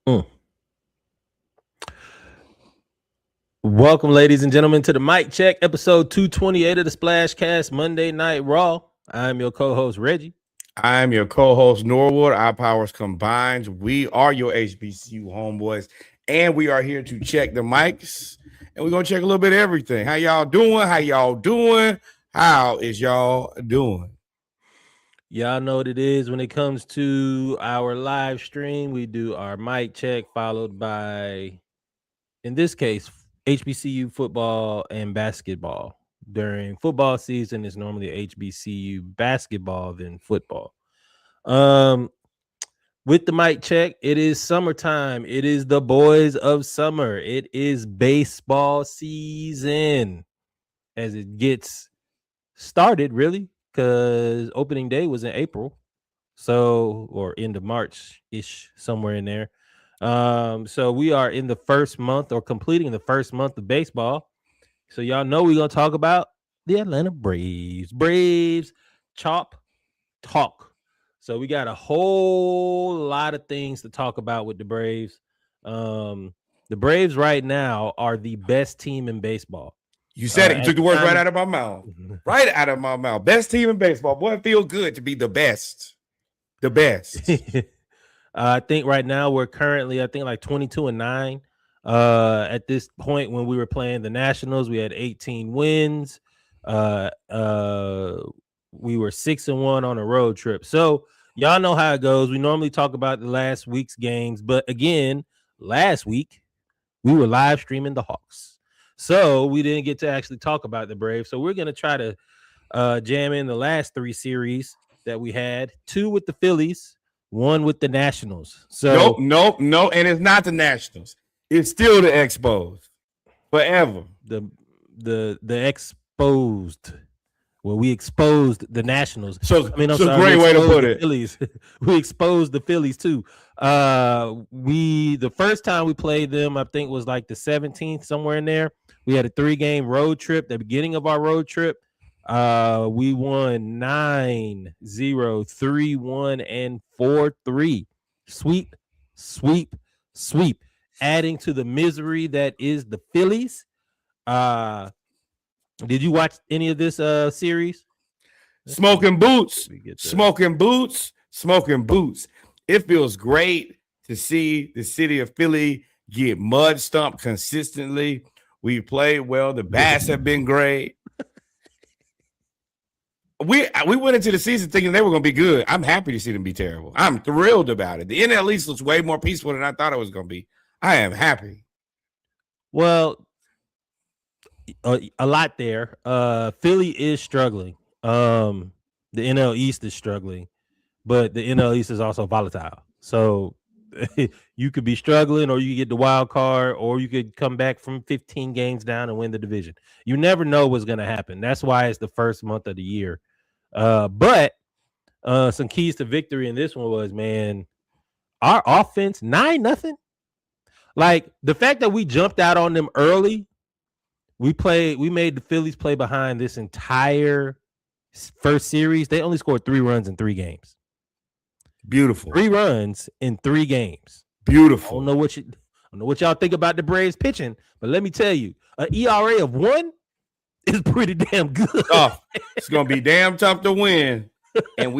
Mm. Welcome, ladies and gentlemen, to the Mic Check, episode 228 of the Splashcast Monday Night Raw. I'm your co-host, Reggie. I'm your co-host, Norwood. Our powers combined. We are your HBCU homeboys, and we are here to check the mics, and we're going to check a little bit of everything. How y'all doing? How y'all doing? How is y'all doing? Y'all know what it is when it comes to our live stream. We do our mic check followed by, in this case, HBCU football and basketball. During football season, it's normally HBCU basketball than football. With the mic check, it is summertime. It is the boys of summer. It is baseball season as it gets started, really, because opening day was in April. So, or end of March ish, somewhere in there. So we are in the first month or completing the first month of baseball. So y'all know we're gonna talk about the Atlanta Braves. Braves chop talk. So we got a whole lot of things to talk about with the Braves. The Braves right now are the best team in baseball. You said it. You At took the the words time right of out of my mouth. Right out of my mouth. Best team in baseball. Boy, it feels good to be the best. The best. I think right now we're currently, I think, like 22-9. At this point, when we were playing the Nationals, we had 18 wins. Uh, uh, we were 6-1 on a road trip. So y'all know how it goes. We normally talk about the last week's games, but again, last week we were live streaming the Hawks, so we didn't get to actually talk about the Braves. So we're gonna try to jam in the last three series that we had: two with the Phillies, one with the Nationals. So Nope. And it's not the Nationals. It's still the Expos. Forever. the exposed. Well, we exposed the Nationals. So I mean, I'm it's a sorry, we great way to exposed put the it. Phillies. We exposed the Phillies too. We the first time we played them, I think was like the 17th, somewhere in there. We had a 3-game road trip. The beginning of our road trip, we won 9-0, 3-1, and 4-3. Sweep, sweep, sweep. Adding to the misery that is the Phillies. Did you watch any of this series? Smoking boots. It feels great to see the city of Philly get mud stomped consistently. We played well. The bats have been great. We went into the season thinking they were going to be good. I'm happy to see them be terrible. I'm thrilled about it. The NL East looks way more peaceful than I thought it was going to be. I am happy. Well, a lot there. Philly is struggling. The NL East is struggling, but the NL East is also volatile. So you could be struggling, or you get the wild card, or you could come back from 15 games down and win the division. You never know what's going to happen. That's why it's the first month of the year. But some keys to victory in this one was, man, our offense 9-0. Like the fact that we jumped out on them early. We made the Phillies play behind this entire first series. They only scored 3 runs in 3 games. Beautiful. 3 runs in 3 games. Beautiful. I don't know what y'all think about the Braves pitching, but let me tell you, an ERA of 1 is pretty damn good. Tough. It's gonna be damn tough to win. And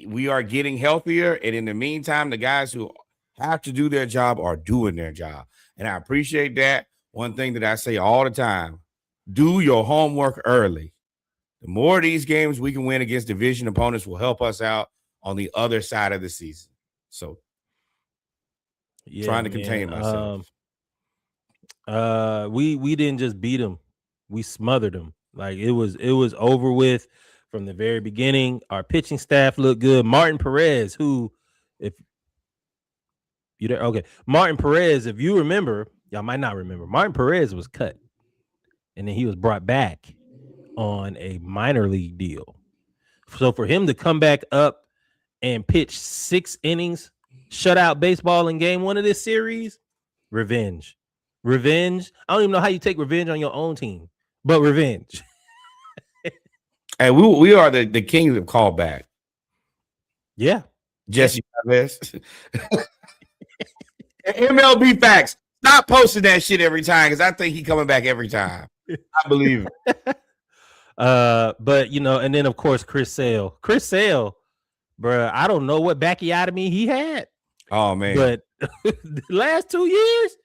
we are getting healthier. And in the meantime, the guys who have to do their job are doing their job. And I appreciate that. One thing that I say all the time: do your homework early. The more of these games we can win against division opponents will help us out on the other side of the season. So trying to contain myself. We didn't just beat them, we smothered them. Like it was over with from the very beginning. Our pitching staff looked good. Martin Perez, who, if you there, okay, Martin Perez, if you remember, y'all might not remember, Martin Perez was cut, and then he was brought back on a minor league deal. So for him to come back up and pitch 6 innings, shutout baseball in game 1 of this series, revenge. I don't even know how you take revenge on your own team, but revenge. And we are the kings of callback. Yeah. Jesse Chavez. MLB facts. Stop posting that shit every time because I think he coming back every time. I believe it. But and then of course Chris Sale. Chris Sale, bruh, I don't know what bacchiotomy he had, Oh man. but the last 2 years,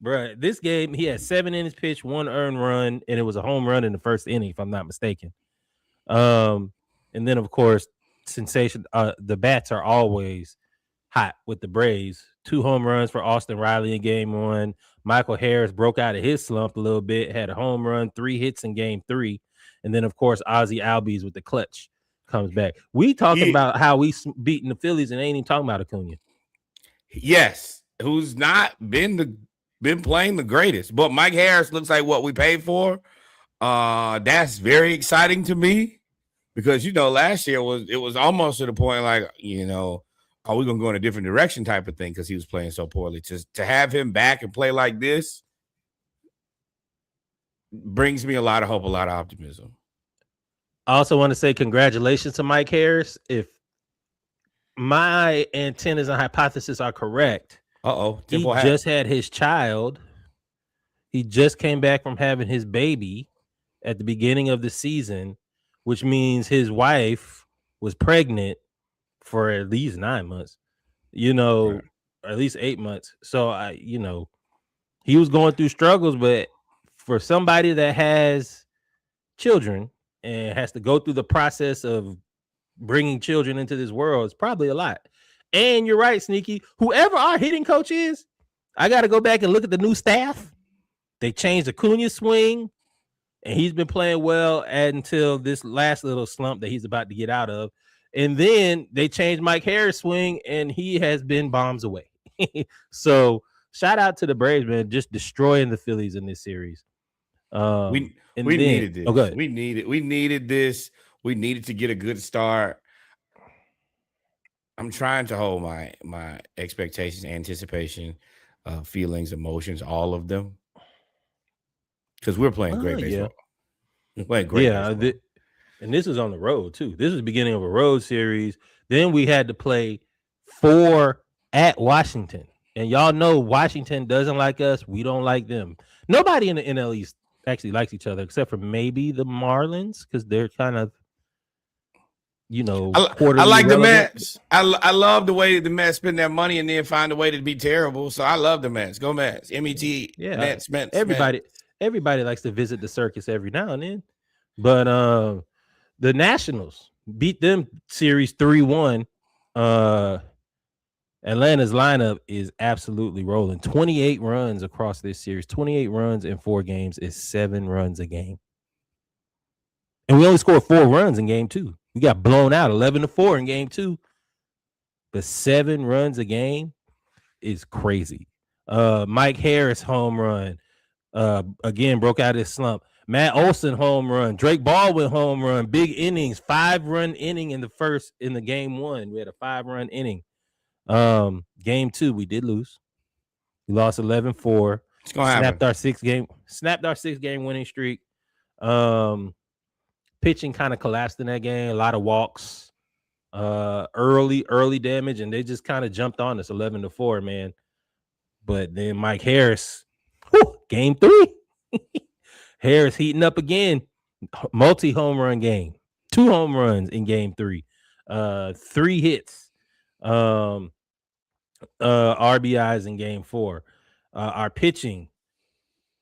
bruh, this game he had 7 innings pitched, 1 earned run, and it was a home run in the first inning, if I'm not mistaken. And then of course, sensation. The bats are always hot with the Braves. 2 home runs for Austin Riley in game 1. Michael Harris broke out of his slump a little bit, had a home run, 3 hits in game 3. And then, of course, Ozzie Albies with the clutch comes back. We talking about how we beating the Phillies and ain't even talking about Acuna. Yes, who's not been playing the greatest. But Mike Harris looks like what we paid for. That's very exciting to me because last year it was almost to the point like, are we gonna go in a different direction type of thing because he was playing so poorly. Just to have him back and play like this brings me a lot of hope, a lot of optimism. I also want to say congratulations to Mike Harris. If my antennas and hypothesis are correct, he just had his child. He just came back from having his baby at the beginning of the season, which means his wife was pregnant for at least 9 months, right. At least 8 months. So he was going through struggles, but for somebody that has children and has to go through the process of bringing children into this world, it's probably a lot. And you're right, Sneaky. Whoever our hitting coach is, I got to go back and look at the new staff. They changed Acuna's swing, and he's been playing well until this last little slump that he's about to get out of. And then they changed Mike Harris' swing, and he has been bombs away. So shout out to the Braves, man, just destroying the Phillies in this series. We needed this. We needed this. We needed to get a good start. I'm trying to hold my expectations, anticipation, feelings, emotions, all of them, because we're playing great baseball. We're playing great baseball. And this is on the road too. This is the beginning of a road series. Then we had to play 4 at Washington, and y'all know Washington doesn't like us. We don't like them. Nobody in the NL East actually likes each other except for maybe the Marlins because they're kind of, I like the Mets. I love the way the Mets spend their money and then find a way to be terrible. So I love the Mets. Go Mets. MET. Yeah. Mets. Everybody likes to visit the circus every now and then. But the Nationals beat them series 3-1. Atlanta's lineup is absolutely rolling. 28 runs across this series. 28 runs in 4 games is 7 runs a game. And we only scored 4 runs in game 2. We got blown out 11-4 in game 2. But 7 runs a game is crazy. Mike Harris home run. Again, broke out his slump. Matt Olson home run. Drake Baldwin home run. Big innings. 5-run inning in the game 1. We had a 5-run inning. Game 2, we did lose. We lost 11-4. It's gonna happen. Snapped our 6-game winning streak. Pitching kind of collapsed in that game. A lot of walks. Early damage, and they just kind of jumped on us 11-4, man. But then Mike Harris, game 3. Harris heating up again. Multi-home run game. 2 home runs in game 3. 3 hits. RBIs in game 4. Our pitching,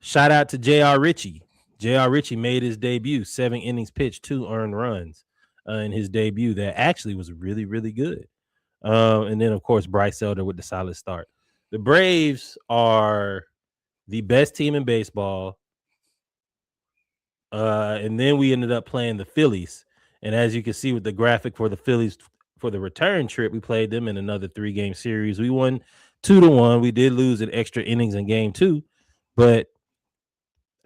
shout out to J.R. Ritchie. J.R. Ritchie made his debut, 7 innings pitched, 2 earned runs in his debut. That actually was really, really good. And then, of course, Bryce Elder with the solid start. The Braves are the best team in baseball. And then we ended up playing the Phillies. And as you can see with the graphic for the Phillies for the return trip, we played them in another 3-game series. We won 2-1. We did lose in extra innings in game 2, but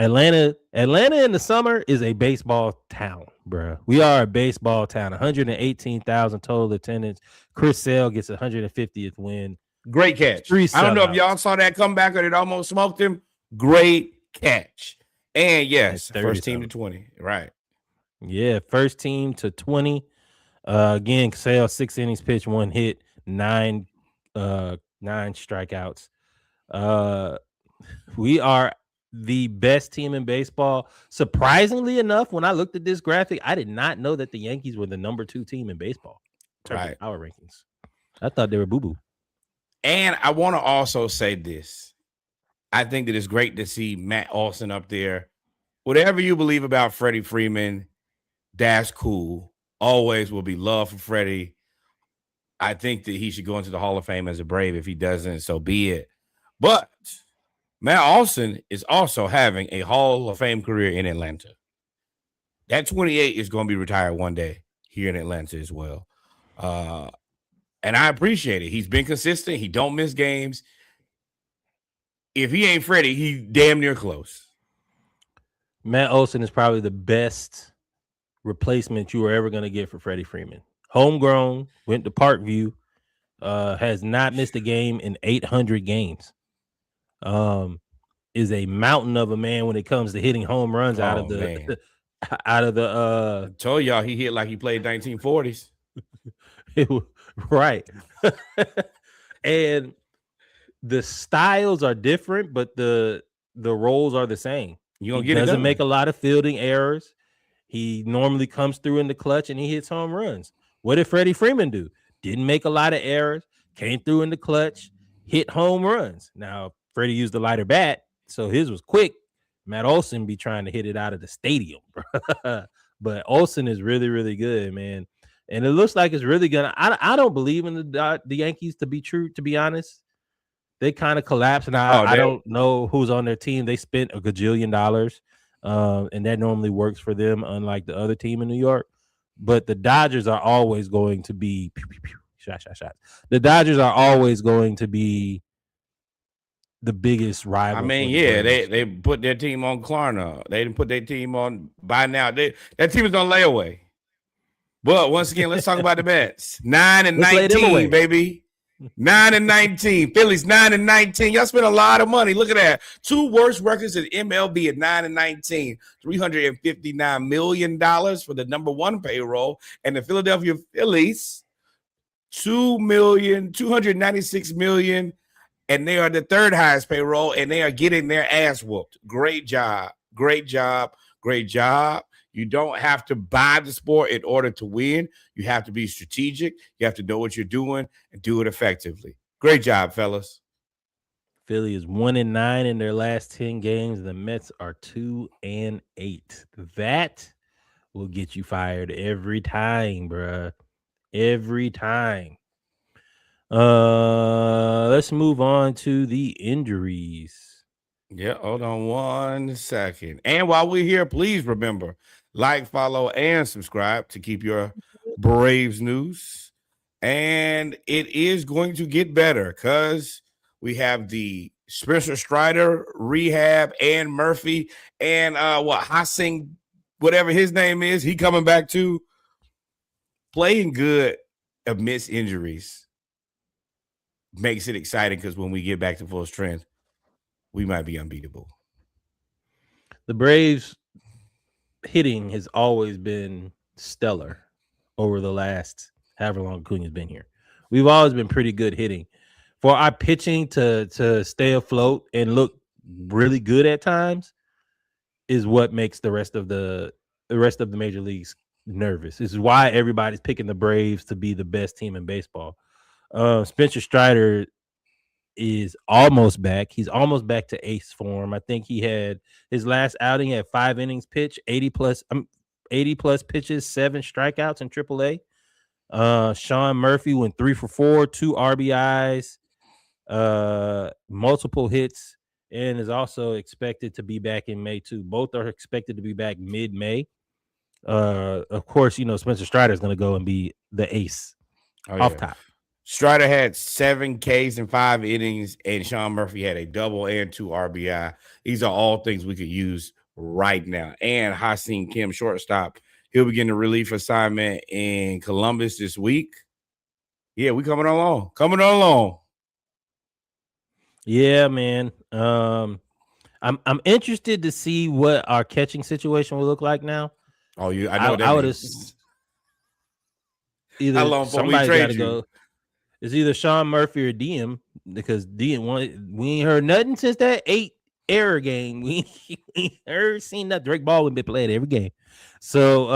Atlanta in the summer is a baseball town, bro. We are a baseball town. 118,000 total attendance. Chris Sale gets 150th win. Great catch. I don't know if y'all saw that comeback or it almost smoked him. Great catch. And yes, first team to 20. Right. Yeah, first team to 20. Again, Sale 6 innings pitched, 1 hit, 9 strikeouts. Uh, we are the best team in baseball. Surprisingly enough, when I looked at this graphic, I did not know that the Yankees were the number 2 team in baseball in terms of Right. power rankings. I thought they were boo boo. And I want to also say this. I think that it's great to see Matt Olson up there. Whatever you believe about Freddie Freeman, that's cool. Always will be love for Freddie. I think that he should go into the Hall of Fame as a Brave. If he doesn't, so be it. But Matt Olson is also having a Hall of Fame career in Atlanta. That 28 is going to be retired one day here in Atlanta as well. And I appreciate it. He's been consistent. He don't miss games. If he ain't Freddie, he's damn near close. Matt Olson is probably the best replacement you were ever going to get for Freddie Freeman. Homegrown, went to Parkview, has not missed a game in 800 games. Is a mountain of a man when it comes to hitting home runs out of the I told y'all he hit like he played 1940s. Right. And the styles are different, but the roles are the same. You gonna he get it doesn't done. make a lot of fielding errors. He normally comes through in the clutch and he hits home runs. What did Freddie Freeman do? Didn't make a lot of errors, came through in the clutch, hit home runs. Now, Freddie used the lighter bat, so his was quick. Matt Olson be trying to hit it out of the stadium. But Olson is really, really good, man. And it looks like it's really gonna. I don't believe in the Yankees to be true. To be honest, they kind of collapsed, and I don't know who's on their team. They spent a gajillion dollars, and that normally works for them, unlike the other team in New York. But the Dodgers are always going to be shot. The Dodgers are always going to be the biggest rival. I mean, yeah, they put their team on Klarna. They didn't put their team on by now. That team is on layaway. But once again, let's talk about the Mets. 9-19, baby. 9-19. Phillies 9-19. Y'all spent a lot of money. Look at that. 2 worst records in MLB at 9-19. $359 million for the number 1 payroll. And the Philadelphia Phillies, $296 million. And they are the 3rd highest payroll, and they are getting their ass whooped. Great job. Great job. Great job. You don't have to buy the sport in order to win. You have to be strategic. You have to know what you're doing and do it effectively. Great job, fellas. Philly is 1-9 in their last 10 games. The Mets are 2-8. That will get you fired every time, bruh. Every time. Let's move on to the injuries. Yeah, hold on 1 second. And while we're here, please remember, like, follow, and subscribe to keep your Braves news. And it is going to get better because we have the Spencer Strider, Rehab, and Murphy, and Hasing, whatever his name is, he coming back too. Playing good amidst injuries makes it exciting because when we get back to full strength, we might be unbeatable. The Braves hitting has always been stellar over the last however long Acuna's been here. We've always been pretty good hitting. For our pitching to stay afloat and look really good at times is what makes the rest of the major leagues nervous. This is why everybody's picking the Braves to be the best team in baseball. Spencer Strider is almost back. He's almost back to ace form. I think he had his last outing at 5 innings pitched, 80 plus pitches, 7 strikeouts in AAA. Sean Murphy went 3 for 4, 2 RBIs, multiple hits, and is also expected to be back in May too. Both are expected to be back mid-May. Of course, Spencer Strider is going to go and be the ace off top. Strider had 7 Ks in 5 innings, and Sean Murphy had a double and 2 RBI. These are all things we could use right now. And Haseen Kim, shortstop, he'll begin the relief assignment in Columbus this week. Yeah, we coming along. Yeah, man. I'm interested to see what our catching situation will look like now. Oh, I know that. I would have either somebody's got to go. It's either Sean Murphy or Diem. because we ain't heard nothing since that 8 error game. We ain't heard seen that Drake Baldwin been played every game. So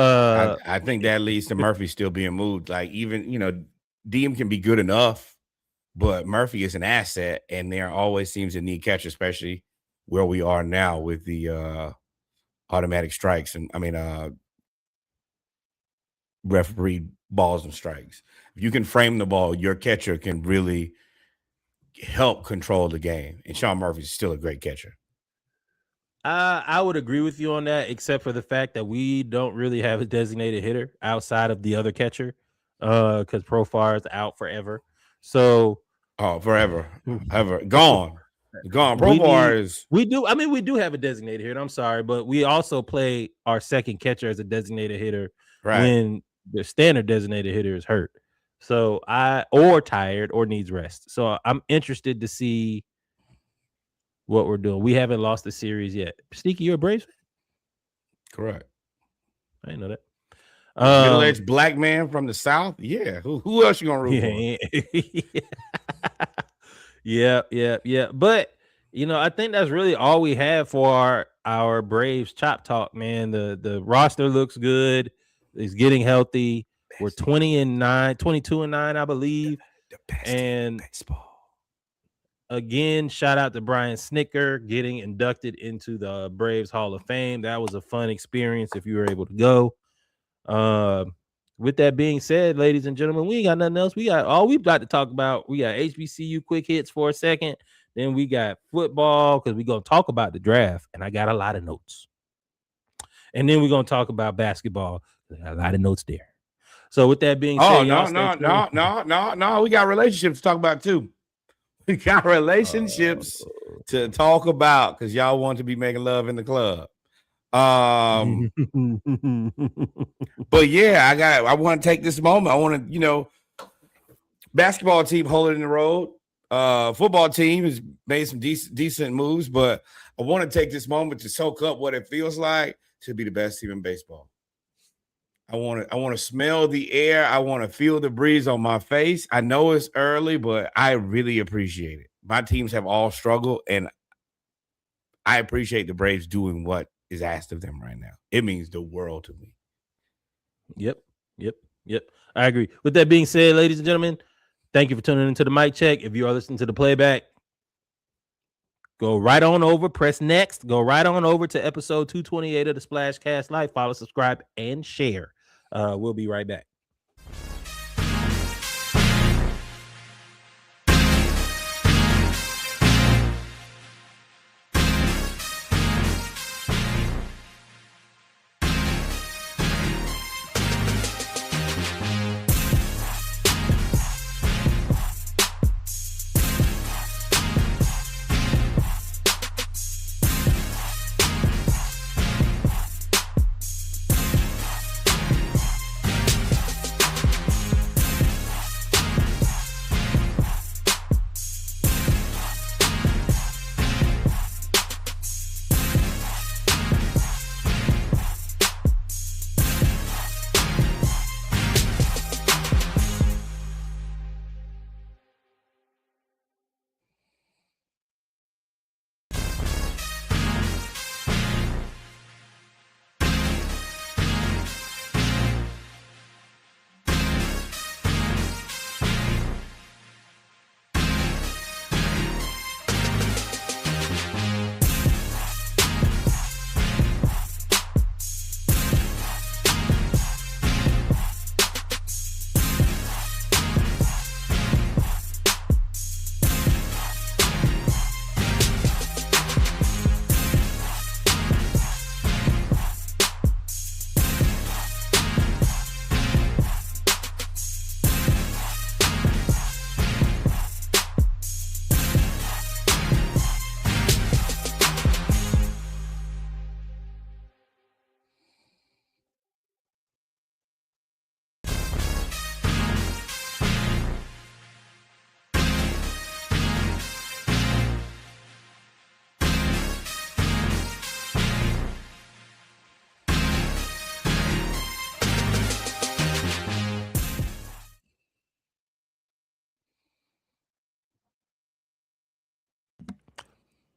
I think that leads to Murphy still being moved. Like even Diem can be good enough, but Murphy is an asset, and there always seems to need catch, especially where we are now with the automatic strikes and referee balls and strikes. If you can frame the ball, your catcher can really help control the game. And Sean Murphy's still a great catcher. I would agree with you on that, except for the fact that we don't really have a designated hitter outside of the other catcher, because Profar is out forever. So forever, ever gone. Profar is. We do. I mean, we do have a designated hitter. I'm sorry, but we also play our second catcher as a designated hitter when the standard designated hitter is hurt. So or tired or needs rest. So I'm interested to see what we're doing. We haven't lost the series yet. Sneaky, you're a Braves fan? Correct. I didn't know that. Middle-aged black man from the South. Yeah. Who else you gonna root for? Yeah. But I think that's really all we have for our Braves chop talk, man. The roster looks good. It's getting healthy. We're 20-9, 22-9, I believe. The best and baseball. Again, shout out to Brian Snicker getting inducted into the Braves Hall of Fame. That was a fun experience if you were able to go. With that being said, ladies and gentlemen, we ain't got nothing else. We got all we've got to talk about. We got HBCU quick hits for a second. Then we got football because we're going to talk about the draft. And I got a lot of notes. And then we're going to talk about basketball. I got a lot of notes there. So with that being said, no. We got relationships to talk about too. We got relationships to talk about because y'all want to be making love in the club. But yeah, I want to take this moment. I want to, basketball team holding in the road. Football team has made some decent moves, but I want to take this moment to soak up what it feels like to be the best team in baseball. I want to smell the air. I want to feel the breeze on my face. I know it's early, but I really appreciate it. My teams have all struggled, and I appreciate the Braves doing what is asked of them right now. It means the world to me. Yep. I agree. With that being said, ladies and gentlemen, thank you for tuning into the mic check. If you are listening to the playback, go right on over, press next, go right on over to episode 228 of the Splashcast Live. Follow, subscribe, and share. We'll be right back.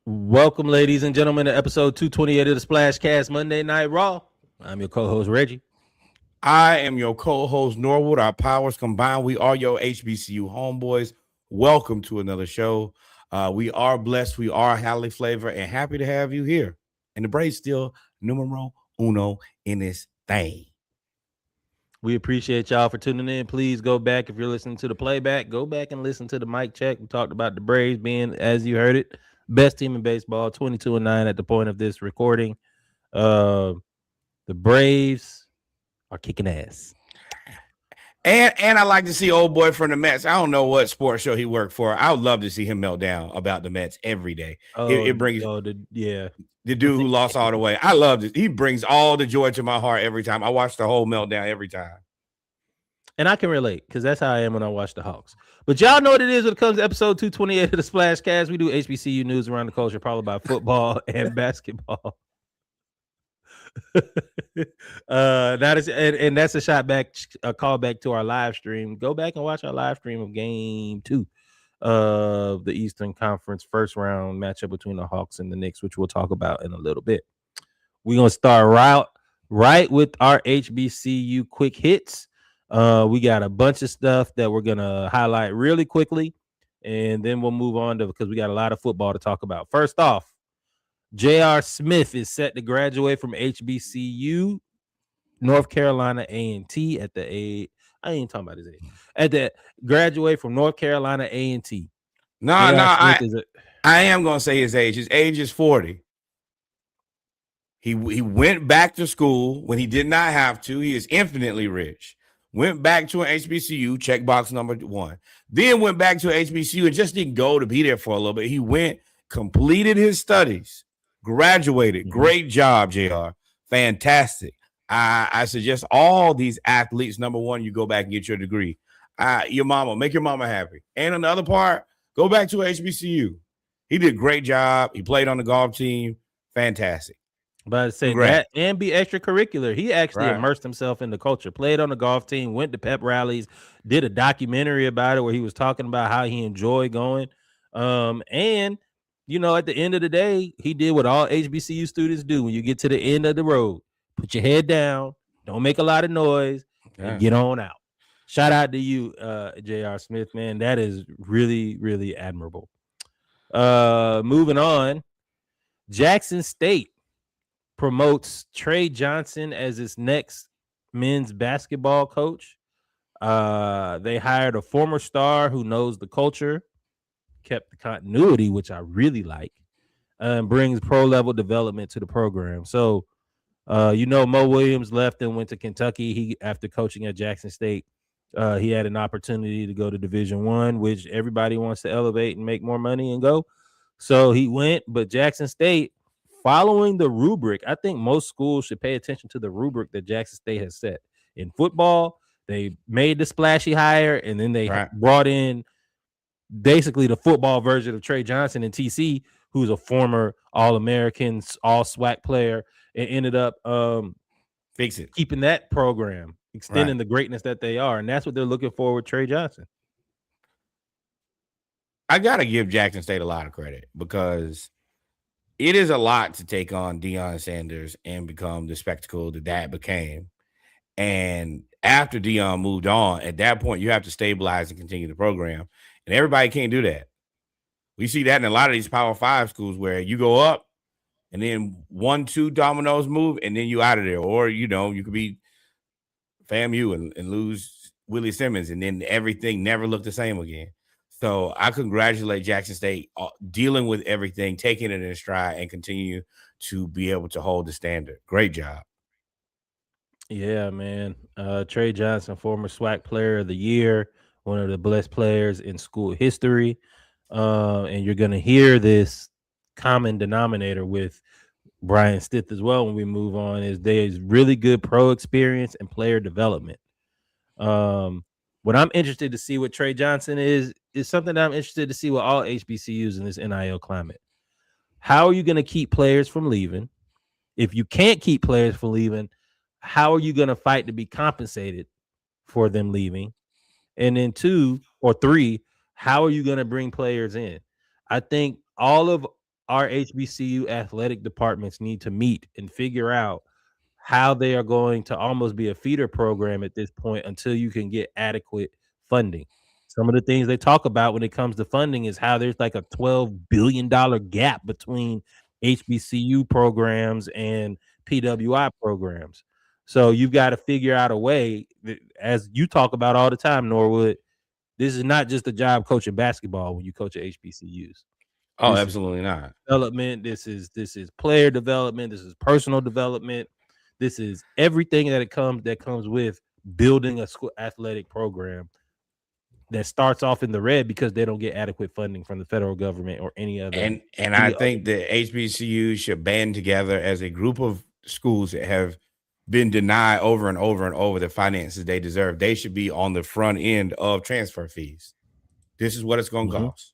Welcome, ladies and gentlemen, to episode 228 of the Splashcast Monday Night Raw. I'm your co-host, Reggie. I am your co-host, Norwood. Our powers combined. We are your HBCU homeboys. Welcome to another show. We are blessed. We are highly flavored and happy to have you here. And the Braves still numero uno in this thing. We appreciate y'all for tuning in. Please go back, if you're listening to the playback, go back and listen to the mic check. We talked about the Braves being, as you heard it, best team in baseball, 22-9 at the point of this recording. The Braves are kicking ass. And I like to see old boy from the Mets. I don't know what sports show he worked for. I would love to see him melt down about the Mets every day. It brings yeah. the dude who lost all the way. I love it. He brings all the joy to my heart every time. I watch the whole meltdown every time. And I can relate because that's how I am when I watch the Hawks. But y'all know what it is when it comes to episode 228 of the Splashcast. We do HBCU news around the culture, probably about football and basketball. That is, and that's a shot back, a call back to our live stream. Go back and watch our live stream of game 2 of the Eastern Conference first round matchup between the Hawks and the Knicks, which we'll talk about in a little bit. We're gonna start right with our HBCU quick hits. We got a bunch of stuff that we're gonna highlight really quickly, and then we'll move on to, because we got a lot of football to talk about. First off, J.R. Smith is set to graduate from HBCU North Carolina A&T at the age. I ain't talking about his age. At the graduate from North Carolina A&T. I am gonna say his age. His age is 40. He went back to school when he did not have to. He is infinitely rich. Went back to an HBCU, checkbox number 1. Then went back to an HBCU and just didn't go to be there for a little bit. He went, completed his studies, graduated. Mm-hmm. Great job, JR. Fantastic. I suggest all these athletes, number 1, you go back and get your degree. Your mama, make your mama happy. And another part, go back to HBCU. He did a great job. He played on the golf team. Fantastic. But I'd say that and be extracurricular. He actually immersed himself in the culture, played on the golf team, went to pep rallies, did a documentary about it where he was talking about how he enjoyed going. And, you know, at the end of the day, he did what all HBCU students do when you get to the end of the road. Put your head down, don't make a lot of noise, and get on out. Shout out to you, J.R. Smith, man. That is really, really admirable. Moving on, Jackson State promotes Trey Johnson as its next men's basketball coach. They hired a former star who knows the culture, kept the continuity, which I really like, and brings pro-level development to the program. So, Mo Williams left and went to Kentucky. After coaching at Jackson State, he had an opportunity to go to Division I, which everybody wants to elevate and make more money and go. So he went, but Jackson State, following the rubric, I think most schools should pay attention to the rubric that Jackson State has set. In football, they made the splashy hire, and then they brought in basically the football version of Trey Johnson in TC, who's a former All-American, all-SWAC player, and ended up keeping that program, extending the greatness that they are. And that's what they're looking for with Trey Johnson. I got to give Jackson State a lot of credit because it is a lot to take on Deion Sanders and become the spectacle that became. And after Deion moved on, at that point, you have to stabilize and continue the program. And everybody can't do that. We see that in a lot of these Power 5 schools where you go up and then 1, 2 dominoes move and then you out of there. Or, you could be FAMU and lose Willie Simmons and then everything never looked the same again. So I congratulate Jackson State dealing with everything, taking it in stride, and continue to be able to hold the standard. Great job. Yeah, man. Trey Johnson, former SWAC player of the year, one of the best players in school history. And you're going to hear this common denominator with Brian Stith as well when we move on, is there's really good pro experience and player development. What I'm interested to see what Trey Johnson is something that I'm interested to see with all HBCUs in this NIL climate. How are you going to keep players from leaving? If you can't keep players from leaving, how are you going to fight to be compensated for them leaving? And then 2 or 3, how are you going to bring players in? I think all of our HBCU athletic departments need to meet and figure out how they are going to almost be a feeder program at this point until you can get adequate funding. Some of the things they talk about when it comes to funding is how there's like a $12 billion gap between HBCU programs and PWI programs. So you've got to figure out a way, as you talk about all the time, Norwood. This is not just a job coaching basketball when you coach at HBCUs. Oh, This is absolutely not. development. This is player development. This is personal development. This is everything that comes with building a school athletic program that starts off in the red because they don't get adequate funding from the federal government or And I any other. think the HBCU should band together as a group of schools that have been denied over and over and over the finances they deserve. They should be on the front end of transfer fees. This is what it's going to Mhm. cost.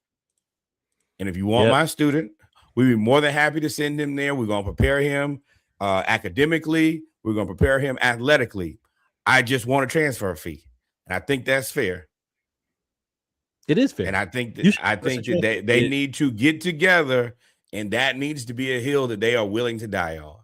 And if you want Yep. my student, we'd be more than happy to send him there. We're going to prepare him academically. We're going to prepare him athletically. I just want a transfer fee. And I think that's fair. It is And fair. I think You that should I give us a think that chance they, to they see it. need to get together, and that needs to be a hill that they are willing to die on.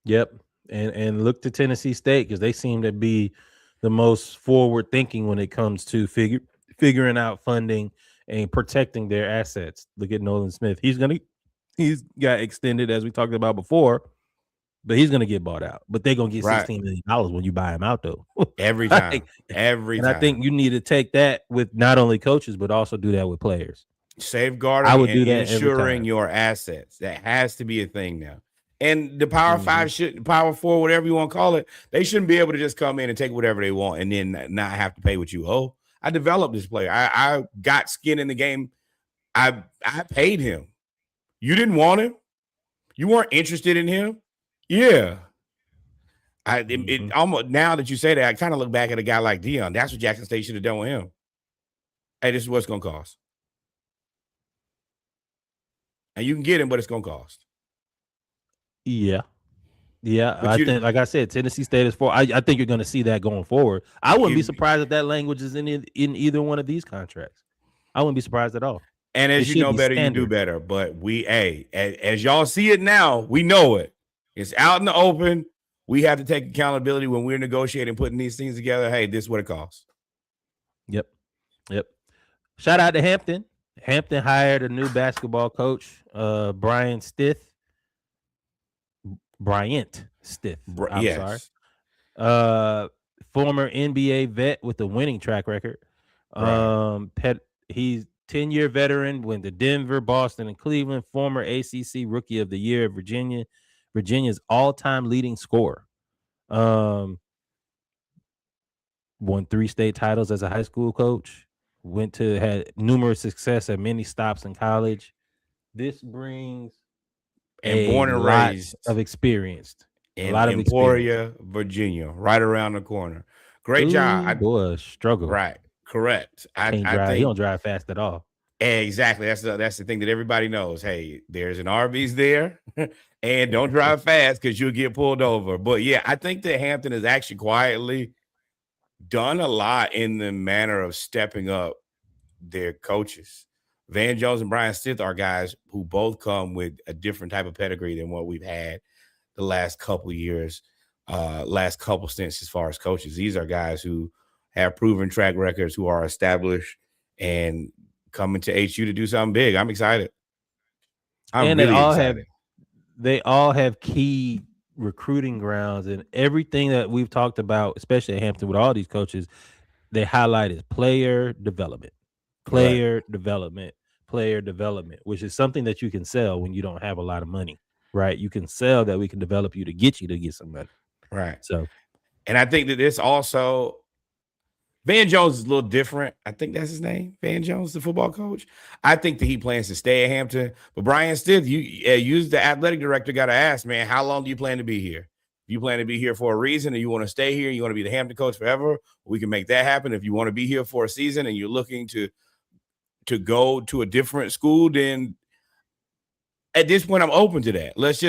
Yep. And look to Tennessee State because they seem to be the most forward thinking when it comes to figuring out funding and protecting their assets. Look at Nolan Smith. He's got extended as we talked about before, but he's gonna get bought out. But they're gonna get Right. $16 million when you buy him out though. Every time. Like, Every and I time. think you need to take that with not only coaches, but also do that with players. I Safeguarding would and do that every insuring time. your assets. That has to be a thing now. And the Power Mhm. Five Power Four, whatever you want to call it, they shouldn't be able to just come in and take whatever they want and then not have to pay what you owe. I developed this player. I got skin in the game. I paid him. You didn't want him. You weren't interested in him. Yeah. It Mhm. almost, now that you say that, I kind of look back at a guy like Dion. That's what Jackson State should have done with him. Hey, this is what it's gonna cost. And you can get him, but it's gonna cost. Yeah. Yeah, But I you think, like I said, Tennessee State is for. I think you're going to see that going forward. I wouldn't be if surprised if that language is in either one of these contracts. I wouldn't be surprised at all. And It as you should know be better, you do standard. better. But as y'all see it now, we know it. It's out in the open. We have to take accountability when we're negotiating, putting these things together. Hey, this is what it costs. Yep, yep. Shout out to Hampton. Hampton hired a new basketball coach, Bryant Stith. I'm sorry. Yes, Uh, Former NBA vet with a winning track record. right. He's 10-year veteran, went to Denver, Boston, and Cleveland. Former ACC Rookie of the Year at Virginia's all-time leading scorer. Um, Won 3 state titles as a high school coach. Had numerous success at many stops in college. This brings And a born and lot raised of experience. A in lot of experience. Emporia, Virginia, right around the corner. Great job. Ooh, boy, struggle. Right, correct. Can't I drive. He think don't drive fast at all. exactly. That's the thing that everybody knows. Hey, there's an Arby's there, and don't drive fast because you'll get pulled over. But yeah, I think that Hampton has actually quietly done a lot in the manner of stepping up their coaches. Van Jones and Brian Stith are guys who both come with a different type of pedigree than what we've had the last couple of years, last couple stints as far as coaches. These are guys who have proven track records, who are established and coming to HU to do something big. I'm excited. I'm And really excited. they all have key recruiting grounds, and everything that we've talked about, especially at Hampton with all these coaches, they highlight is player development, Correct. player development, player development, which is something that you can sell when you don't have a lot of money, right? You can sell that we can develop you to get some money. Right. So And I think that this also, Van Jones is a little different. I think that's his name, Van Jones, the football coach. I think that he plans to stay at Hampton. But Brian Stith, you the athletic director, got to ask, man, how long do you plan to be here? If you plan to be here for a reason and you want to stay here, you want to be the Hampton coach forever, we can make that happen. If you want to be here for a season and you're looking to go to a different school, then at this point, I'm open to that. Let's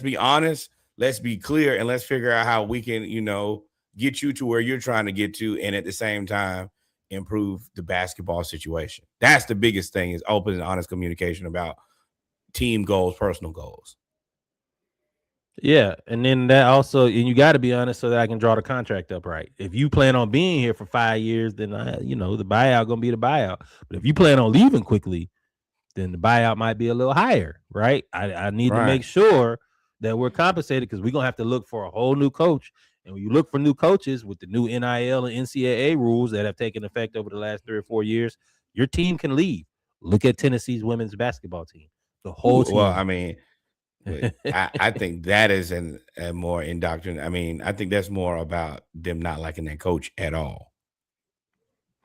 be honest, let's be clear, and let's figure out how we can, get you to where you're trying to get to, and at the same time, improve the basketball situation. That's the biggest thing, is open and honest communication about team goals, personal goals. Yeah, and then that also, and you got to be honest so that I can draw the contract up right. If you plan on being here for 5 years, then the buyout gonna be the buyout. But if you plan on leaving quickly, then the buyout might be a little higher, right? I need to make sure that we're compensated because we're gonna have to look for a whole new coach. And when you look for new coaches with the new NIL and NCAA rules that have taken effect over the last 3 or 4 years, your team can leave. Look at Tennessee's women's basketball team. The whole team. Well, I mean, I think that is a more indoctrination. I mean, I think that's more about them not liking that coach at all.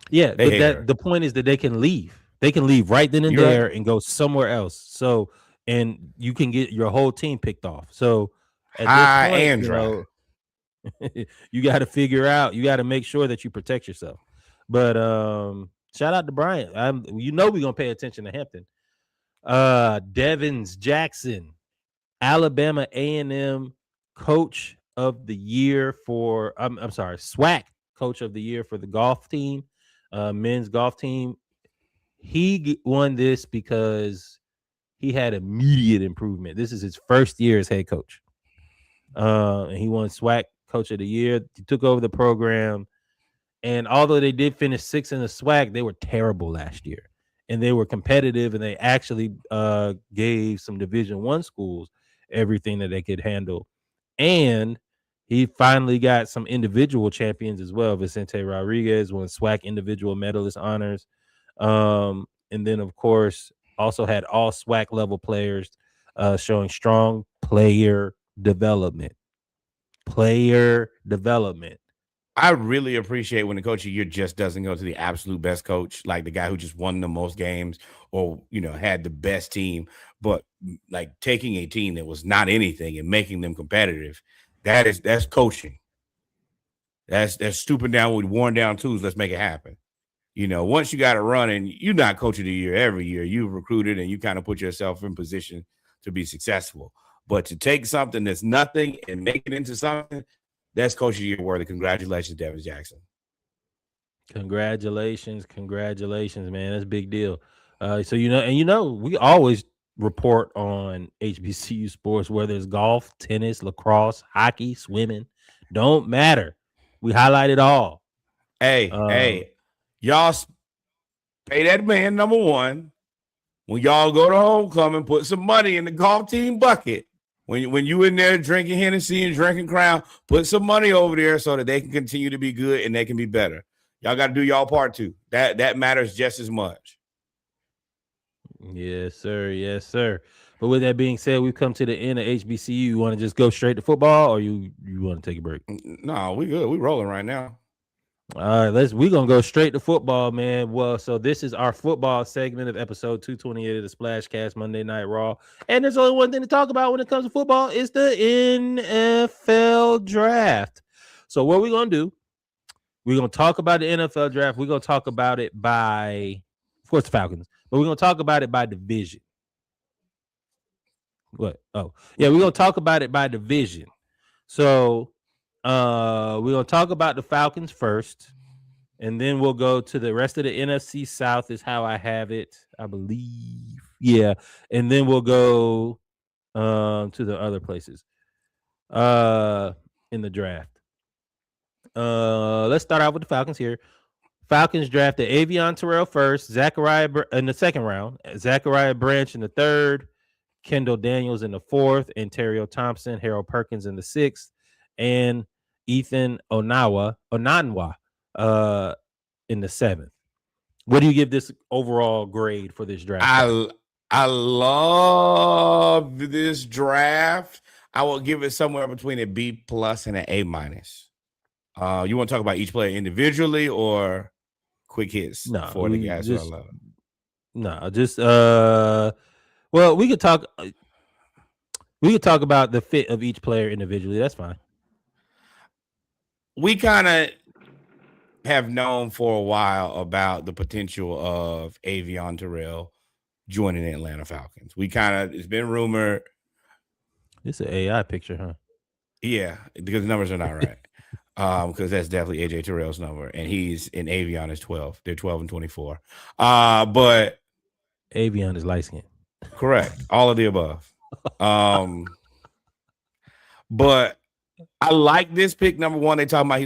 Yeah, but the point is that they can leave. They can leave right then and there and go somewhere else. So, and you can get your whole team picked off. So, at this point, you got to figure out. You got to make sure that you protect yourself. But shout out to Bryant. We're gonna pay attention to Hampton. Devins Jackson, Alabama A&M Coach of the Year for. I'm sorry, SWAC Coach of the Year for the golf team. Men's golf team. He won this because he had immediate improvement. This is his first year as head coach. And he won SWAC Coach of the Year. He took over the program. And although they did finish 6th in the SWAC, they were terrible last year. And they were competitive, and they actually gave some Division I schools everything that they could handle. And he finally got some individual champions as well. Vicente Rodriguez won SWAC individual medalist honors. And then, of course, also had all SWAC level players showing strong player development. I really appreciate when the coach of the year just doesn't go to the absolute best coach, like the guy who just won the most games or, had the best team, but like taking a team that was not anything and making them competitive. That's coaching. That's stooping down with worn down tools. Let's make it happen. Once you got it running, you're not coach of the year every year. You've recruited and you kind of put yourself in position to be successful. But to take something that's nothing and make it into something, that's coach of the year worthy. Congratulations, Devins Jackson. Congratulations, man. That's a big deal. So we always report on HBCU sports, whether it's golf, tennis, lacrosse, hockey, swimming. Don't matter. We highlight it all. Hey, y'all pay that man number one. When y'all go to homecoming, put some money in the golf team bucket. When you in there drinking Hennessy and drinking Crown, put some money over there so that they can continue to be good and they can be better. Y'all got to do y'all part too. That matters just as much. Yes, sir. Yes, sir. But with that being said, we've come to the end of HBCU. You want to just go straight to football, or you want to take a break? No, we good. We rolling right now. All right, we're gonna go straight to football, man. Well, so this is our football segment of episode 228 of the Splashcast Monday Night Raw. And there's only one thing to talk about when it comes to football, is the NFL draft. So what we're gonna do, we're gonna talk about the NFL draft. We're gonna talk about it by, of course, the Falcons, but we're gonna talk about it by division. What? Oh, yeah, we're gonna talk about it by division. So we're gonna talk about the Falcons first, and then we'll go to the rest of the NFC South is how I have it, I believe. Yeah, and then we'll go to the other places in the draft. Let's start out with the Falcons here. Falcons drafted Avion Terrell first, Zachariah in the second round, Zachariah Branch in the third, Kendall Daniels in the fourth, Ontario Thompson, Harold Perkins in the sixth, and Ethan Onanwa in the seventh. What do you give this overall grade for this draft? I love this draft. I will give it somewhere between a B+ and an A-. You want to talk about each player individually or quick hits for the guys who I love? No, just well, we could talk about the fit of each player individually. That's fine. We kind of have known for a while about the potential of Avion Terrell joining the Atlanta Falcons. It's been rumored. It's an AI picture, huh? Yeah, because the numbers are not right. Because that's definitely AJ Terrell's number, and he's in Avion is 12. They're 12 and 24. But Avion is light skinned. Correct. All of the above. Um, but I like this pick. Number one, they talking about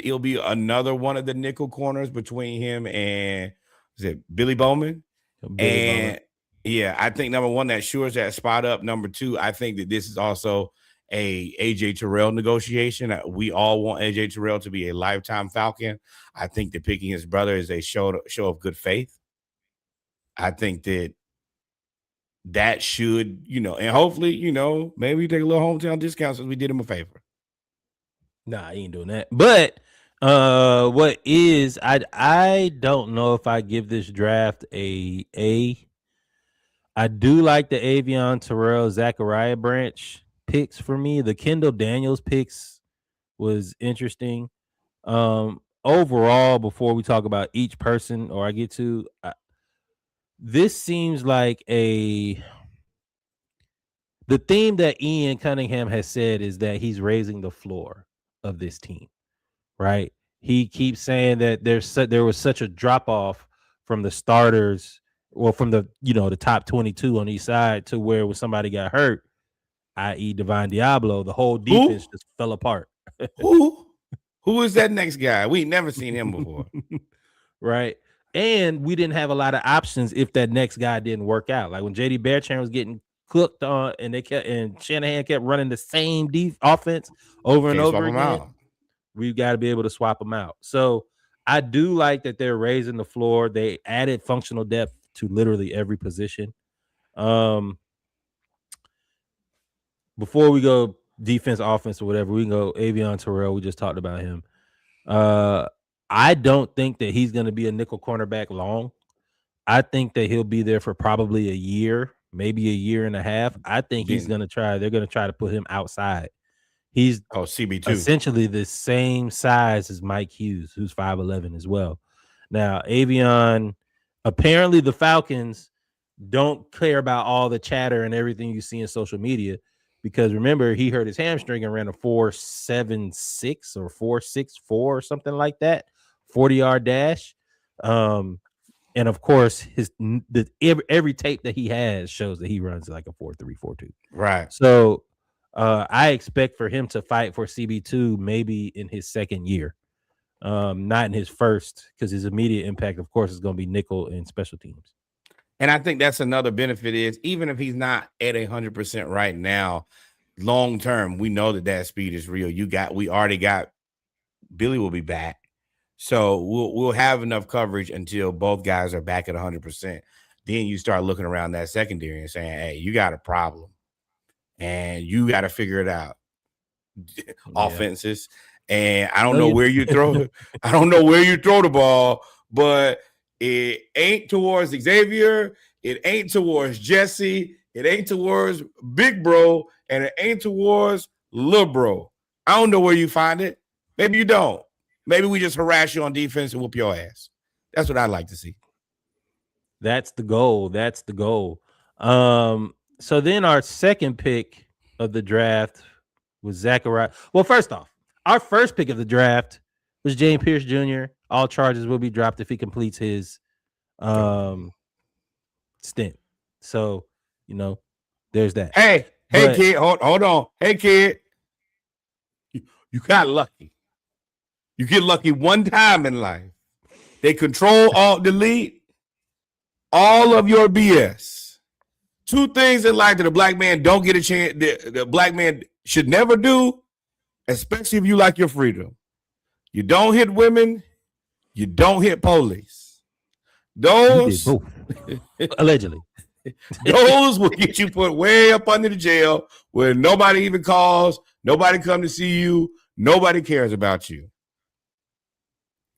he'll be another one of the nickel corners between him and is it Billy Bowman? Billy Bowman. And yeah, I think number one, that shores that spot up. Number two, I think that this is also a AJ Terrell negotiation. We all want AJ Terrell to be a lifetime Falcon. I think that picking his brother is a show of good faith. I think that should, and hopefully, maybe take a little hometown discount since we did him a favor. Nah, I ain't doing that. But what is I don't know if I give this draft a A. I do like the Avion Terrell Zachariah branch picks for me. The Kendall Daniels picks was interesting. Overall, before we talk about each person or I get to this seems like the theme that Ian Cunningham has said is that he's raising the floor of this team, right? He keeps saying that there was such a drop off from the starters, well, from the top 22 on each side to where when somebody got hurt, i.e. Divine Diablo, the whole defense Who? just fell apart. Who? Who is that next guy? We ain't never seen him before. Right. And we didn't have a lot of options if that next guy didn't work out. Like when JD Bearchan was getting cooked on and Shanahan kept running the same offense over and Can't swap over him again, out. we've got to be able to swap them out. So I do like that they're raising the floor. They added functional depth to literally every position. Before we go defense, offense, or whatever, we can go Avion Terrell. We just talked about him. I don't think that he's going to be a nickel cornerback long. I think that he'll be there for probably a year, maybe a year and a half. I think they're going to try to put him outside. He's CB2. Essentially the same size as Mike Hughes, who's 5'11" as well. Now, Avion, apparently the Falcons don't care about all the chatter and everything you see in social media because remember, he hurt his hamstring and ran a 4.76 or 4.64 or something like that, 40-yard dash. And of course, every tape that he has shows that he runs like a 4.3, 4.2. Right. So I expect for him to fight for CB2 maybe in his second year, not in his first, because his immediate impact, of course, is going to be nickel and special teams. And I think that's another benefit is even if he's not at 100% right now, long term, we know that speed is real. We already got Billy will be back. So we'll have enough coverage until both guys are back at 100%. Then you start looking around that secondary and saying, hey, you got a problem and you got to figure it out. Offenses. And I don't know where you throw. I don't know where you throw the ball, but it ain't towards Xavier. It ain't towards Jesse. It ain't towards Big Bro. And it ain't towards Lil Bro. I don't know where you find it. Maybe you don't. Maybe we just harass you on defense and whoop your ass. That's what I'd like to see. That's the goal. So then our second pick of the draft was Zachariah. Well, first off, our first pick of the draft was James Pierce Jr. All charges will be dropped if he completes his stint. So, there's that. Hey, kid, hold on. Hey, kid, you got lucky. You get lucky one time in life. They control, alt, delete all of your BS. Two things in life that a black man don't get a chance, the black man should never do, especially if you like your freedom. You don't hit women. You don't hit police. Those allegedly. Those will get you put way up under the jail where nobody even calls, nobody come to see you, nobody cares about you.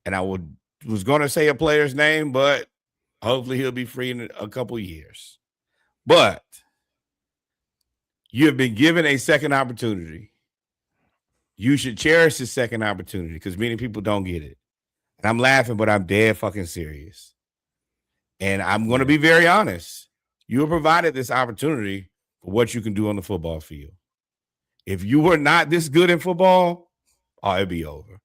And I was going to say a player's name, but hopefully he'll be free in a couple years. But you have been given a second opportunity. You should cherish the second opportunity because many people don't get it. And I'm laughing, but I'm dead fucking serious. And I'm going to be very honest. You were provided this opportunity for what you can do on the football field. If you were not this good in football, it'd be over.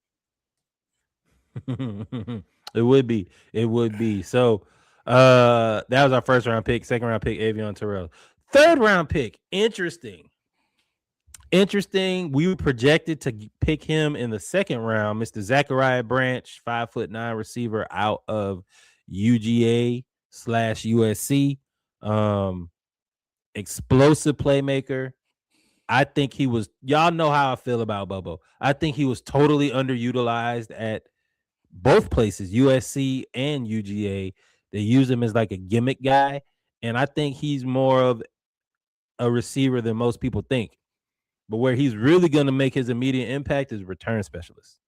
It would be. So That was our first round pick. Second round pick, Avion Terrell. Third round pick, interesting. We were projected to pick him in the second round, Mr. Zachariah Branch, 5'9" receiver out of UGA/USC. Explosive playmaker. I think he was. Y'all know how I feel about Bobo. I think he was totally underutilized at both places, USC and UGA. They use him as like a gimmick guy, and I think he's more of a receiver than most people think. But where he's really going to make his immediate impact is return specialist.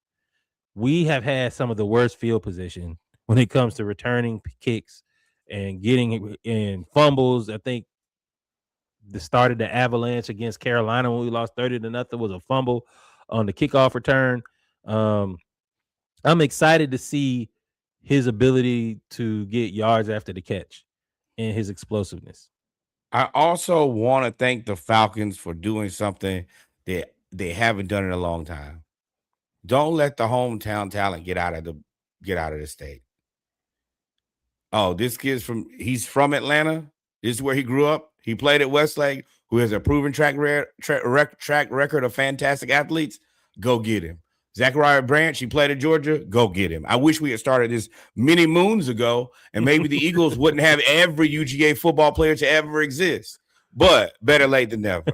We have had some of the worst field position when it comes to returning kicks and getting in fumbles. I think the start of the Avalanche against Carolina when we lost 30-0 was a fumble on the kickoff return. I'm excited to see his ability to get yards after the catch and his explosiveness. I also want to thank the Falcons for doing something that they haven't done in a long time. Don't let the hometown talent get out of the state. Oh, this kid's he's from Atlanta. This is where he grew up. He played at Westlake, who has a proven track record of fantastic athletes. Go get him. Zachariah Branch, he played at Georgia. Go get him. I wish we had started this many moons ago, and maybe the Eagles wouldn't have every UGA football player to ever exist. But better late than never.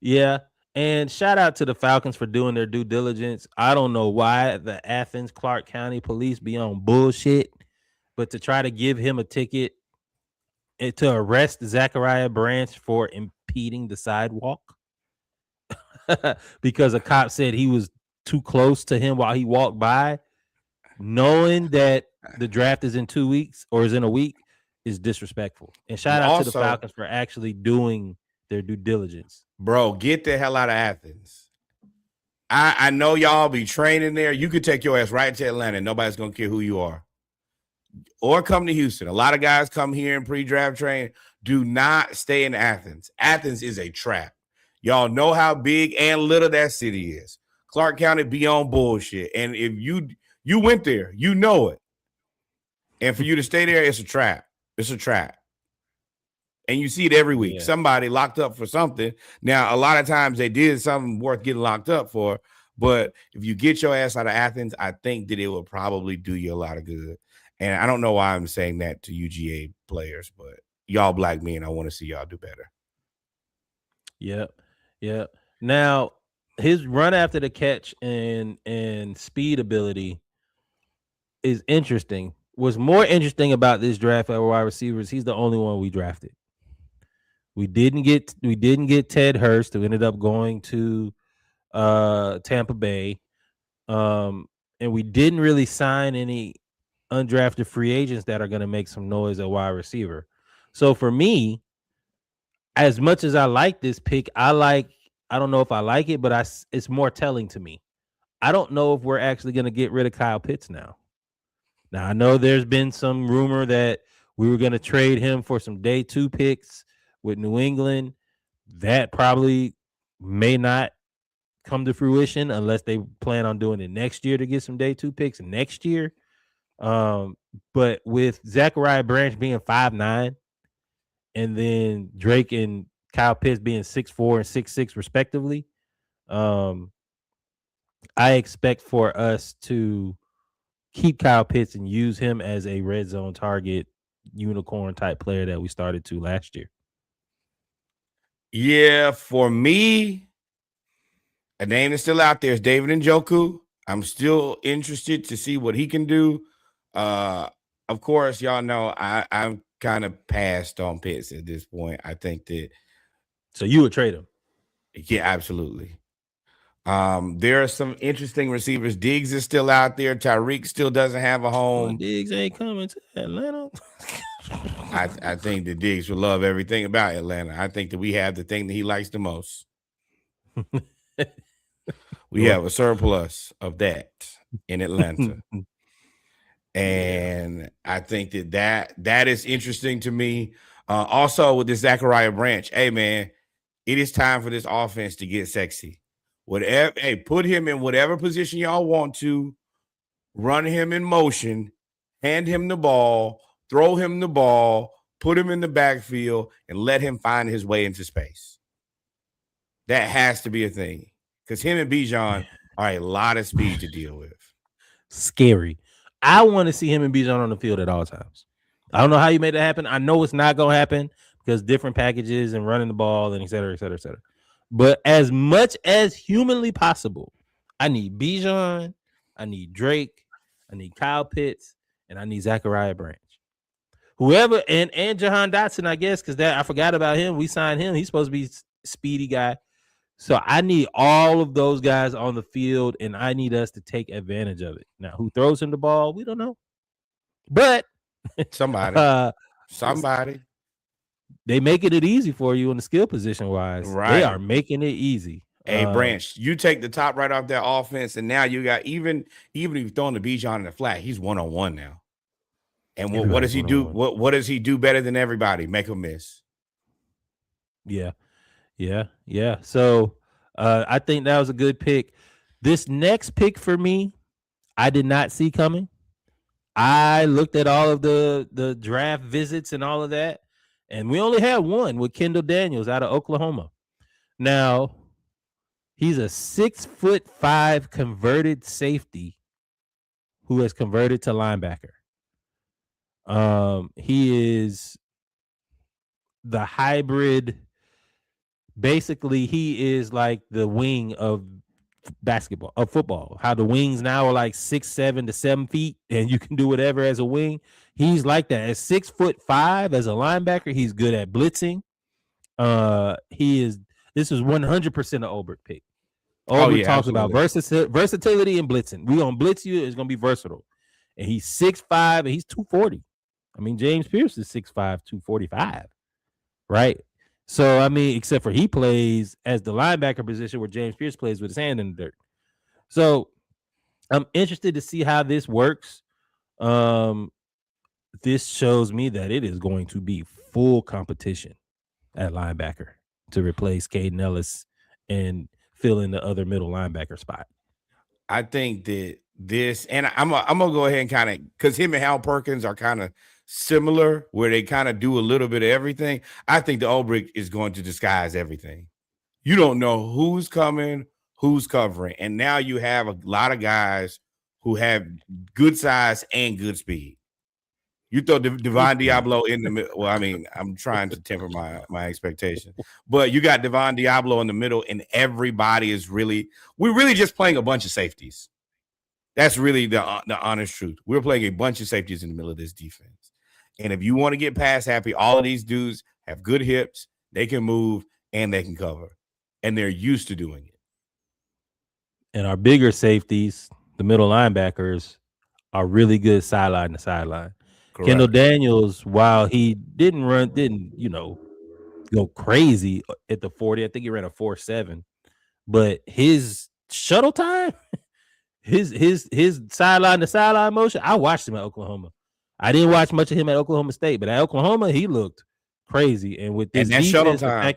Yeah. And shout out to the Falcons for doing their due diligence. I don't know why the Athens Clark County police be on bullshit, but to try to give him a ticket to arrest Zachariah Branch for impeding the sidewalk because a cop said he was too close to him while he walked by, knowing that the draft is in 2 weeks or is in a week, is disrespectful. And shout out to the Falcons for actually doing their due diligence. Bro, get the hell out of Athens. I know y'all be training there. You could take your ass right to Atlanta. Nobody's going to care who you are. Or come to Houston. A lot of guys come here in pre-draft training. Do not stay in Athens. Athens is a trap. Y'all know how big and little that city is. Clark County be on bullshit. And if you went there, you know it. And for you to stay there, it's a trap. It's a trap. And you see it every week. Yeah. Somebody locked up for something. Now, a lot of times they did something worth getting locked up for. But if you get your ass out of Athens, I think that it will probably do you a lot of good. And I don't know why I'm saying that to UGA players, but y'all black men, I want to see y'all do better. Yep. Now, his run after the catch and speed ability is interesting. What's more interesting about this draft at wide receivers, he's the only one we drafted. We didn't get Ted Hurst, who ended up going to Tampa Bay. And we didn't really sign any undrafted free agents that are going to make some noise at wide receiver. So for me, as much as I like this pick, I don't know if I like it, but it's more telling to me. I don't know if we're actually going to get rid of Kyle Pitts now. Now, I know there's been some rumor that we were going to trade him for some day 2 picks with New England. That probably may not come to fruition unless they plan on doing it next year to get some day 2 picks next year. But with Zachariah Branch being 5'9", and then Drake and Kyle Pitts being 6'4" and 6'6" respectively, I expect for us to keep Kyle Pitts and use him as a red zone target, unicorn type player that we started to last year. Yeah, for me, a name that's still out there is David Njoku. I'm still interested to see what he can do. Of course, y'all know I'm kind of passed on Pitts at this point. I think that. So you would trade him? Yeah, absolutely. There are some interesting receivers. Diggs is still out there. Tyreek still doesn't have a home. Diggs ain't coming to Atlanta. I think that Diggs will love everything about Atlanta. I think that we have the thing that he likes the most. We have a surplus of that in Atlanta. And I think that is interesting to me. Also with this Zachariah Branch, hey man, it is time for this offense to get sexy. Put him in whatever position y'all want to, run him in motion, hand him the ball, throw him the ball, put him in the backfield, and let him find his way into space. That has to be a thing because him and Bijan are a lot of speed to deal with. Scary. I want to see him and Bijan on the field at all times. I don't know how you made that happen. I know it's not going to happen because different packages and running the ball and et cetera, et cetera, et cetera. But as much as humanly possible, I need Bijan, I need Drake, I need Kyle Pitts, and I need Zachariah Branch. Whoever and Jahan Dotson, I guess, because I forgot about him. We signed him. He's supposed to be speedy guy. So I need all of those guys on the field, and I need us to take advantage of it. Now, who throws him the ball? We don't know. But somebody. They making it easy for you in the skill position wise. Right. They are making it easy. Hey, Branch, you take the top right off that offense, and now you got even if you're throwing the Bijan in the flat, he's 1-on-1 now. And what does he do? What does he do better than everybody? Make a miss. Yeah. So I think that was a good pick. This next pick for me, I did not see coming. I looked at all of the draft visits and all of that, and we only had one with Kendall Daniels out of Oklahoma. Now, he's a 6'5" converted safety who has converted to linebacker. He is the hybrid. Basically, he is like the wing of football. How the wings now are like 7 to 7 feet, and you can do whatever as a wing. He's like that. At 6'5" as a linebacker, he's good at blitzing. This is 100% an Ulbrich pick. Ulbrich talks about versatility and blitzing. We're gonna blitz you, it's gonna be versatile. And he's 6'5" and he's 240. I mean, James Pierce is 6'5", 245, right? So, I mean, except for he plays as the linebacker position where James Pierce plays with his hand in the dirt. So, I'm interested to see how this works. This shows me that it is going to be full competition at linebacker to replace Caden Ellis and fill in the other middle linebacker spot. I think that this, and I'm gonna go ahead and kind of, because him and Hal Perkins are kind of similar, where they kind of do a little bit of everything. I think the Ulbrich is going to disguise everything. You don't know who's coming, who's covering, and now you have a lot of guys who have good size and good speed. You throw Devon Diablo in the middle. Well, I mean, I'm trying to temper my expectation, but you got Devon Diablo in the middle, and everybody is we're really just playing a bunch of safeties. That's really the honest truth. We're playing a bunch of safeties in the middle of this defense. And if you want to get pass happy, all of these dudes have good hips, they can move, and they can cover. And they're used to doing it. And our bigger safeties, the middle linebackers, are really good sideline to sideline. Correct. Kendall Daniels, while he didn't go crazy at the 40, I think he ran a 4.7, but his shuttle time, his sideline to sideline motion, I watched him at Oklahoma. I didn't watch much of him at Oklahoma State, but at Oklahoma, he looked crazy. And with this defense, shuttle time,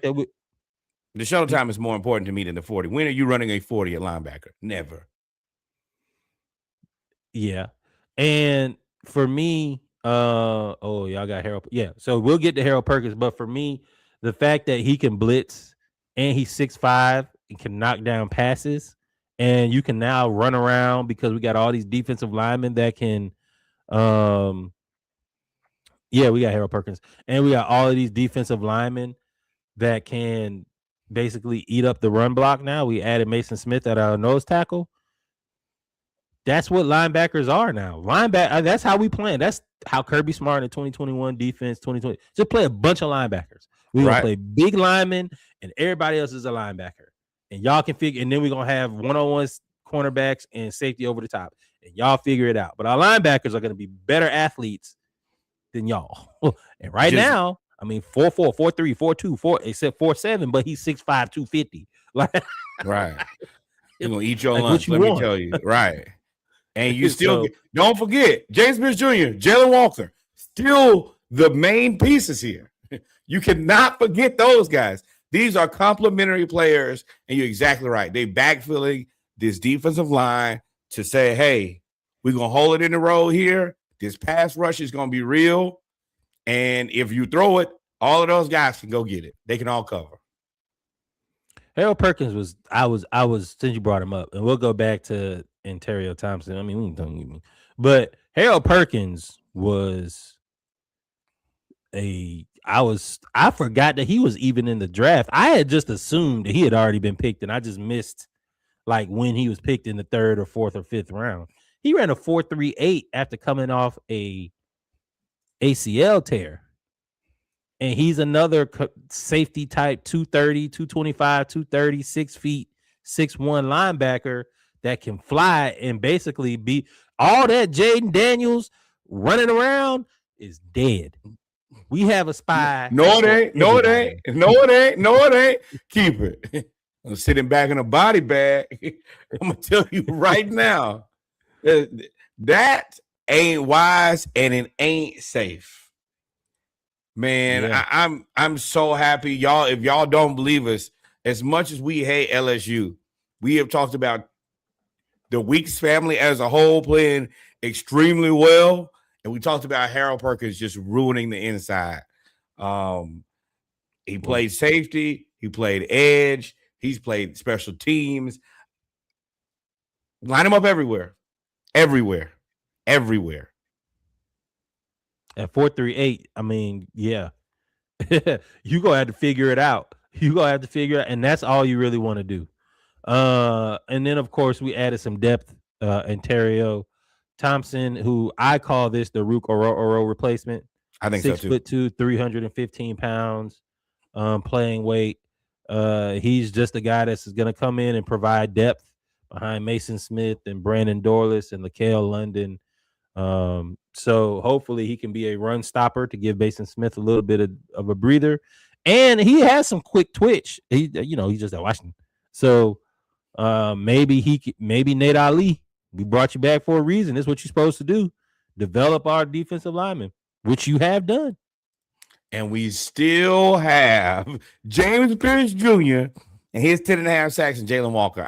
the shuttle time is more important to me than the 40. When are you running a 40 at linebacker? Never. Yeah. And for me, y'all got Harold. Yeah, so we'll get to Harold Perkins, but for me, the fact that he can blitz and he's 6'5" and can knock down passes, and you can now run around because we got all these defensive linemen that can, we got Harold Perkins, and we got all of these defensive linemen that can basically eat up the run block. Now we added Mason Smith at our nose tackle. That's what linebackers are now. That's how we play. That's how Kirby Smart in 2021 defense, 2020. Just play a bunch of linebackers. We're going to play big linemen, and everybody else is a linebacker. And y'all can figure, and then we're going to have one-on-one cornerbacks and safety over the top. And y'all figure it out. But our linebackers are going to be better athletes than y'all. And now, I mean, 4'4", 4'3", 4'2", 4, except 4'7", but he's 6'5", 250. Right. You're going to eat your lunch, let me tell you. Right. And you still don't forget James Pierce Jr., Jalen Walker, still the main pieces here. You cannot forget those guys. These are complementary players, and you're exactly right. They backfilling this defensive line to say, hey, we're going to hold it in the road here. This pass rush is going to be real. And if you throw it, all of those guys can go get it. They can all cover. Harold Perkins was since you brought him up, and we'll go back to Ontario Thompson. I mean, we don't even, but Harold Perkins was I forgot that he was even in the draft. I had just assumed that he had already been picked, and I just missed like when he was picked in the 3rd or 4th or 5th round. He ran a 4.38 after coming off a ACL tear. And he's another safety type 230, 225, 230, 6 feet, 6'1" linebacker that can fly and basically be all that Jaden Daniels running around is dead. We have a spy. No, it ain't. No, it ain't. No, it ain't. No, it ain't. Keep it. I'm sitting back in a body bag. I'm going to tell you right now that ain't wise and it ain't safe. Man, yeah. I'm so happy, y'all. If y'all don't believe us, as much as we hate LSU, we have talked about the Weeks family as a whole playing extremely well, and we talked about Harold Perkins just ruining the inside. He played safety, he played edge, he's played special teams. Line him up everywhere. At 4.38, I mean, yeah. You gonna have to figure it out. And that's all you really want to do. And then of course we added some depth. Ontario Thompson, who I call this the Rook Oro replacement. I think 6'2", 315 pounds, playing weight. He's just a guy that's gonna come in and provide depth behind Mason Smith and Brandon Dorless and LaCale London. So hopefully he can be a run stopper to give Mason Smith a little bit of a breather, and he has some quick twitch. He's just at Washington, so maybe Nate Ali. We brought you back for a reason. That's what you're supposed to do: develop our defensive linemen, which you have done. And we still have James Pierce Jr. and his 10.5 sacks and Jalen Walker.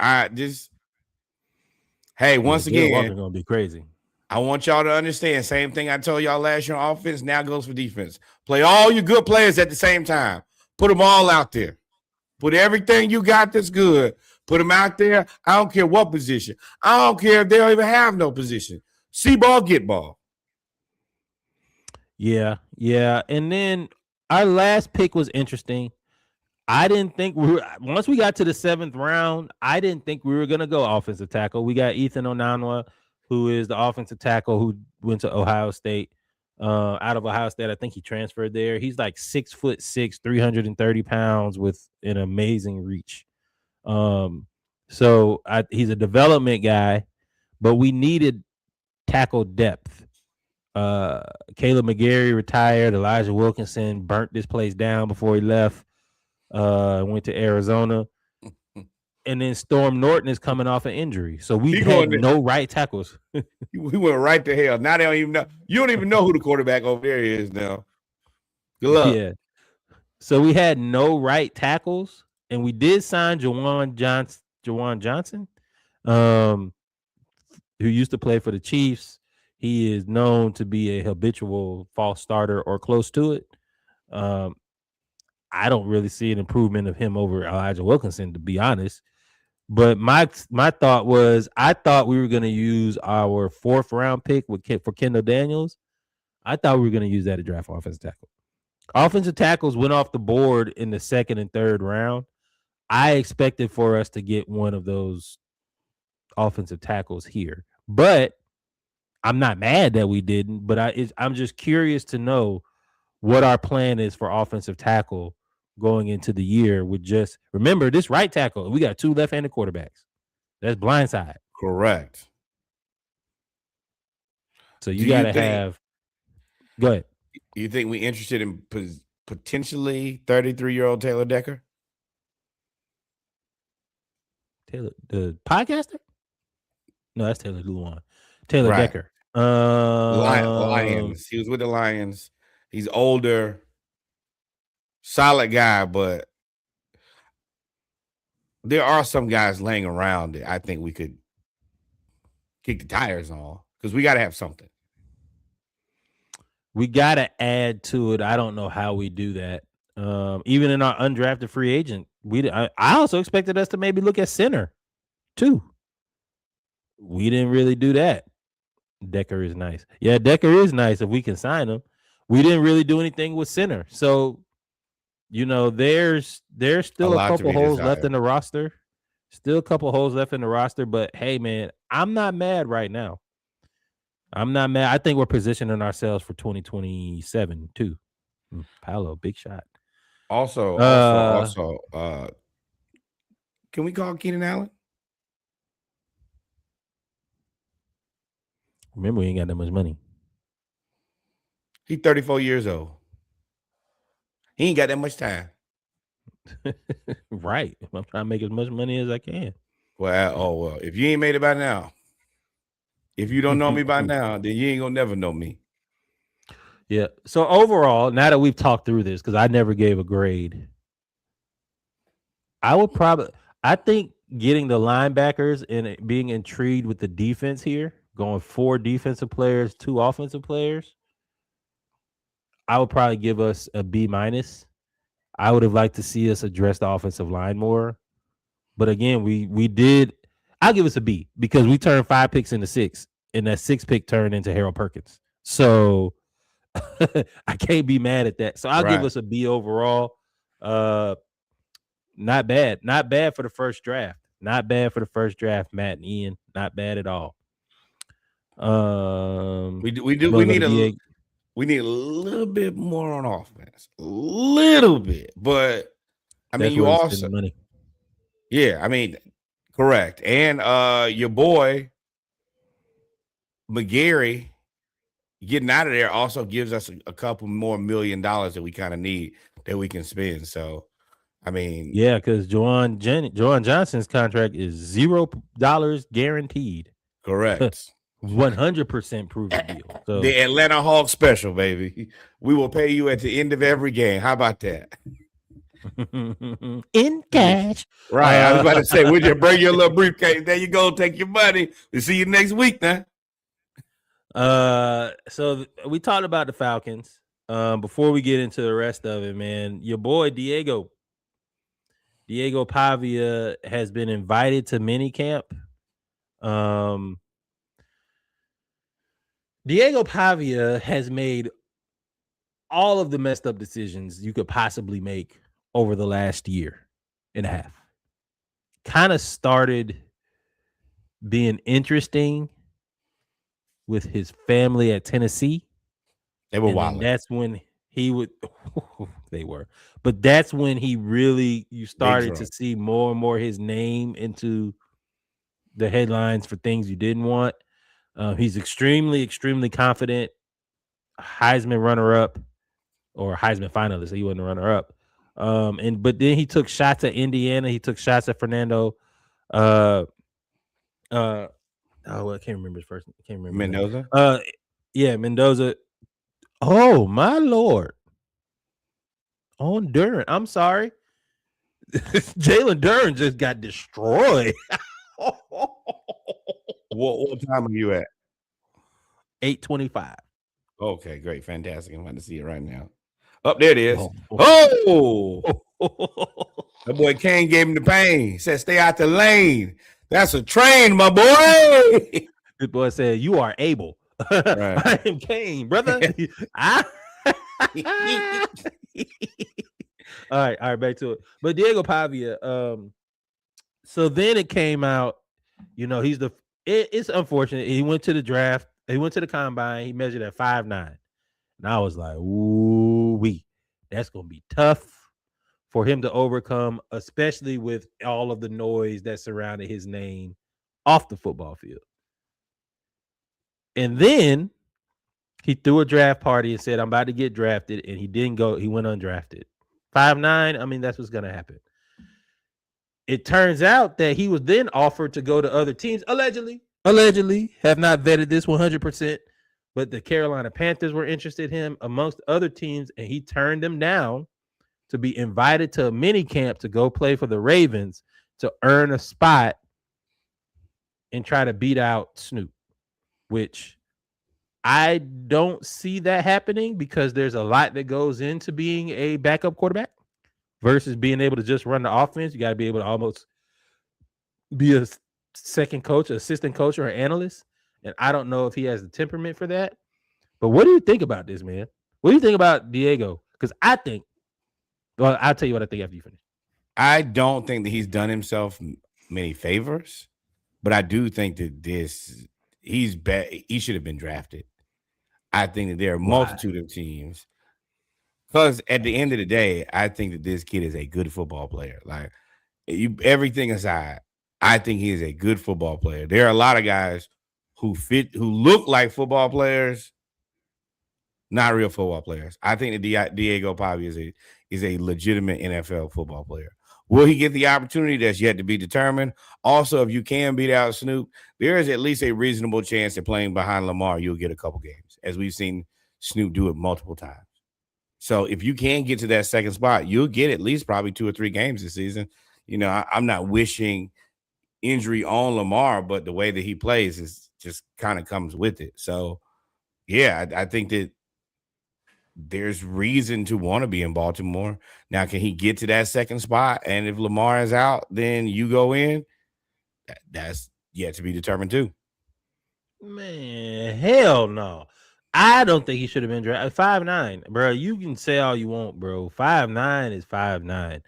Once again, Walker's gonna be crazy. I want y'all to understand, same thing I told y'all last year on offense, now goes for defense. Play all your good players at the same time. Put them all out there. Put everything you got that's good. Put them out there. I don't care what position. I don't care if they don't even have no position. See ball, get ball. Yeah. And then our last pick was interesting. I didn't think once we got to the 7th round, I didn't think we were going to go offensive tackle. We got Ethan Onanwa, who is the offensive tackle who went to Ohio State. Out of Ohio State, I think he transferred there. He's like 6'6", 330 pounds with an amazing reach. So he's a development guy, but we needed tackle depth. Caleb McGarry retired. Elijah Wilkinson burnt this place down before he left. Went to Arizona. And then Storm Norton is coming off an injury. So we had no right tackles. We went right to hell. Now they don't even know. You don't even know who the quarterback over there is now. Good luck. Yeah. So we had no right tackles. And we did sign Jawan Johnson, who used to play for the Chiefs. He is known to be a habitual false starter or close to it. I don't really see an improvement of him over Elijah Wilkinson, to be honest. But my thought was, I thought we were going to use our 4th round pick for Kendall Daniels. I thought we were going to use that to draft offensive tackle. Offensive tackles went off the board in the 2nd and 3rd round. I expected for us to get one of those offensive tackles here, but I'm not mad that we didn't. But I'm just curious to know what our plan is for offensive tackle going into the year. With just remember this right tackle, we got 2 left-handed quarterbacks. That's blindside. Correct. So you got to have. Go ahead. You think we interested in potentially 33-year-old Taylor Decker? Taylor, the podcaster? No, that's Taylor Luan. Taylor right. Decker. Lions. He was with the Lions. He's older, solid guy, but there are some guys laying around that I think we could kick the tires on because we got to have something. We gotta add to it. I don't know how we do that. Even in our undrafted free agent, I also expected us to maybe look at center too. We didn't really do that. Decker is nice. Yeah, Decker is nice if we can sign him. We didn't really do anything with center. So, there's A still a lot to couple be holes left desired. in the roster. Still a couple holes left in the roster, but hey man, I'm not mad right now. I'm not mad. I think we're positioning ourselves for 2027 too. Paolo, big shot. Also, Uh can we call Keenan Allen? Remember we ain't got that much money. He's 34 years old. He ain't got that much time. Right. I'm trying to make as much money as I can. Well, if you ain't made it by now, if you don't know me by now, then you ain't gonna never know me. Yeah. So overall, now that we've talked through this, because I never gave a grade, I think getting the linebackers and being intrigued with the defense here, going 4 defensive players, 2 offensive players, I would probably give us a B minus. I would have liked to see us address the offensive line more. But again, we did. I'll give us a B because we turned 5 picks into 6, and that 6 pick turned into Harold Perkins. So I can't be mad at that. So I'll give Right. us a B overall. Not bad. Not bad for the first draft. Not bad for the first draft, Matt and Ian. Not bad at all. We we need a little bit more on offense. A little bit. But I mean, That's you where we're also spending money. yeah, I mean, correct. And your boy McGarry getting out of there also gives us a couple more $1 million that we kind of need that we can spend. So I mean, Yeah, because Juwan Johnson's contract is $0 guaranteed. correct. 100% proven deal. So The Atlanta Hawks special, baby. We will pay you at the end of every game. How about that? in cash. Right. I was about to say, would you bring your little briefcase? There you go. Take your money. We'll see you next week now. So we talked about the Falcons. Before we get into the rest of it, man, your boy Diego Pavia has been invited to minicamp. Diego Pavia has made all of the messed up decisions you could possibly make over the last year and a half. Kind of started being interesting with his family at Tennessee. They were And wild. that's when he would they were. But that's when you started to see more and more his name into the headlines for things you didn't want. He's extremely, extremely confident. Heisman runner-up or Heisman finalist. He wasn't a runner-up. But then he took shots at Indiana. He took shots at Fernando. I can't remember his first name. I can't remember Mendoza. Yeah, Mendoza. Oh my Lord. On Duran. I'm sorry. Jalen Duran just got destroyed. What time are you at? 8:25. Okay, great. Fantastic. I'm about to see it right now. Up there it is. That boy Kane gave him the pain. Said, stay out the lane. That's a train, my boy. This boy said, you are able. Right. I am Kane, brother. All right, back to it. But Diego Pavia, so then it came out, it's unfortunate. He went to the draft, he went to the combine, he measured at 5'9". And I was like, ooh, that's gonna be tough for him to overcome, especially with all of the noise that surrounded his name off the football field. And then he threw a draft party and said, I'm about to get drafted. And he didn't go. He went undrafted. 5'9". I mean, that's what's going to happen. It turns out that he was then offered to go to other teams, allegedly, have not vetted this 100%. But the Carolina Panthers were interested in him amongst other teams, and he turned them down to be invited to a mini camp to go play for the Ravens to earn a spot and try to beat out Snoop, which I don't see that happening because there's a lot that goes into being a backup quarterback versus being able to just run the offense. You got to be able to almost be a second coach, assistant coach, or an analyst. And I don't know if he has the temperament for that. But what do you think about this, man? What do you think about Diego? Because I think, well, I'll tell you what I think after you finish. I don't think that he's done himself many favors, but I do think that he should have been drafted. I think that there are a multitude of teams. Because at the end of the day, I think that this kid is a good football player. Like everything aside, I think he is a good football player. There are a lot of guys who look like football players, not real football players. I think that Diego Pavia is a legitimate NFL football player. Will he get the opportunity? That's yet to be determined. Also, if you can beat out Snoop, there is at least a reasonable chance that playing behind Lamar, you'll get a couple games, as we've seen Snoop do it multiple times. So if you can get to that second spot, you'll get at least probably 2 or 3 games this season. You know, I'm not wishing injury on Lamar, but the way that he plays is just kind of comes with it. So, yeah, I think that there's reason to want to be in Baltimore. Now, can he get to that second spot? And if Lamar is out, then you go in. That's yet to be determined too. Man, hell no. I don't think he should have been drafted. 5'9", bro. You can say all you want, bro. 5'9" is 5'9".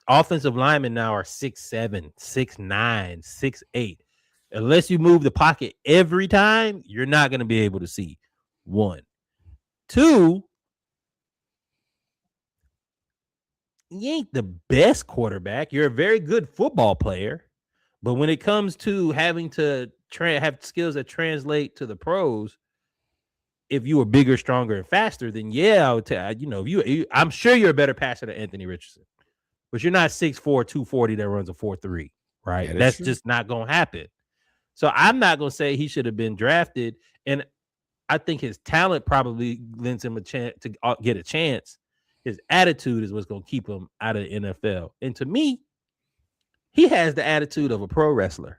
Offensive linemen now are 6'7", 6'9", 6'8". Unless you move the pocket every time, you're not going to be able to see. 1. 2, you ain't the best quarterback. You're a very good football player. But when it comes to having to have skills that translate to the pros, if you were bigger, stronger, and faster, then yeah, I would tell you. I'm sure you're a better passer than Anthony Richardson, but you're not 6'4", 240 that runs a 4.3, right? Yeah, that's true. just not gonna happen. So I'm not gonna say he should have been drafted, and I think his talent probably lends him a chance to get a chance. His attitude is what's gonna keep him out of the NFL, and to me, he has the attitude of a pro wrestler.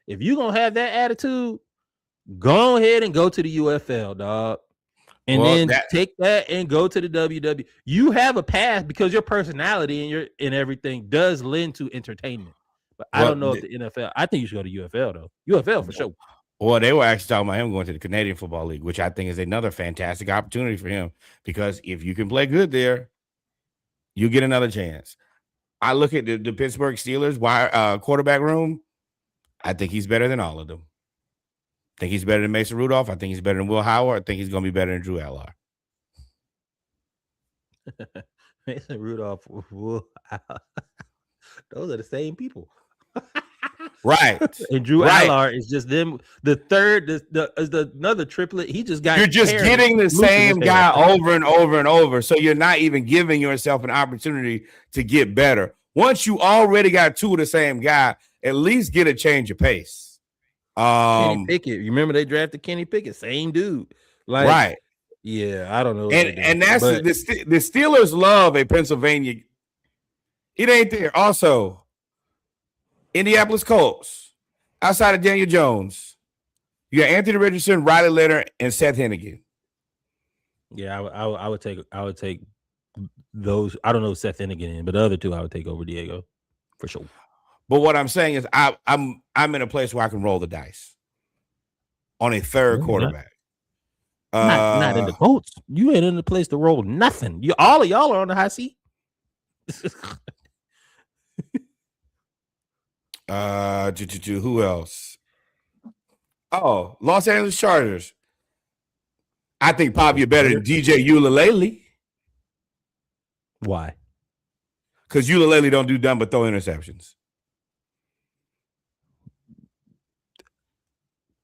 If you're gonna have that attitude, go ahead and go to the UFL, dog. And then take that and go to the WWE. You have a path because your personality and everything does lend to entertainment. But I don't know if the NFL. I think you should go to UFL though. UFL for sure. Well, they were actually talking about him going to the Canadian Football League, which I think is another fantastic opportunity for him because if you can play good there, you get another chance. I look at the Pittsburgh Steelers quarterback room. I think he's better than all of them. I think he's better than Mason Rudolph. I think he's better than Will Howard. I think he's going to be better than Drew Allar. Mason Rudolph, Will Howard. Those are the same people. Right. And Drew Allar is just them. The third is another triplet. He just got. You're just getting the same guy over and over and over. So you're not even giving yourself an opportunity to get better. Once you already got 2 of the same guy, at least get a change of pace. Kenny Pickett. You remember they drafted Kenny Pickett? Same dude. Like, right. Yeah, I don't know. And that's the Steelers love a Pennsylvania. It ain't there. Also, Indianapolis Colts, outside of Daniel Jones, you got Anthony Richardson, Riley Leonard, and Seth Hennigan. Yeah, I would take those. I don't know Seth Hennigan in, but the other 2 I would take over Diego for sure. But what I'm saying is I'm in a place where I can roll the dice on a third quarterback. Not in the Colts. You ain't in the place to roll nothing. All of y'all are on the high seat. Who else? Oh, Los Angeles Chargers. I think Pavia better than DJ Uiagalelei. Why? Because Uiagalelei don't do nothing but throw interceptions.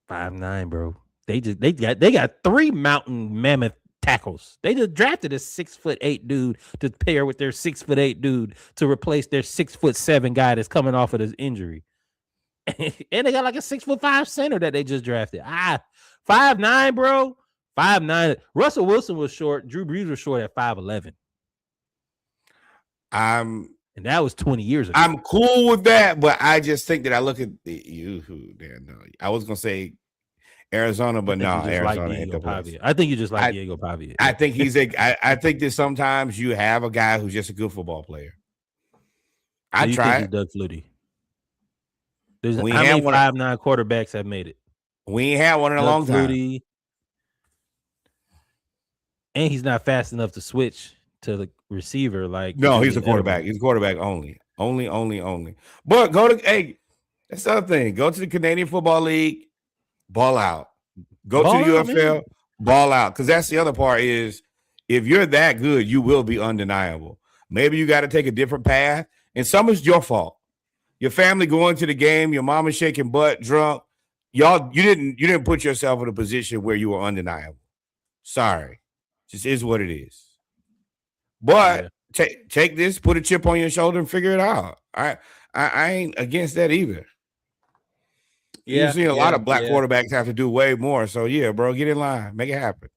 5'9", bro. They got 3 mountain mammoth tackles. They just drafted a 6'8" dude to pair with their 6'8" dude to replace their 6'7" guy that's coming off of this injury. And they got like a 6'5" center that they just drafted. 5'9", bro. 5'9". Russell Wilson was short. Drew Brees was short at 5'11". And that was 20 years ago. I'm cool with that, but I just think that I look at I was gonna say Arizona, I but think you no, just like Arizona ain't Diego the place. Pavia. I think you just like I Diego Pavia. I think I think that sometimes you have a guy who's just a good football player. So I you think try he's it. Doug Flutie? There's We how ain't had many one. 5'9" quarterbacks have made it? We ain't had one in a Doug long time. Flutie, and he's not fast enough to switch to the receiver like No, he's a Julian quarterback. Edelman. He's a quarterback only. But go to that's the other thing. Go to the Canadian Football League, ball out. Go to Ball the out, UFL, man. ball out. Because that's the other part is if you're that good, you will be undeniable. Maybe you got to take a different path, and some is your fault. Your family going to the game, your mama shaking butt, drunk. You didn't put yourself in a position where you were undeniable. Sorry, just is what it is. Yeah. But take this, put a chip on your shoulder, and figure it out. I ain't against that either. You've Yeah, seen a lot yeah, of black yeah. quarterbacks have to do way more. So yeah, bro, get in line, make it happen.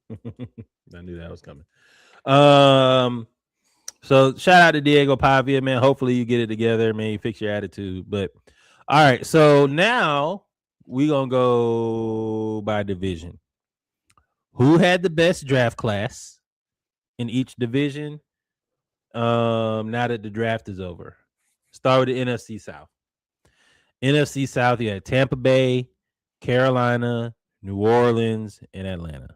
I knew that was coming. Um, so shout out to Diego Pavia, man. Hopefully you get it together, man. You fix your attitude. But all right, so now we gonna go by division. Who had the best draft class in each division? Now that the draft is over. Start with the NFC South. NFC South, you had Tampa Bay, Carolina, New Orleans, and Atlanta.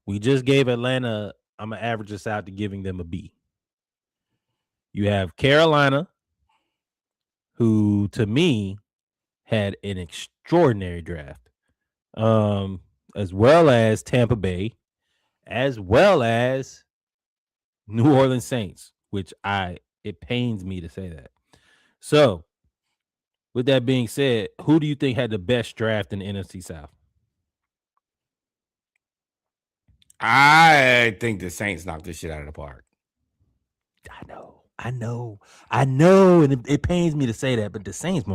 We just gave Atlanta, I'm going to average this out to giving them a B. You have Carolina, who to me had an extraordinary draft, as well as Tampa Bay, as well as New Orleans Saints, which it pains me to say that. So, with that being said, who do you think had the best draft in the NFC South? I think the Saints knocked this shit out of the park. I know, and it pains me to say that, but the Saints,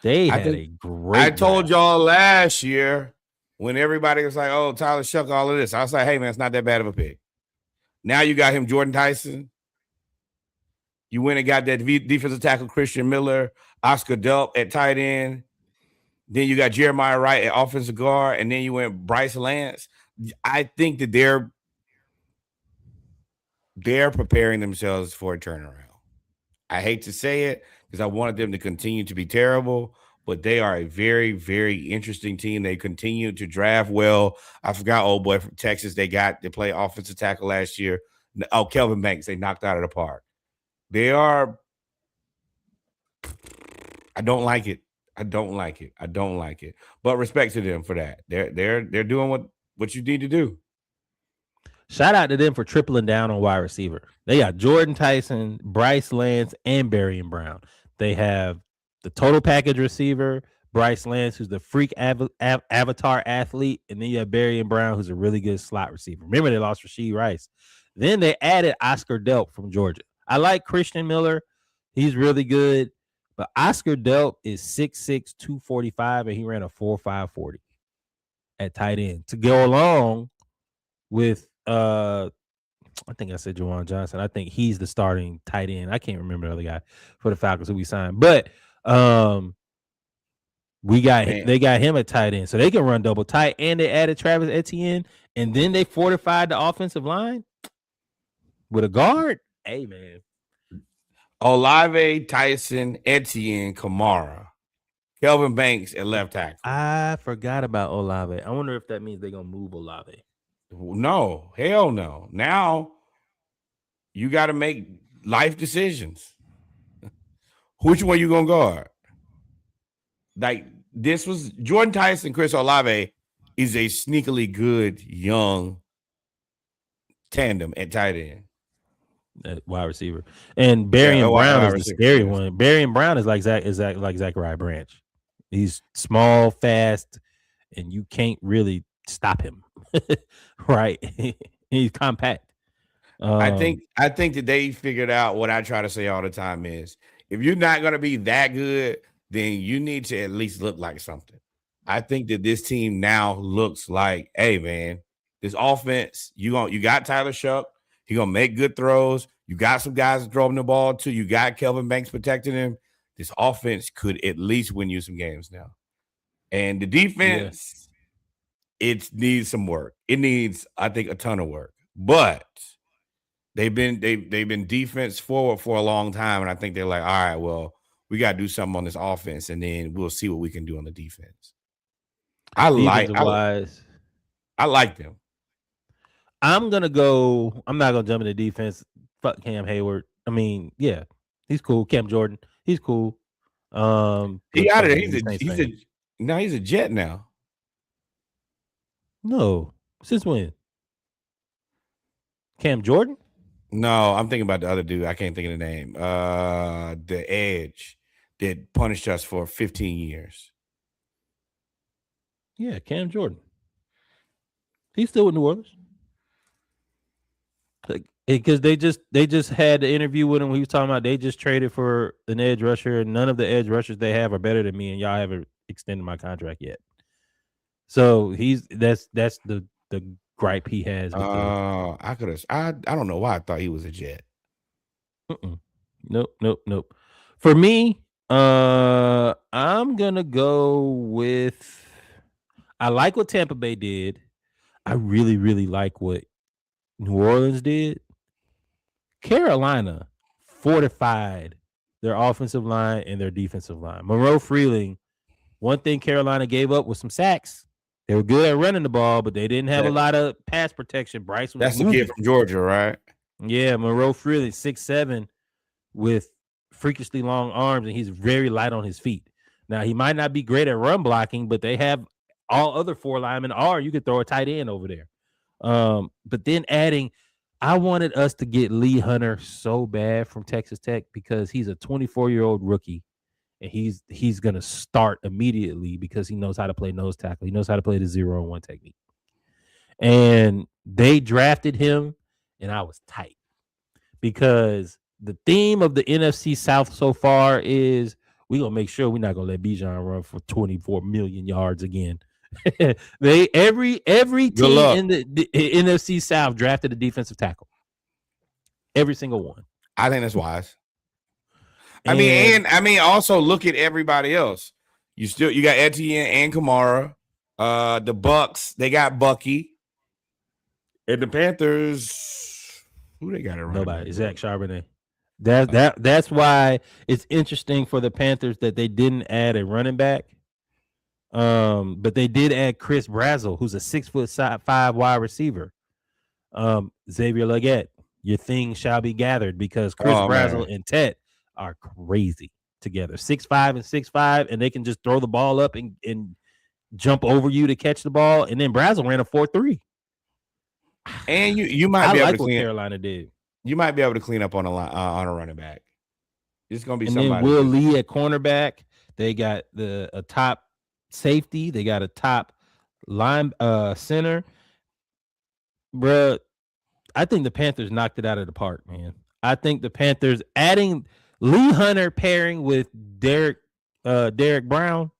they I had think a I great told draft. y'all last year when everybody was like, "Oh, Tyler Shuck, all of this." I was like, "Hey, man, it's not that bad of a pick." Now you got him, Jordan Tyson. You went and got that defensive tackle Christian Miller, Oscar Delp at tight end. Then you got Jeremiah Wright at offensive guard, and then you went Bryce Lance. I think that they're preparing themselves for a turnaround. I hate to say it because I wanted them to continue to be terrible, but they are a very, very interesting team. They continue to draft well. I forgot old boy from Texas they play offensive tackle last year. Oh, Kelvin Banks, they knocked out of the park. They are. I don't like it. I don't like it. I don't like it. But respect to them for that. They're doing what you need to do. Shout out to them for tripling down on wide receiver. They got Jordan Tyson, Bryce Lance, and Barry Brown. They have the total package receiver, Bryce Lance, who's the freak avatar athlete, and then you have Barry Brown, who's a really good slot receiver. Remember, they lost Rashee Rice. Then they added Oscar Delp from Georgia. I like Christian Miller. He's really good. But Oscar Delp is 6'6", 245, and he ran a 4.5 40 at tight end to go along with I think I said Juwan Johnson. I think he's the starting tight end. I can't remember the other guy for the Falcons who we signed. But Man, they got him at tight end. So they can run double tight, and they added Travis Etienne, and then they fortified the offensive line with a guard. Hey man. Olave, Tyson, Etienne, Kamara, Kelvin Banks at left tackle. I forgot about Olave. I wonder if that means they're gonna move Olave. No, hell no. Now you got to make life decisions. Which one you gonna guard? Like this was Jordan Tyson, Chris Olave is a sneakily good young tandem at tight end. Wide receiver. And Yeah, Barry Brown wide is the receiver. scary Yes. one. Barry Brown is like Zachariah Branch. He's small, fast, and you can't really stop him. Right. He's compact. I think that they figured out what I try to say all the time is if you're not gonna be that good, then you need to at least look like something. I think that this team now looks like, hey man, this offense, you got Tyler Shuck, he gonna make good throws. You got some guys throwing the ball too. You got Kelvin Banks protecting him. This offense could at least win you some games now. And the defense, it needs some work. It needs, I think, a ton of work. But they've been defense forward for a long time, and I think they're like, all right, well, we got to do something on this offense, and then we'll see what we can do on the defense. I like them. I'm gonna go. I'm not gonna jump into defense. Fuck Cam Hayward. I mean, yeah, he's cool. Cam Jordan, he's cool. He out of there. He's a Jet now. No, since when? Cam Jordan? No, I'm thinking about the other dude. I can't think of the name. The Edge that punished us for 15 years. Yeah, Cam Jordan. He's still with New Orleans. Because they just had the interview with him. He was talking about they just traded for an edge rusher, and none of the edge rushers they have are better than me, and y'all haven't extended my contract yet. So that's the gripe he has. I don't know why I thought he was a Jet. Nope. For me, I'm gonna go with. I like what Tampa Bay did. I really, really like what New Orleans did. Carolina fortified their offensive line and their defensive line. Monroe Freeling, one thing Carolina gave up was some sacks. They were good at running the ball, but they didn't have a lot of pass protection. Bryce was That's the kid from Georgia, right? Yeah, Monroe Freeling, 6'7", with freakishly long arms, and he's very light on his feet. Now, he might not be great at run blocking, but they have all other four linemen are. You could throw a tight end over there. But then I wanted us to get Lee Hunter so bad from Texas Tech because he's a 24-year-old rookie, and he's going to start immediately because he knows how to play nose tackle. He knows how to play the 0-on-1 technique. And they drafted him, and I was tight because the theme of the NFC South so far is we're going to make sure we're not going to let Bijan run for 24 million yards again. Every team in the NFC South drafted a defensive tackle. Every single one. I think that's wise. I mean, also look at everybody else. You got Etienne and Kamara. The Bucks, they got Bucky. And the Panthers, who they got around? Nobody. Zach Charbonnet. That's why it's interesting for the Panthers that they didn't add a running back. But they did add Chris Brazzell, who's a 6'5" wide receiver. Xavier Legette, your thing shall be gathered because Chris Brazzell and Tet are crazy together. 6'5" and 6'5", and they can just throw the ball up and jump over you to catch the ball. And then Brazzell ran a 4.3. And you might be able to clean Carolina did. You might be able to clean up on a running back. It's gonna be and somebody. Then Will Lee at cornerback. They got a top safety. They got a top line center. Bruh, I think the Panthers knocked it out of the park, man. I think the Panthers adding Lee Hunter pairing with Derek Brown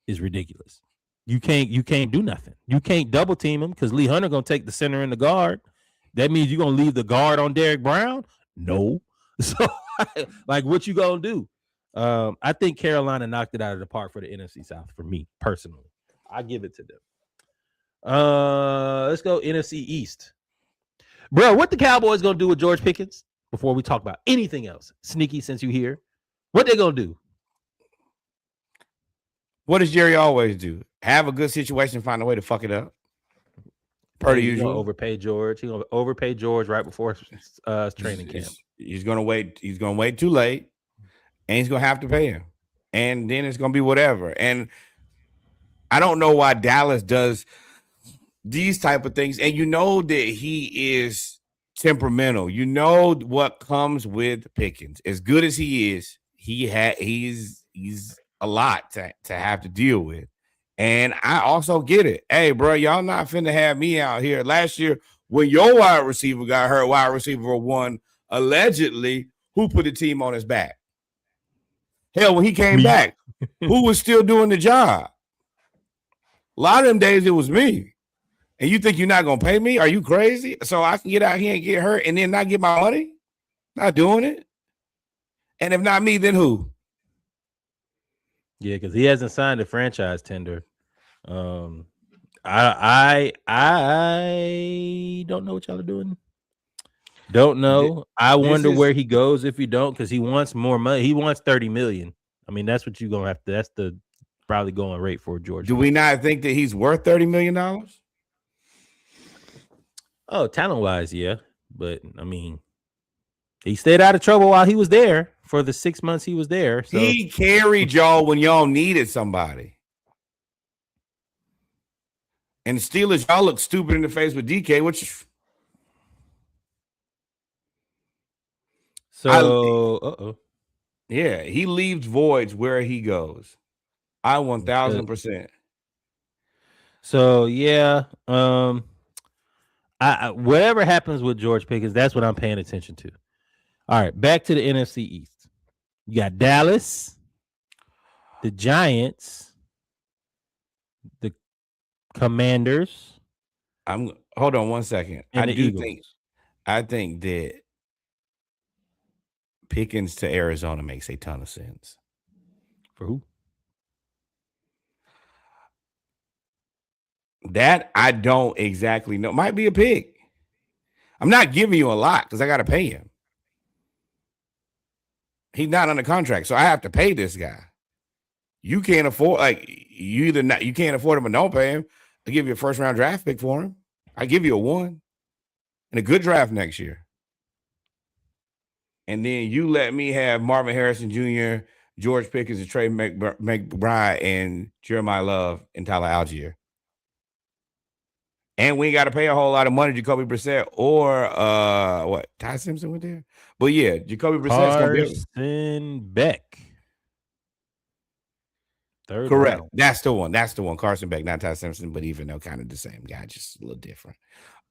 is ridiculous. You can't do nothing. You can't double team him because Lee Hunter gonna take the center and the guard. That means you're gonna leave the guard on Derek Brown? No. So like what you gonna do? I think Carolina knocked it out of the park for the NFC South for me personally. I give it to them. Let's go NFC East. Bro, what the Cowboys gonna do with George Pickens before we talk about anything else? Sneaky, since you here. What they gonna do? What does Jerry always do? Have a good situation, find a way to fuck it up. Per the usual. Overpay George. He's gonna overpay George right before training camp. He's gonna wait. He's gonna wait too late, and he's gonna have to pay him. And then it's gonna be whatever. And I don't know why Dallas does these type of things. And you know that he is temperamental. You know what comes with Pickens. As good as he is, he's a lot to have to deal with. And I also get it. Hey, bro, y'all not finna have me out here. Last year, when your wide receiver got hurt, wide receiver one, allegedly, who put the team on his back? Hell, when he came back, who was still doing the job? A lot of them days, it was me. And you think you're not going to pay me? Are you crazy? So I can get out here and get hurt and then not get my money? Not doing it. And if not me, then who? Yeah, because he hasn't signed a franchise tender. Um, I don't know what y'all are doing. Don't know. I This wonder is. where he goes if you don't, because he wants more money. He wants 30 million. I mean, that's what you're gonna have to. That's the probably going rate for George Do we Pickens. not think that he's worth $30 million? Oh, talent wise, yeah, but I mean, he stayed out of trouble while he was there for the 6 months he was there. So, He carried y'all when y'all needed somebody. And the Steelers, y'all look stupid in the face with DK, which I so, yeah, he leaves voids where he goes. I uh, 1000%. so yeah. I whatever happens with George Pickens, that's what I'm paying attention to. All right, back to the NFC East. You got Dallas, the Giants, the Commanders, I'm hold on one second. and the Eagles. I think that Pickens to Arizona makes a ton of sense. For who? That I don't exactly know. Might be a pick. I'm not giving you a lot because I got to pay him. He's not under contract, so I have to pay this guy. You can't afford you can't afford him or don't pay him. I give you a first round draft pick for him. I give you a 1 and a good draft next year. And then you let me have Marvin Harrison Jr., George Pickens, and Trey McBride, and Jeremiah Love and Tyler Algier. And we ain't got to pay a whole lot of money to Jacoby Brissett or what? Ty Simpson went there? But yeah, Jacoby Brissett's gonna be Carson Beck. Third correct. round. That's the one. That's the one. Carson Beck, not Ty Simpson, but even though kind of the same guy, just a little different.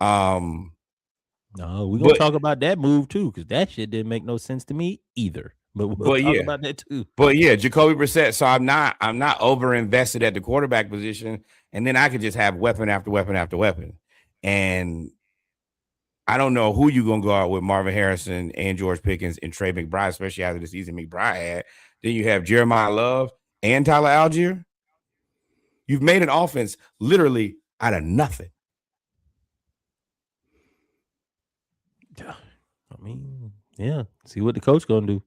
No, we're gonna talk about that move too, because that shit didn't make no sense to me either. But we'll talk about that too. But yeah, Jacoby Brissett. So I'm not over invested at the quarterback position, and then I could just have weapon after weapon after weapon. And I don't know who you're gonna go out with Marvin Harrison and George Pickens and Trey McBride, especially after the season McBride had. Then you have Jeremiah Love and Tyler Algier. You've made an offense literally out of nothing. I mean, yeah. See what the coach gonna do.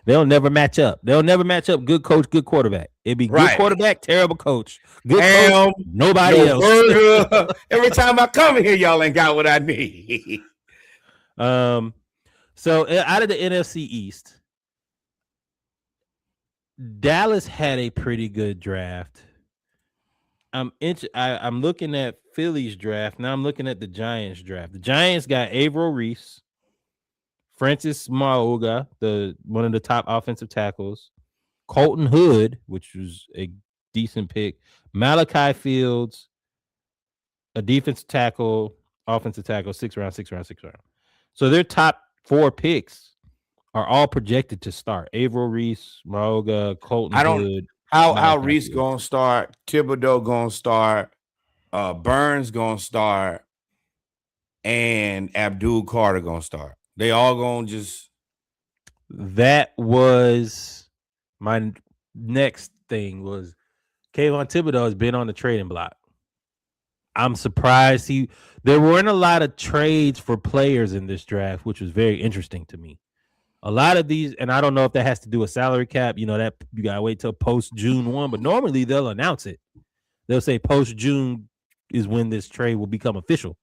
They'll never match up. They'll never match up. Good coach, good quarterback. It'd be good quarterback, terrible coach. Good coach, nobody else. Every time I come here, y'all ain't got what I need. So out of the NFC East, Dallas had a pretty good draft. I'm looking at Philly's draft. Now I'm looking at the Giants draft. The Giants got Averill Reese, Francis Mauga, one of the top offensive tackles, Colton Hood, which was a decent pick, Malachi Fields, a defensive tackle, offensive tackle, 6th round, 6th round, 6th round. So their top 4 picks are all projected to start. Averill Reese, Mauga, Colton Hood. How Reese gonna start? Thibodeau gonna start. Burns gonna start, and Abdul Carter gonna start. They all gonna just. That was my next thing. Was Kayvon Thibodeau has been on the trading block. I'm surprised there weren't a lot of trades for players in this draft, which was very interesting to me. A lot of these, and I don't know if that has to do with salary cap. You know, that you gotta wait till post June 1, but normally they'll announce it. They'll say post June is when this trade will become official.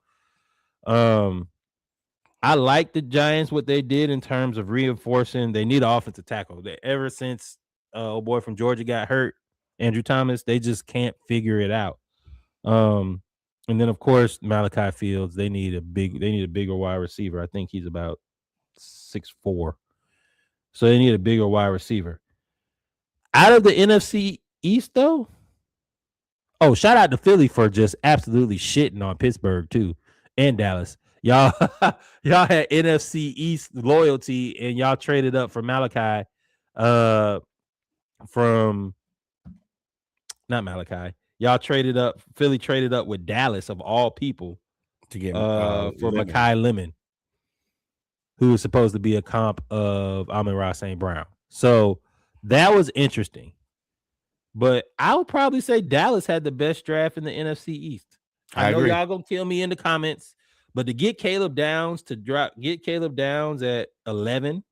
I like the Giants, what they did in terms of reinforcing. They need an offensive tackle. Ever since old boy from Georgia got hurt, Andrew Thomas, they just can't figure it out. And then of course Malachi Fields. They need a bigger wide receiver. I think he's about 6'4". So they need a bigger wide receiver. Out of the NFC East, though, shout out to Philly for just absolutely shitting on Pittsburgh too, and Dallas. Y'all had NFC East loyalty, and y'all traded up for Malachi, from not Malachi. Y'all traded up. Philly traded up with Dallas of all people To get for Mekhi Lemon, who was supposed to be a comp of Amon-Ra St. Brown. So That was interesting. But I would probably say Dallas had the best draft in the NFC East. I I know agree. y'all gonna kill me in the comments, but to get get Caleb Downs at 11,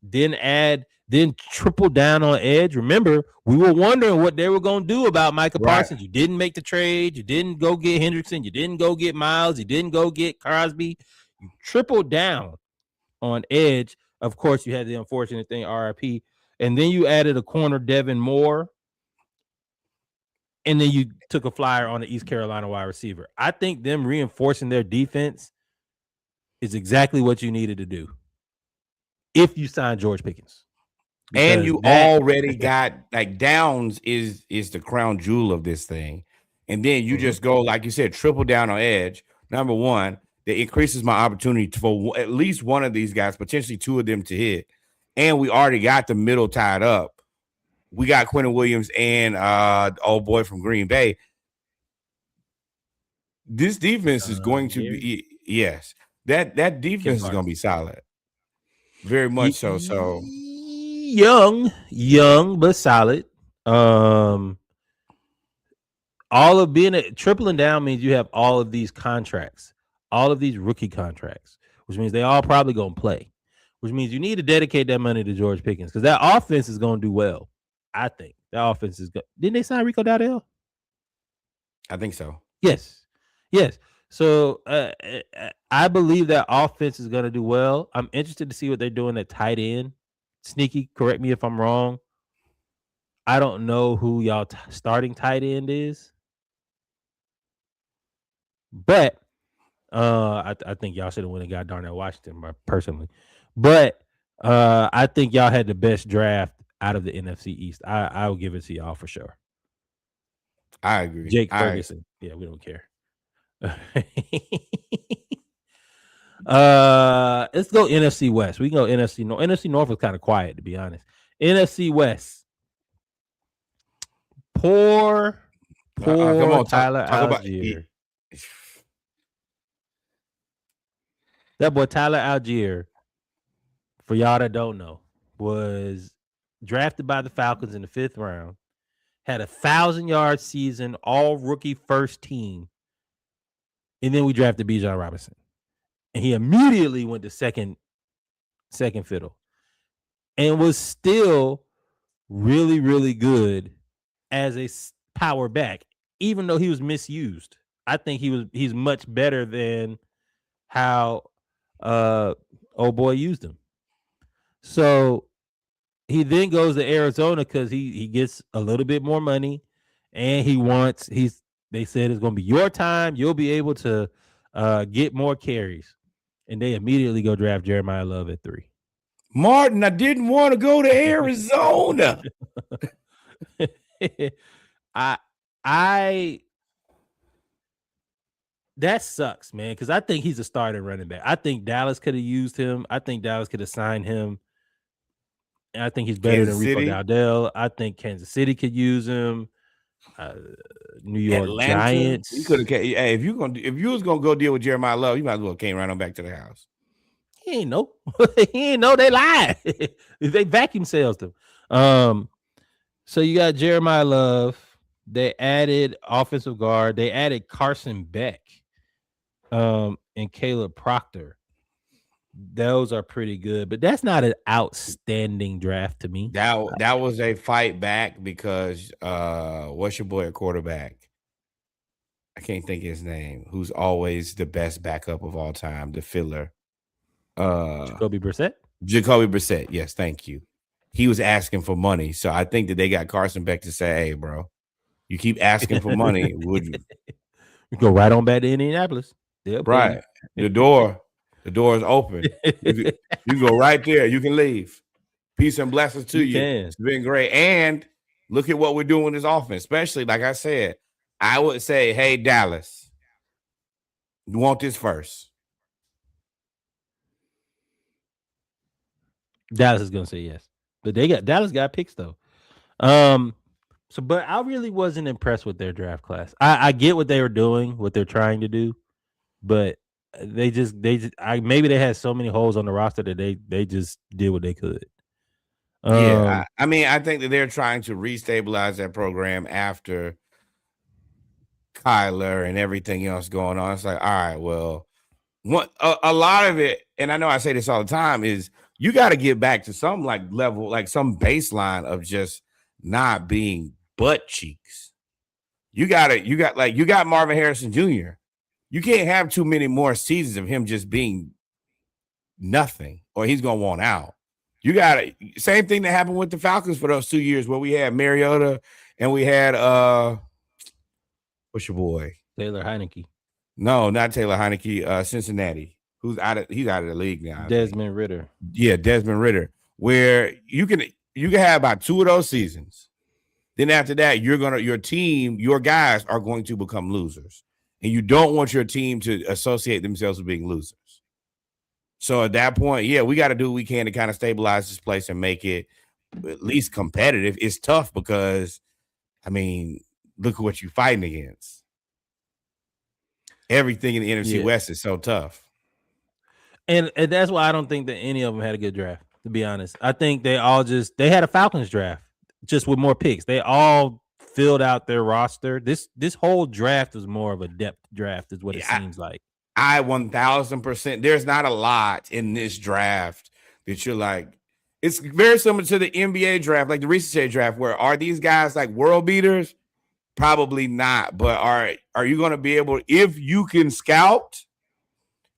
then triple down on edge. Remember, we were wondering what they were gonna do about Micah Right. Parsons. You didn't make the trade. You didn't go get Hendrickson. You didn't go get Miles. You didn't go get Crosby. You tripled down on edge. Of course, you had the unfortunate thing, RIP, and then you added a corner, Devin Moore, and then you took a flyer on the East Carolina wide receiver. I think them reinforcing their defense is exactly what you needed to do if you sign George Pickens. And Because you that already got like Downs is the crown jewel of this thing. And then you just go, like you said, triple down on edge. Number one, that increases my opportunity for at least one of these guys, potentially two of them to hit. And we already got the middle tied up. We got Quentin Williams and old boy from Green Bay. This defense is going to be that defense is going to be solid, very much so. So young but solid. All of tripling down means you have all of these contracts, all of these rookie contracts, which means they all probably gonna play. Which means you need to dedicate that money to George Pickens because that offense is gonna do well. I think that offense is good. Didn't they sign Rico Dowdell? I think so. Yes. So I believe that offense is going to do well. I'm interested to see what they're doing at tight end. Sneaky, correct me if I'm wrong. I don't know who y'all starting tight end is, but I think y'all should have went and got Darnell Washington personally. But I think y'all had the best draft out of the NFC East. I will give it to y'all for sure. I agree. Jake Ferguson. Yeah, we don't care. Let's go NFC West. We can go NFC North. NFC North was kind of quiet, to be honest. NFC West. Poor come on, Tyler talk Algier. That boy Tyler Algier, for y'all that don't know, was drafted by the Falcons in the 5th round. Had a 1,000-yard season, all rookie first team. And then we drafted Bijan Robinson. And he immediately went to second fiddle. And was still really, really good as a power back, even though he was misused. I think he's much better than how old boy used him. So he then goes to Arizona because he gets a little bit more money, and they said it's going to be your time. You'll be able to get more carries, and they immediately go draft Jeremiah Love at 3. Martin, I didn't want to go to Arizona. I that sucks, man, because I think he's a starting running back. I think Dallas could have used him. I think Dallas could have signed him. And I think he's better than Rico Dowdell. I think Kansas City could use him. New York Atlanta, Giants. You could have. Hey, if you was gonna go deal with Jeremiah Love, you might as well came right on back to the house. He ain't know. He ain't know they lied. They vacuum sales them. So you got Jeremiah Love. They added offensive guard. They added Carson Beck. And Caleb Proctor. Those are pretty good, but that's not an outstanding draft to me. That was a fight back because what's your boy at quarterback? I can't think of his name. Who's always the best backup of all time, the filler. Jacoby Brissett. Yes, thank you. He was asking for money, so I think that they got Carson Beck to say, "Hey, bro, you keep asking for money. Would you go right on back to Indianapolis? Right, the door is open. You go right there. You can leave. Peace and blessings to you. It's been great. And look at what we're doing with this offense, especially like I said. I would say, hey, Dallas, you want this first? Dallas is gonna say yes, but Dallas got picks though. But I really wasn't impressed with their draft class. I get what they were doing, what they're trying to do, but maybe they had so many holes on the roster that they just did what they could. Yeah, I mean, I think that they're trying to restabilize that program after Kyler and everything else going on. It's like, all right, well, what a lot of it, and I know I say this all the time, is you got to get back to some like level, like some baseline of just not being butt cheeks. You got Marvin Harrison Jr. You can't have too many more seasons of him just being nothing, or he's gonna want out. You got it. Same thing that happened with the Falcons for those 2 years where we had Mariota and we had what's your boy? Taylor Heineke. No, not Taylor Heineke, Cincinnati. He's out of the league now. Desmond Ridder. Yeah, Desmond Ridder. Where you can have about 2 of those seasons. Then after that, your team, your guys are going to become losers. And you don't want your team to associate themselves with being losers. So at that point, yeah, we got to do what we can to kind of stabilize this place and make it at least competitive. It's tough because, I mean, look at what you're fighting against. Everything in the NFC West is so tough. And that's why I don't think that any of them had a good draft, to be honest. I think they had a Falcons draft just with more picks. They all filled out their roster. This whole draft was more of a depth draft, is what it seems like. I 1000%. There's not a lot in this draft that you're like, it's very similar to the NBA draft, like the recent draft, where are these guys like world beaters? Probably not. But are you going to be able, if you can scout,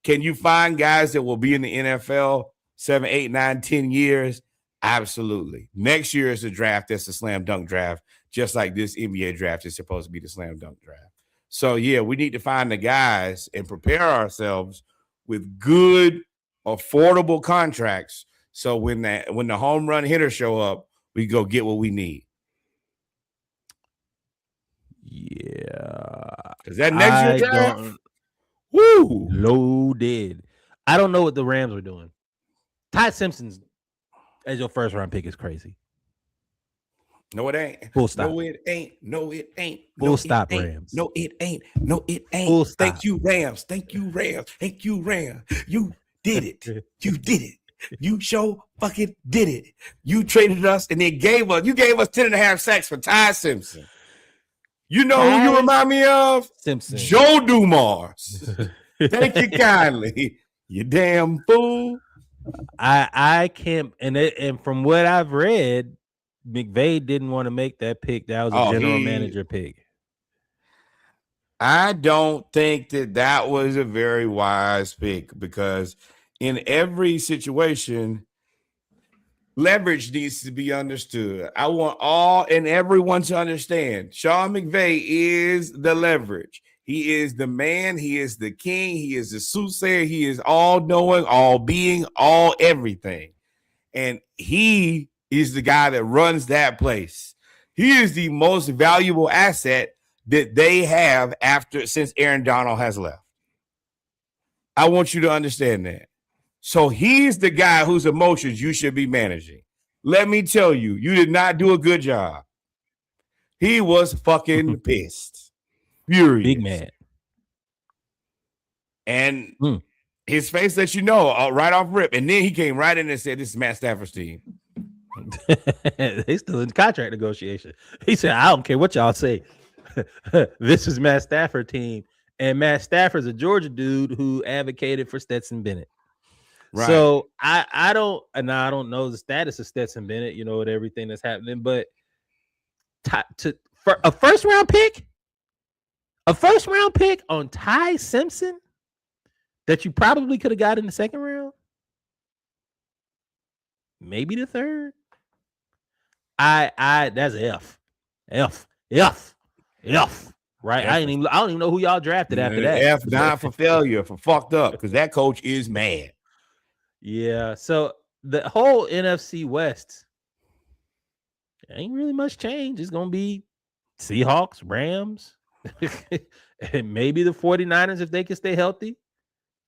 can you find guys that will be in the NFL 7, 8, 9, 10 years? Absolutely. Next year is a draft that's a slam dunk draft, just like this NBA draft is supposed to be the slam dunk draft. So, yeah, we need to find the guys and prepare ourselves with good, affordable contracts. So when the home run hitters show up, we go get what we need. Yeah. Is that next year draft? Woo! Loaded. I don't know what the Rams were doing. Ty Simpson as your first round pick is crazy. No, it ain't. Full stop. No, it ain't. No, it ain't. Full stop, Rams. No, it ain't. No, it ain't. Full stop. Thank you, Rams. Thank you, Rams. Thank you, Rams. You did it. You did it. You sure fucking did it. You traded us and then gave us 10.5 sacks for Ty Simpson. You know who you remind me of? Simpson. Joe Dumars. Thank you kindly. You damn fool. I can't, and from what I've read, McVay didn't want to make that pick. That was a general manager pick. I don't think that was a very wise pick because in every situation, leverage needs to be understood. I want all and everyone to understand Sean McVay is the leverage. He is the man. He is the king. He is the soothsayer. He is all knowing, all being, all everything. And he is the guy that runs that place. He is the most valuable asset that they have since Aaron Donald has left. I want you to understand that. So he's the guy whose emotions you should be managing. Let me tell you, you did not do a good job. He was fucking pissed. Furious. Big mad. And his face lets you know right off rip. And then he came right in and said, this is Matt Stafford's team. They still in contract negotiation. He said, I don't care what y'all say. This is Matt Stafford team. And Matt Stafford's a Georgia dude who advocated for Stetson Bennett. Right. So I don't know the status of Stetson Bennett, with everything that's happening, but for a first round pick on Ty Simpson that you probably could have got in the second round, maybe the third. That's F. Right? I don't even know who y'all drafted after that. F not for failure, for fucked up, because that coach is mad. Yeah, so the whole NFC West ain't really much change. It's going to be Seahawks, Rams, and maybe the 49ers if they can stay healthy.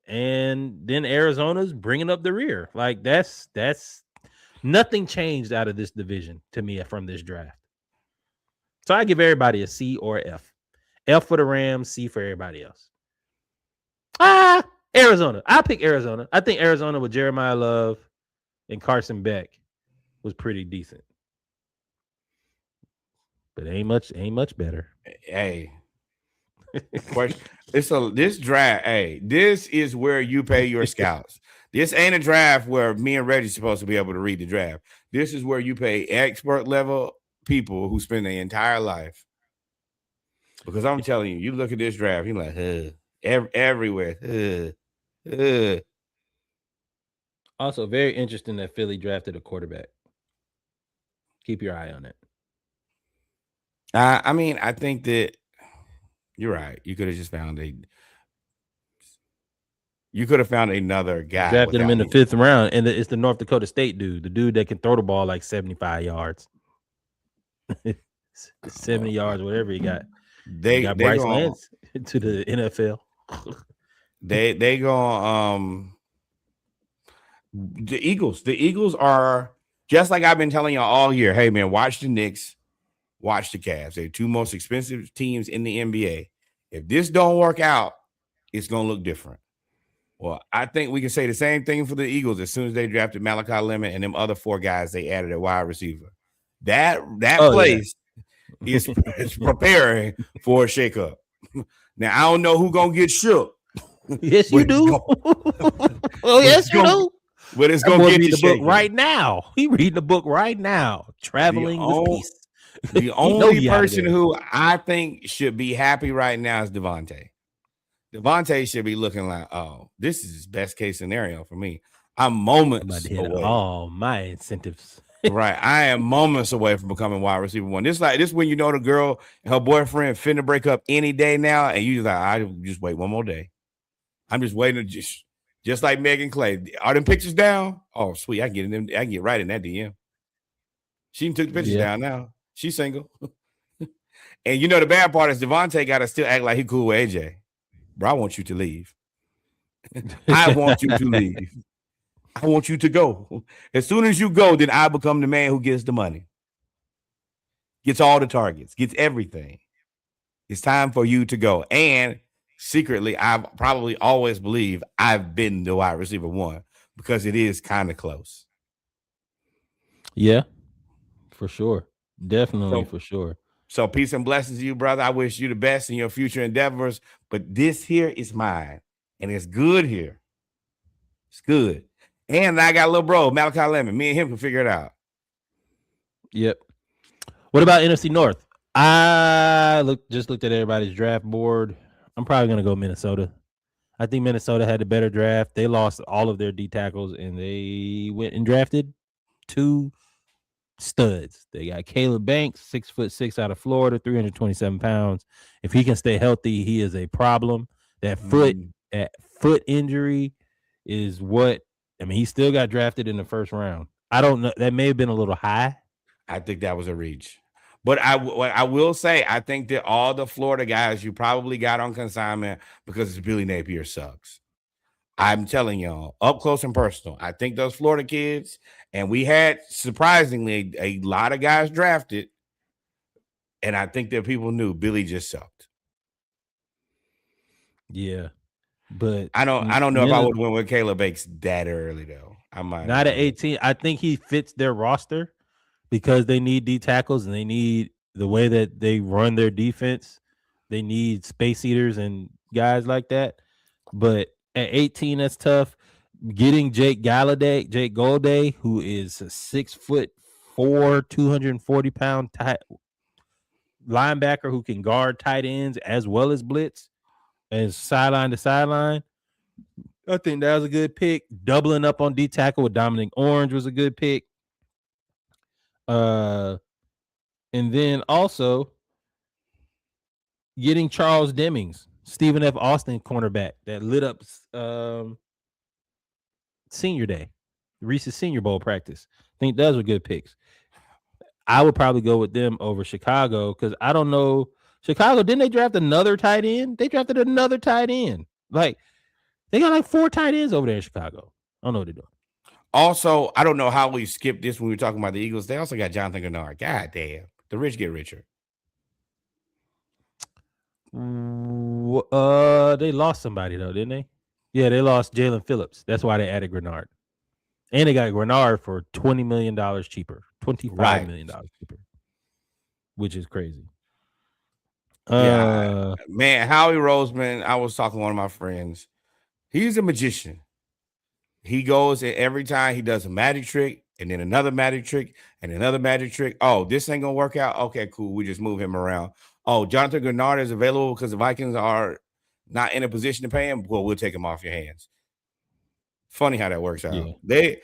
And then Arizona's bringing up the rear. Like that's nothing changed out of this division to me from this draft. So I give everybody a C or F. F for the Rams, C for everybody else. Arizona. I'll pick Arizona. I think Arizona with Jeremiah Love and Carson Beck was pretty decent, but ain't much better. Hey, question. This draft. Hey, this is where you pay your scouts. This ain't a draft where me and Reggie's supposed to be able to read the draft. This is where you pay expert level people who spend their entire life. Because I'm telling you, you look at this draft, you're like, everywhere. Also, very interesting that Philly drafted a quarterback. Keep your eye on it. I mean, I think that you're right. You could have just found a. You could have found another guy Drafted him without in the me. 5th round, and it's the North Dakota State the dude that can throw the ball like 75 yards, 70 yards, whatever he got. He got They Bryce going Lance to the NFL. they going the Eagles. The Eagles are just like I've been telling y'all all year. Hey man, watch the Knicks, watch the Cavs. They're two most expensive teams in the NBA. If this don't work out, it's gonna look different. Well, I think we can say the same thing for the Eagles as soon as they drafted Malachi Lemon and them other four guys they added at wide receiver. That Oh yeah. place is preparing for a shakeup. Now I don't know who's gonna get shook, Yes, but you it's do. gonna, Oh, but it's yes, you gonna, do. but it's That gonna boy get reading to the book shaking. right now. He reading the book right now. The Traveling with only peace. the He know only he out of person there. who I think should be happy right now is Devontae. Devontae should be looking like, oh, this is his best case scenario for me. I'm I'm about moments to hit away. all my incentives. Right. I am moments away from becoming wide receiver one. This when you know the girl and her boyfriend finna break up any day now, and you just like, I just wait one more day. I'm just waiting to just like Megan Clay. Are them pictures down? Oh, sweet. I can get in them, I can get right in that DM. She took the pictures Yeah. down now. She's single. And you know the bad part is Devontae gotta still act like he cool with AJ. Bro, I want you to leave. I want you to leave. I want you to go. As soon as you go, then I become the man who gets the money, gets all the targets, gets everything. It's time for you to go. And secretly, I've probably always believed I've been the wide receiver one because it is kind of close. Yeah, for sure. Definitely So, for sure. so peace and blessings to you, brother. I wish you the best in your future endeavors. But this here is mine, and it's good here. It's good. And I got a little bro, Malachi Lemon. Me and him can figure it out. Yep. What about NFC North? I just looked at everybody's draft board. I'm probably gonna go Minnesota. I think Minnesota had a better draft. They lost all of their D tackles and they went and drafted two studs. They got Caleb Banks, 6'6" out of Florida, 327 pounds. If he can stay healthy, he is a problem. That foot, Mm, that foot injury is what I mean. He still got drafted in the 1st round. I don't know. That may have been a little high. I think that was a reach. But I will say, I think that all the Florida guys you probably got on consignment because Billy Napier sucks. I'm telling y'all, up close and personal. I think those Florida kids, and we had surprisingly a lot of guys drafted, and I think that people knew Billy just sucked. Yeah, but I don't know if I would went with Caleb Bakes that early though. I might not have at went. 18. I think he fits their roster because they need D tackles and they need the way that they run their defense. They need space eaters and guys like that. But at 18, that's tough. Getting Jake Golday, who is a 6'4", 240-pound linebacker who can guard tight ends as well as blitz and sideline to sideline. I think that was a good pick. Doubling up on D tackle with Dominic Orange was a good pick. Uh, and then also getting Charles Demings, Stephen F. Austin cornerback that lit up senior day, Reese's Senior Bowl practice. I think those were good picks. I would probably go with them over Chicago because I don't know. Chicago, didn't they draft another tight end? They drafted another tight end. Like, they got like 4 tight ends over there in Chicago. I don't know what they're doing. Also, I don't know how we skipped this when we were talking about the Eagles. They also got Jonathan Gennard. God damn, the rich get richer. They lost somebody though, didn't they? Yeah, they lost Jalen Phillips. That's why they added Grenard. And they got Grenard for $20 million cheaper, $25 Right. million cheaper, which is crazy. Yeah, Uh, man, Howie Roseman. I was talking to one of my friends. He's a magician. He goes and every time he does a magic trick and then another magic trick and another magic trick. Oh, this ain't gonna work out. Okay, cool. We just move him around. Oh, Jonathan Grenard is available because the Vikings are not in a position to pay him. Well, we'll take him off your hands. Funny how that works out. yeah.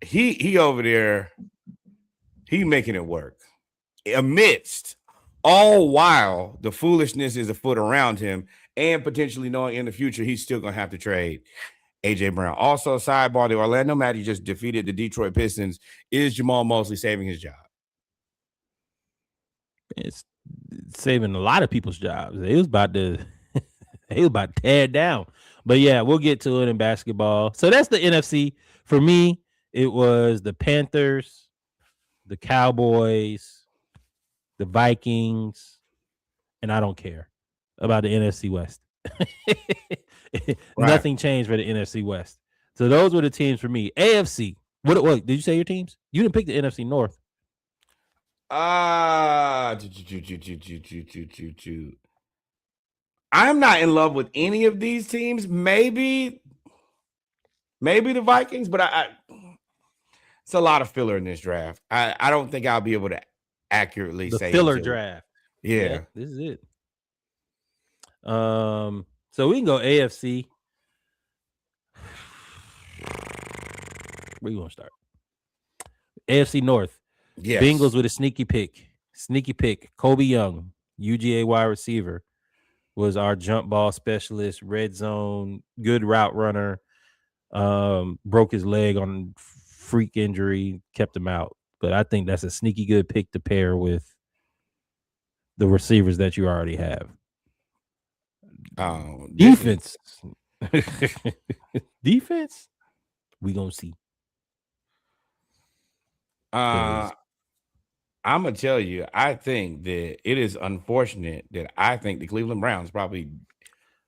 He over there, he making it work amidst all while the foolishness is afoot around him and potentially knowing in the future he's still gonna have to trade AJ Brown. Also, sidebar: the Orlando Magic just defeated the Detroit Pistons. Is Jamal Mosley saving his job? It's saving a lot of people's jobs. They was about to they was about to tear it down. But yeah, we'll get to it in basketball. So that's the NFC. For me, it was the Panthers, the Cowboys, the Vikings, and I don't care about the NFC West. Right. Nothing changed for the NFC West. So those were the teams for me. AFC. What did you say your teams? You didn't pick the NFC North. I'm not in love with any of these teams. Maybe the Vikings, but I it's a lot of filler in this draft. I don't think I'll be able to accurately The say filler draft. Yeah. This is it. So we can go AFC. Where you want to start? AFC North. Yes. Bengals with a sneaky pick. Sneaky pick. Kobe Young, UGA wide receiver, was our jump ball specialist, red zone, good route runner. Broke his leg on freak injury, kept him out. But I think that's a sneaky good pick to pair with the receivers that you already have. Defense. Defense. We gonna see. I'm gonna tell you, I think that it is unfortunate that I think the Cleveland Browns probably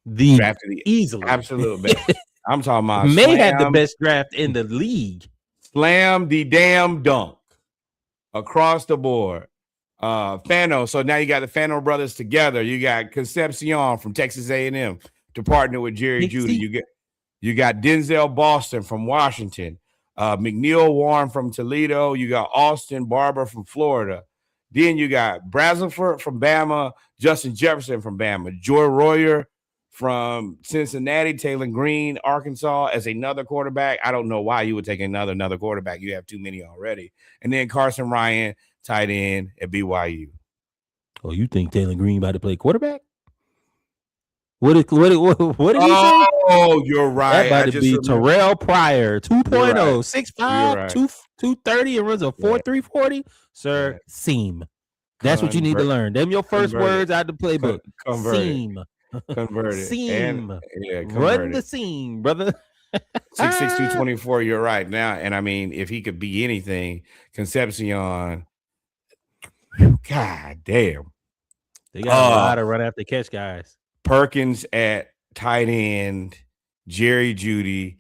drafted the easily absolute best. I'm talking about may have the best draft in the league. Slam the damn dunk across the board. Fano. So now you got the Fano brothers together. You got Concepcion from Texas A&M to partner with Jerry Jeudy. You got Denzel Boston from Washington. McNeil Warren from Toledo. You got Austin Barber from Florida. Then you got Brazelford from Bama, Justin Jefferson from Bama, Joy Royer from Cincinnati, Taylor Green, Arkansas as another quarterback. I don't know why you would take another quarterback. You have too many already. And then Carson Ryan, tight end at BYU. Oh, you think Taylor Green about to play quarterback? What did he say? Oh, you're right. That about to be Terrell Pryor, 2.0, right. 6'5", right. 230, and runs a 4.3 40. Sir, seam. That's what you need to learn. Them your first words out the playbook. Seam. Converted. Seam. Run the seam, brother. 6'6", 224. You're right now. And I mean, if he could be anything, Concepcion. God damn. They got a lot of run after catch guys. Perkins at tight end, Jerry Jeudy.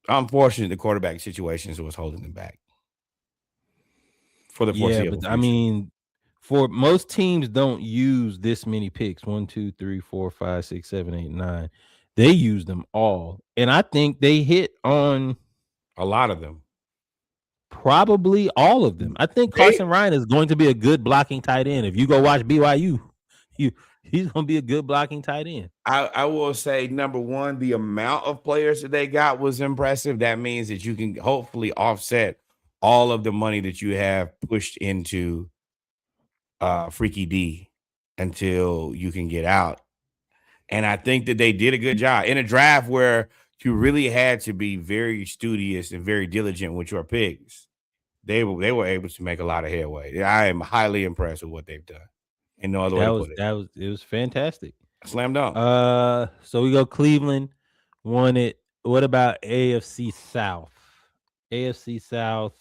Unfortunately, the quarterback situations was holding them back for the foreseeable future. I mean, for most teams don't use this many picks. 1, 2, 3, 4, 5, 6, 7, 8, 9. They use them all. And I think they hit on a lot of them. Probably all of them. I think Carson Ryan is going to be a good blocking tight end. If you go watch BYU, he's going to be a good blocking tight end. I will say, number one, the amount of players that they got was impressive. That means that you can hopefully offset all of the money that you have pushed into Freaky D until you can get out. And I think that they did a good job in a draft where you really had to be very studious and very diligent with your picks. They were able to make a lot of headway. I am highly impressed with what they've done. And no other way to put it. It was fantastic. Slam dunk. So we go Cleveland won it. What about AFC South? AFC South,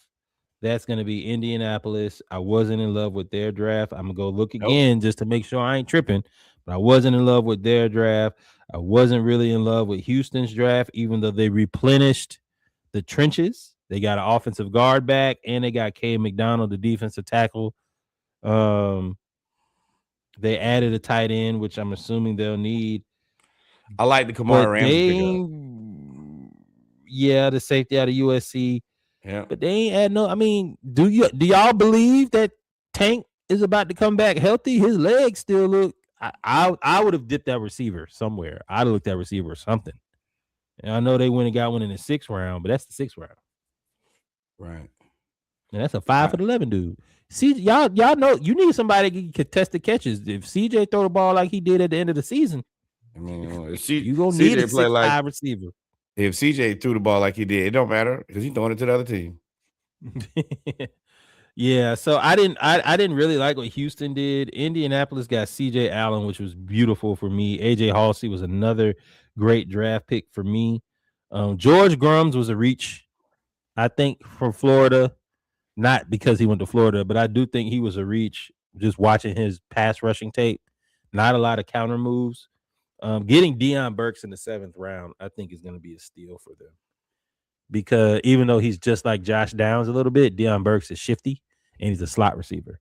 that's going to be Indianapolis. I wasn't in love with their draft. I'm going to go look again just to make sure I ain't tripping. But I wasn't in love with their draft. I wasn't really in love with Houston's draft, even though they replenished the trenches. They got an offensive guard back, and they got K McDonald, the defensive tackle. Um, they added a tight end, which I'm assuming they'll need. I like the Kamara But Ramsey pickup. they, yeah, the safety out of USC. Yeah. But they ain't add no. I mean, do y'all believe that Tank is about to come back healthy? His legs still look. I would have dipped that receiver somewhere. I'd have looked at receiver or something. And I know they went and got one in the 6th round, but that's the 6th round. Right. And that's a 5'11" dude. See, y'all know you need somebody to contest the catches. If CJ throw the ball like he did at the end of the season, I mean, if you gonna need a CJ play like 6'5" receiver. if CJ threw the ball like he did, it don't matter because he's throwing it to the other team. Yeah, so I didn't really like what Houston did. Indianapolis got CJ Allen, which was beautiful for me. AJ Halsey was another great draft pick for me. George Grums was a reach, I think, from Florida. Not because he went to Florida, but I do think he was a reach just watching his pass rushing tape. Not a lot of counter moves. Getting Deion Burks in the 7th round, I think, is going to be a steal for them. Because even though he's just like Josh Downs a little bit, Deion Burks is shifty and he's a slot receiver.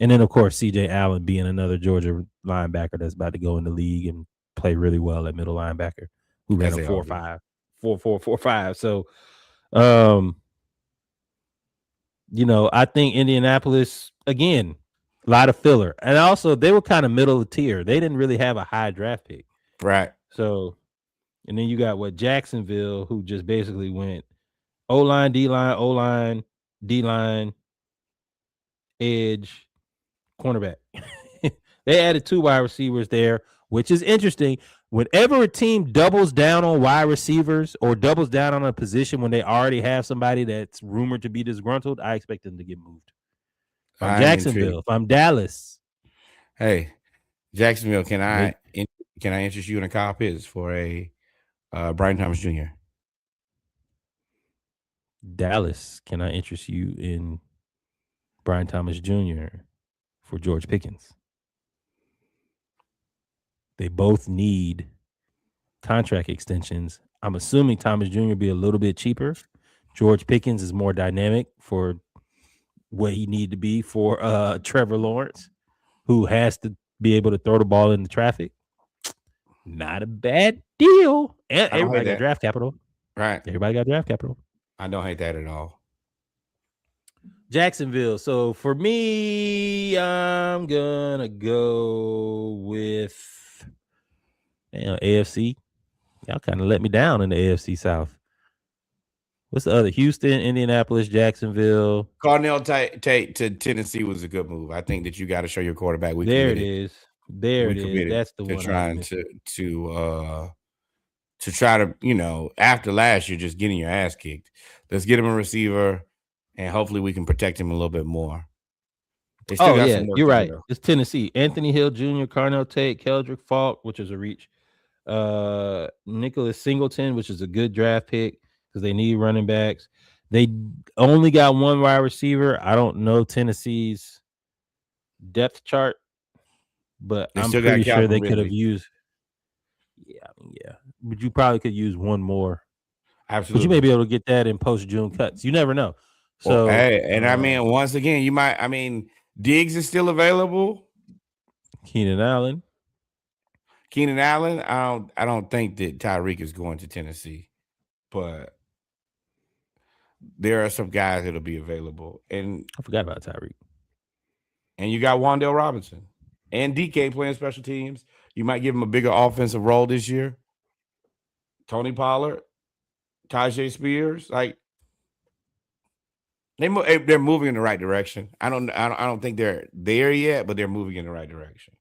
And then, of course, CJ Allen being another Georgia linebacker that's about to go in the league and play really well at middle linebacker, who ran a 4.5, 4.4, 4.5. So, I think Indianapolis, again, a lot of filler. And also, they were kind of middle of the tier. They didn't really have a high draft pick. Right. So, and then you got Jacksonville, who just basically went O-line, D-line, O-line, D-line, edge, cornerback. They added 2 wide receivers there, which is interesting. Whenever a team doubles down on wide receivers or doubles down on a position when they already have somebody that's rumored to be disgruntled, I expect them to get moved. If I'm Jacksonville, if I'm Dallas. Hey, Jacksonville, can I interest you in a Kyle Pitts for a Brian Thomas Jr.? Dallas, can I interest you in Brian Thomas Jr. for George Pickens? They both need contract extensions. I'm assuming Thomas Jr. will be a little bit cheaper. George Pickens is more dynamic for what he need to be for Trevor Lawrence, who has to be able to throw the ball into traffic. Not a bad deal. And everybody got draft capital. Right. Everybody got draft capital. I don't hate that at all. Jacksonville. So for me, I'm gonna go with AFC. Y'all kind of let me down in the AFC South. What's the other? Houston, Indianapolis, Jacksonville. Cardinal Tate to Tennessee was a good move. I think that you got to show your quarterback. There it is. That's the one. Trying to try to, after last year, just getting your ass kicked. Let's get him a receiver, and hopefully we can protect him a little bit more. They still got some work. You're right. It's Tennessee. Anthony Hill Jr., Carnell Tate, Keldrick Falk, which is a reach. Nicholas Singleton, which is a good draft pick because they need running backs. They only got 1 wide receiver. I don't know Tennessee's depth chart, but I'm pretty sure they could have used. Yeah, but you probably could use 1 more. Absolutely, but you may be able to get that in post-June cuts. You never know. So, once again, you might. I mean, Diggs is still available. Keenan Allen. I don't think that Tyreek is going to Tennessee, but there are some guys that'll be available. And I forgot about Tyreek. And you got Wan'Dale Robinson and DK playing special teams. You might give him a bigger offensive role this year. Tony Pollard, Tajay Spears, like they're moving in the right direction. I don't think they're there yet, but they're moving in the right direction.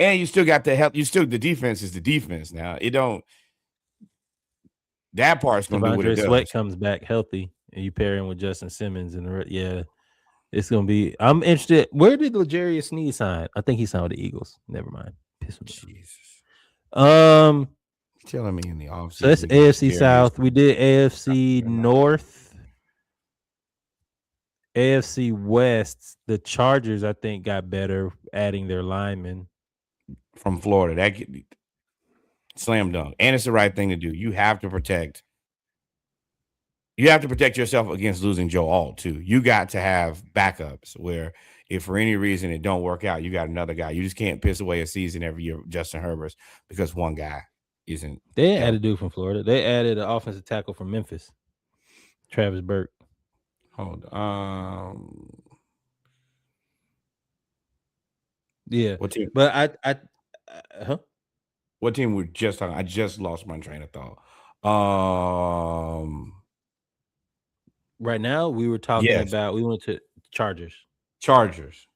And you still got the help. The defense is the defense now. That part's going to do what it does. Sweat comes back healthy, and you pair him with Justin Simmons, and it's going to be. I'm interested. Where did L'Jarius Sneed sign? I think he signed with the Eagles. Never mind. Jesus. Telling me in the offseason. So that's AFC South. We did AFC North. AFC West. The Chargers, I think, got better adding their linemen from Florida. That could be slam dunk, and it's the right thing to do. You have to protect you have to protect yourself against losing Joe Alt too. You got to have backups where if for any reason it don't work out, you got another guy. You just can't piss away a season every year, Justin Herbert's, because one guy isn't They added a healthy. dude from Florida. They added an offensive tackle from Memphis, Travis Burke. Hold Yeah, what team? but huh? What team we're just talking? I just lost my train of thought. Um, Right now we were talking yes, about we went to Chargers. Chargers.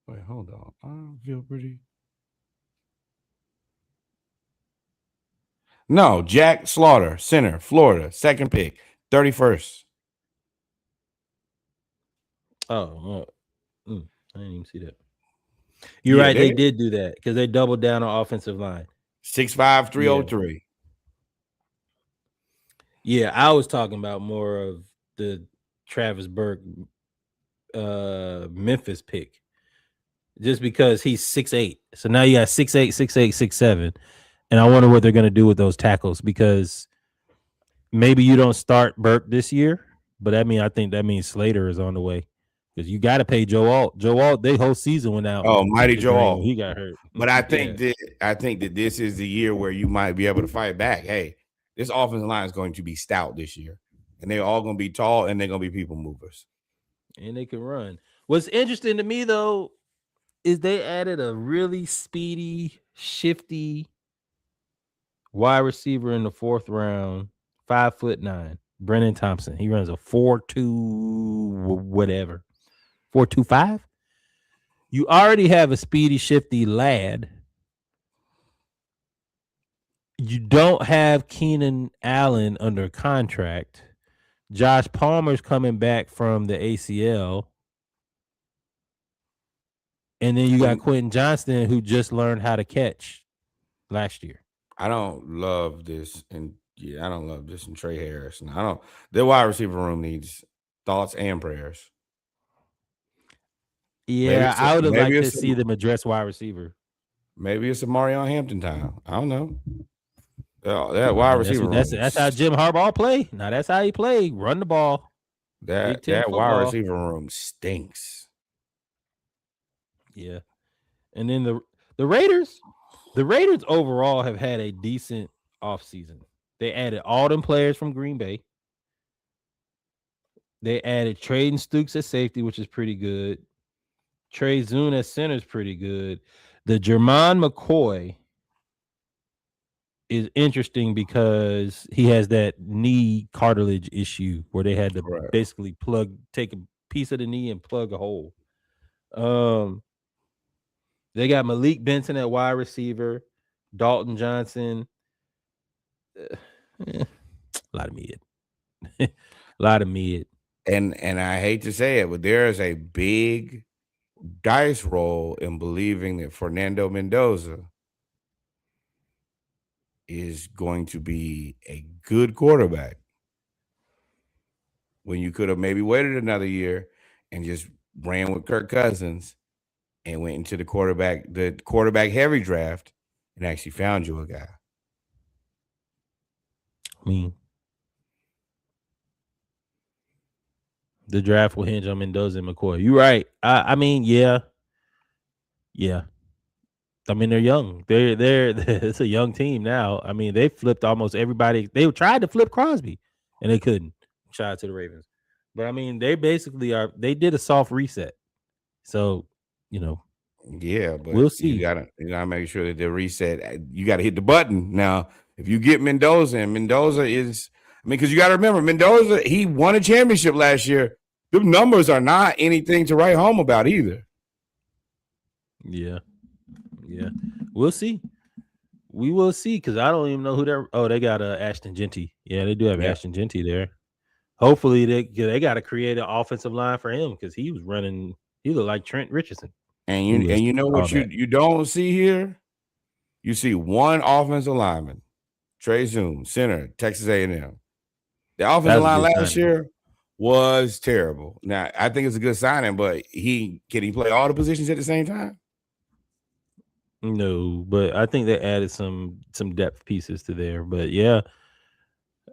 Wait, hold on. I feel pretty. No, Jack Slaughter, center, Florida, second pick, 31st. Oh, I didn't even see that. You're Yeah, right. they They did do that because they doubled down on offensive line. 6'5", Yeah, 303. yeah. I was talking about more of the Travis Burke, Memphis pick, just because he's 6'8". So now you got 6'8", 6'8", 6'7", and I wonder what they're gonna do with those tackles because maybe you don't start Burke this year, but I think that means Slater is on the way because you got to pay Joe Alt. Joe Alt, they whole season went out Oh, mighty the drain when Joel. he got hurt. But Yeah, I think that this is the year where you might be able to fight back. Hey, this offensive line is going to be stout this year, and they're all going to be tall, and they're going to be people movers. and they can run. What's interesting to me though is they added a really speedy, shifty wide receiver in the 4th round, 5'9", Brennan Thompson. He runs a 4.2 whatever, 4.25. You already have a speedy, shifty lad. You don't have Keenan Allen under contract. Josh Palmer's coming back from the ACL. And then you got And Quentin Johnston, who just learned how to catch last year. I don't love this, and yeah, I don't love this. And Trey Harris, and I don't. Their wide receiver room needs thoughts and prayers. Yeah, I would have Maybe liked to it's see them address wide receiver. a Marion Hampton time. I don't know. That I wide mean, receiver that's how rooms. Jim Harbaugh play. Now that's how he play. Run the ball. Big Ten That wide football. receiver room stinks. Yeah. And then the Raiders, the Raiders overall have had a decent offseason. They added all them players from Green Bay. They added Traden Stukes at safety, which is pretty good. Trey Zune at center is pretty good. The Jermon McCoy is interesting because he has that knee cartilage issue where they had to Right. basically take a piece of the knee and plug a hole. Um, they got Malik Benson at wide receiver, Dalton Johnson. A lot of mid. A lot of mid. And I hate to say it, but there is a big dice roll in believing that Fernando Mendoza is going to be a good quarterback when you could have maybe waited another year and just ran with Kirk Cousins and went into the quarterback heavy draft and actually found you a guy. I mean, the draft will hinge on Mendoza and McCoy. You're right. I mean, yeah. I mean, they're young. They're it's a young team now. I mean, they flipped almost everybody. They tried to flip Crosby, and they couldn't. Shout out to the Ravens. But I mean, they basically are. They did a soft reset. So, you know, Yeah, but we'll see. you gotta make sure that the reset. You got to hit the button now. If you get Mendoza, and Mendoza is, I mean, because you got to remember Mendoza, he won a championship last year. The numbers are not anything to write home about either. Yeah, yeah, we'll see. We will see because I don't even know who they're. Oh, they got Ashton Genty. Yeah, they do have Yeah, Ashton Genty there. Hopefully, they got to create an offensive line for him because he was running. He looked like Trent Richardson. He was you know all what that. you don't see here? You see one offensive lineman, Trey Zoom, center, Texas A&M. The That offensive was a line good last signing. year was terrible. Now I think it's a good signing, but can he play all the positions at the same time? No, but I think they added some depth pieces to there. But yeah,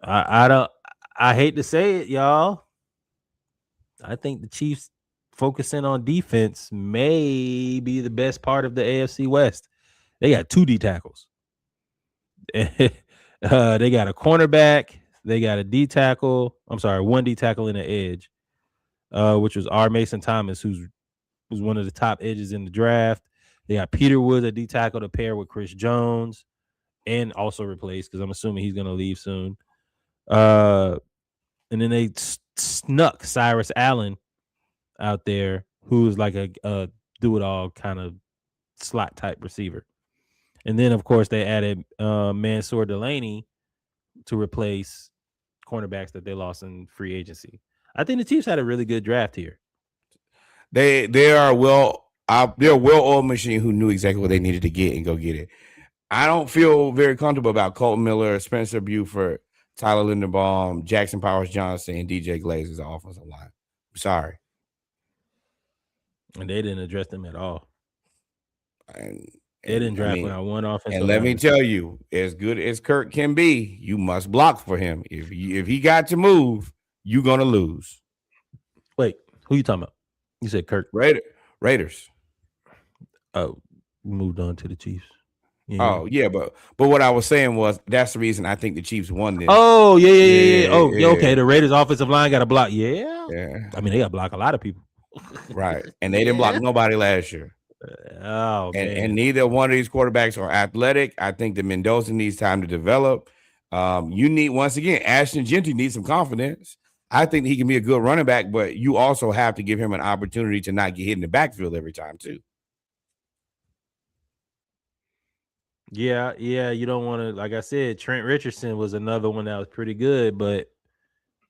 I don't. I hate to say it, y'all. I think the Chiefs focusing on defense may be the best part of the AFC West. They got two D tackles. They got a cornerback. They got a D tackle. I'm sorry, one D tackle and an edge, which was R. Mason Thomas, who's was one of the top edges in the draft. They got Peter Woods, a D tackle, to pair with Chris Jones, and also replaced because I'm assuming he's going to leave soon. And then they snuck Cyrus Allen out there, who is like a do it all kind of slot type receiver. And then, of course, they added Mansour Delaney to replace cornerbacks that they lost in free agency. I think the Chiefs had a really good draft here. They are they're a well-oiled machine who knew exactly what they needed to get and go get it. I don't feel very comfortable about Colton Miller, Spencer Buford, Tyler Linderbaum, Jackson Powers Johnson, and DJ Glaze as the offensive line. I'm sorry. And they didn't address them at all. And they didn't draft one offensive. And let me tell you, as good as Kirk can be, you must block for him. If he got to move, you're gonna lose. Wait, who you talking about? You said Kirk. Raiders. Oh, moved on to the Chiefs. Yeah. Oh yeah, but what I was saying was that's the reason I think the Chiefs won this. Oh yeah. Oh yeah. Okay, the Raiders offensive line got to block. Yeah. I mean, they got to block a lot of people. Right, and they didn't block nobody last year. And neither one of these quarterbacks are athletic. I think that Mendoza needs time to develop. You need, once again, Ashton Genty needs some confidence. I think he can be a good running back, but you also have to give him an opportunity to not get hit in the backfield every time too. Yeah. You don't want to, like I said, Trent Richardson was another one that was pretty good, but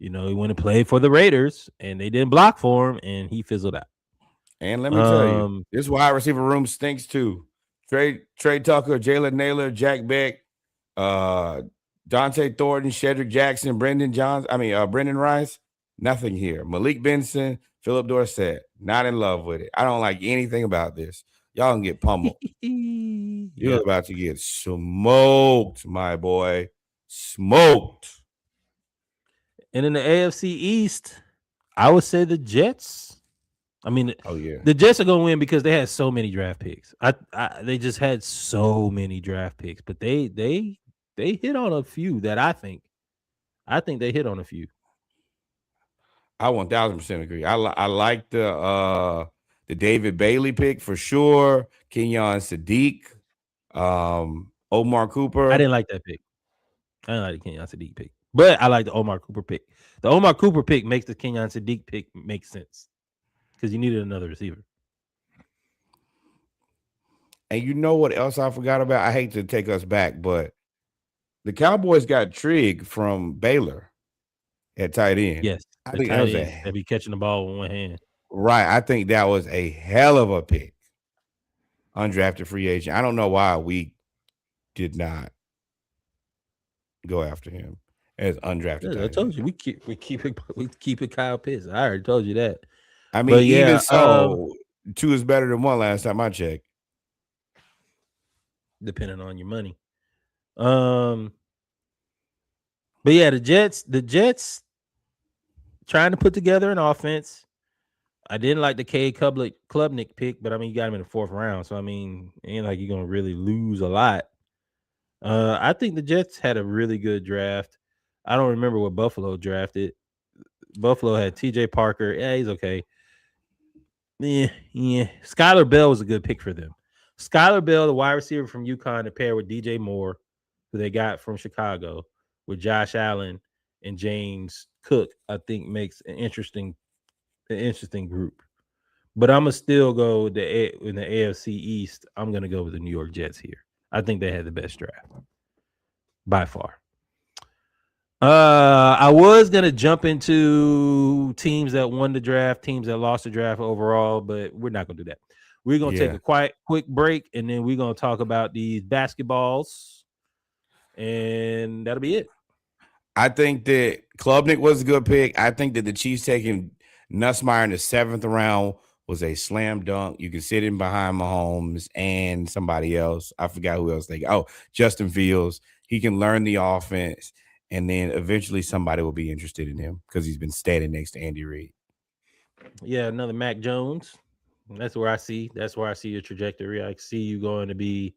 he went and played for the Raiders, and they didn't block for him, and he fizzled out. And let me tell you, this wide receiver room stinks too. Trey Tucker, Jalen Naylor, Jack Beck, Dante Thornton, Shedrick Jackson, Brendan Rice. Nothing here. Malik Benson, Philip Dorsett. Not in love with it. I don't like anything about this. Y'all can get pummeled. You're about to get smoked, my boy. Smoked. And in the AFC East, I would say the Jets. I mean, the Jets are going to win because they had so many draft picks. They just had so many draft picks, but they hit on a few that I think they hit on a few. I 1000% agree. I like the David Bailey pick for sure. Kenyon Sadiq, Omar Cooper. I didn't like that pick. I didn't like the Kenyon Sadiq pick, but I like the Omar Cooper pick. The Omar Cooper pick makes the Kenyon Sadiq pick make sense because you needed another receiver. And you know what else I forgot about? I hate to take us back, but the Cowboys got Trigg from Baylor at tight end. Yes, I think that was they'd be catching the ball with one hand. Right. I think that was a hell of a pick. Undrafted free agent. I don't know why we did not go after him as undrafted. I told you we keep it Kyle Pitts. I already told you that. I mean, even so, 2 is better than 1 last time I checked. Depending on your money. But yeah, the Jets trying to put together an offense. I didn't like the Cade Klubnik pick, but I mean, you got him in the 4th round. So, I mean, it ain't like you're going to really lose a lot. I think the Jets had a really good draft. I don't remember what Buffalo drafted. Buffalo had TJ Parker. Yeah, he's okay. Yeah. Skylar Bell was a good pick for them. Skylar Bell, the wide receiver from UConn, to pair with DJ Moore, who they got from Chicago, with Josh Allen and James Cook, I think makes an interesting group. But I'm gonna still go in the AFC East. I'm gonna go with the New York Jets here. I think they had the best draft by far. I was gonna jump into teams that won the draft, teams that lost the draft overall, but we're not gonna do that. We're gonna take a quick break, and then we're gonna talk about these basketballs, and that'll be it. I think that Klubnik was a good pick. I think that the Chiefs taking Nussmeier in the 7th round was a slam dunk. You can sit in behind Mahomes and somebody else. I forgot who else they got. Oh, Justin Fields. He can learn the offense. and then eventually somebody will be interested in him because he's been standing next to Andy Reid. Yeah, another Mac Jones. That's where I see your trajectory. I see you going to be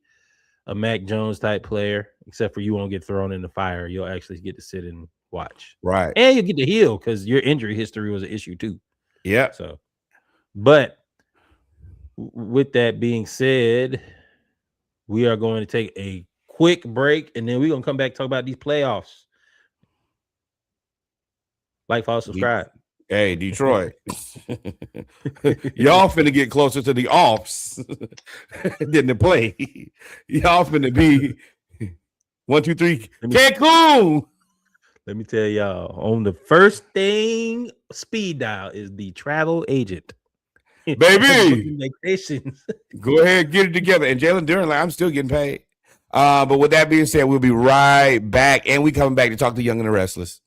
a Mac Jones type player, except for you won't get thrown in the fire. You'll actually get to sit and watch. Right. And you get to heal because your injury history was an issue too. Yeah. So, but with that being said, we are going to take a quick break and then we're going to come back and talk about these playoffs. Like, follow, subscribe. Hey, Detroit. Y'all finna get closer to the offs than the play. Y'all finna be 1, 2, 3. Cancun. Let me tell y'all, on the first thing speed dial is the travel agent. Baby. Vacations. Go ahead, get it together. And Jalen Duran, like, I'm still getting paid. But with that being said, we'll be right back. And we coming back to talk to Young and the Restless.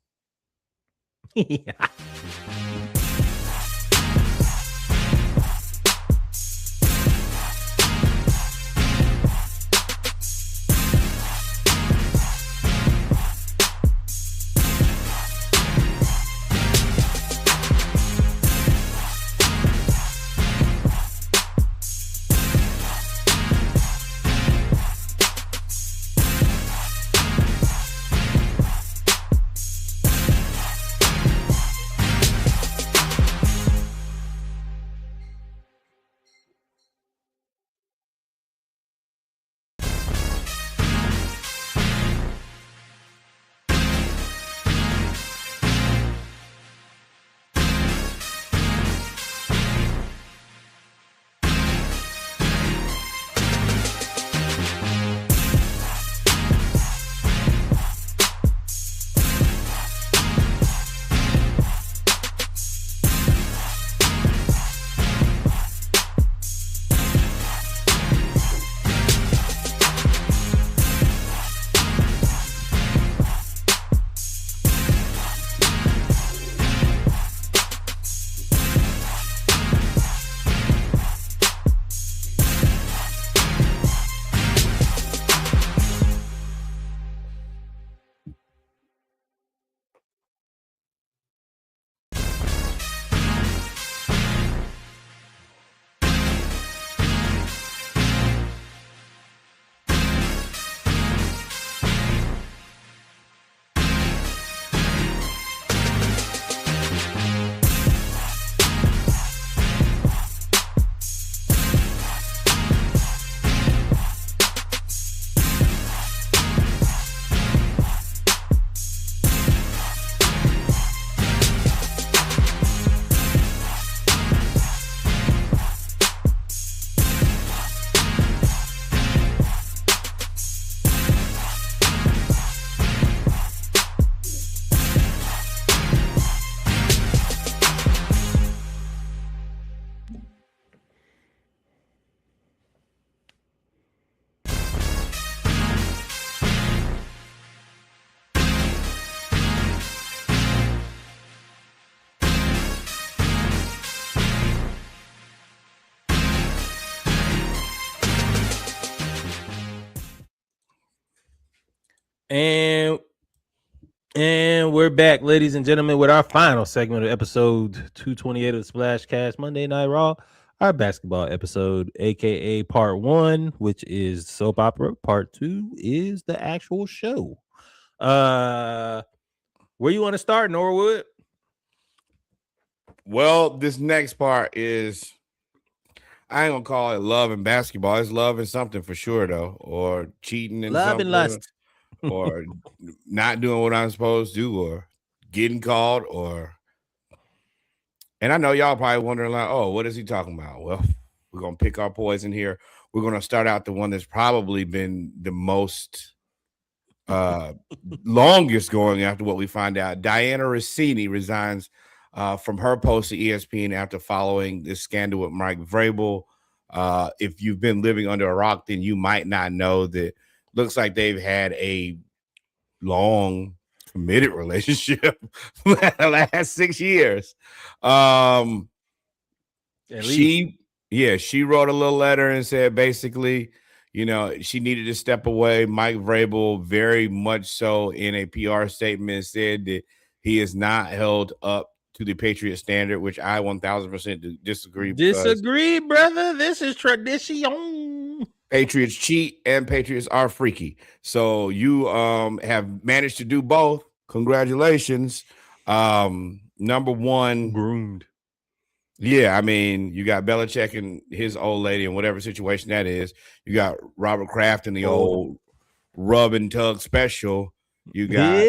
And we're back, ladies and gentlemen, with our final segment of episode 228 of the Splashcast Monday Night Raw, our basketball episode, aka part 1, which is soap opera. Part 2 is the actual show. Where you want to start, Norwood? Well, this next part is, I ain't gonna call it love and basketball. It's love and something for sure, though, or cheating and love something, and lust, or not doing what I'm supposed to do, or getting called, or. And I know y'all probably wondering, like, oh, what is he talking about? Well, we're gonna pick our poison here. We're gonna start out the one that's probably been the most longest going after what we find out. Diana Rossini resigns from her post to ESPN after following this scandal with Mike Vrabel. If you've been living under a rock, then you might not know that. Looks like they've had a long committed relationship the last 6 years. She wrote a little letter and said, basically, she needed to step away. Mike Vrabel very much so in a PR statement said that he is not held up to the Patriot standard, which I 1000% disagree because Disagree, brother. This is tradition. Patriots cheat and Patriots are freaky. So you have managed to do both. Congratulations. Number one, groomed. Yeah, I mean, you got Belichick and his old lady and whatever situation that is. You got Robert Kraft and the old rub and tug special. You got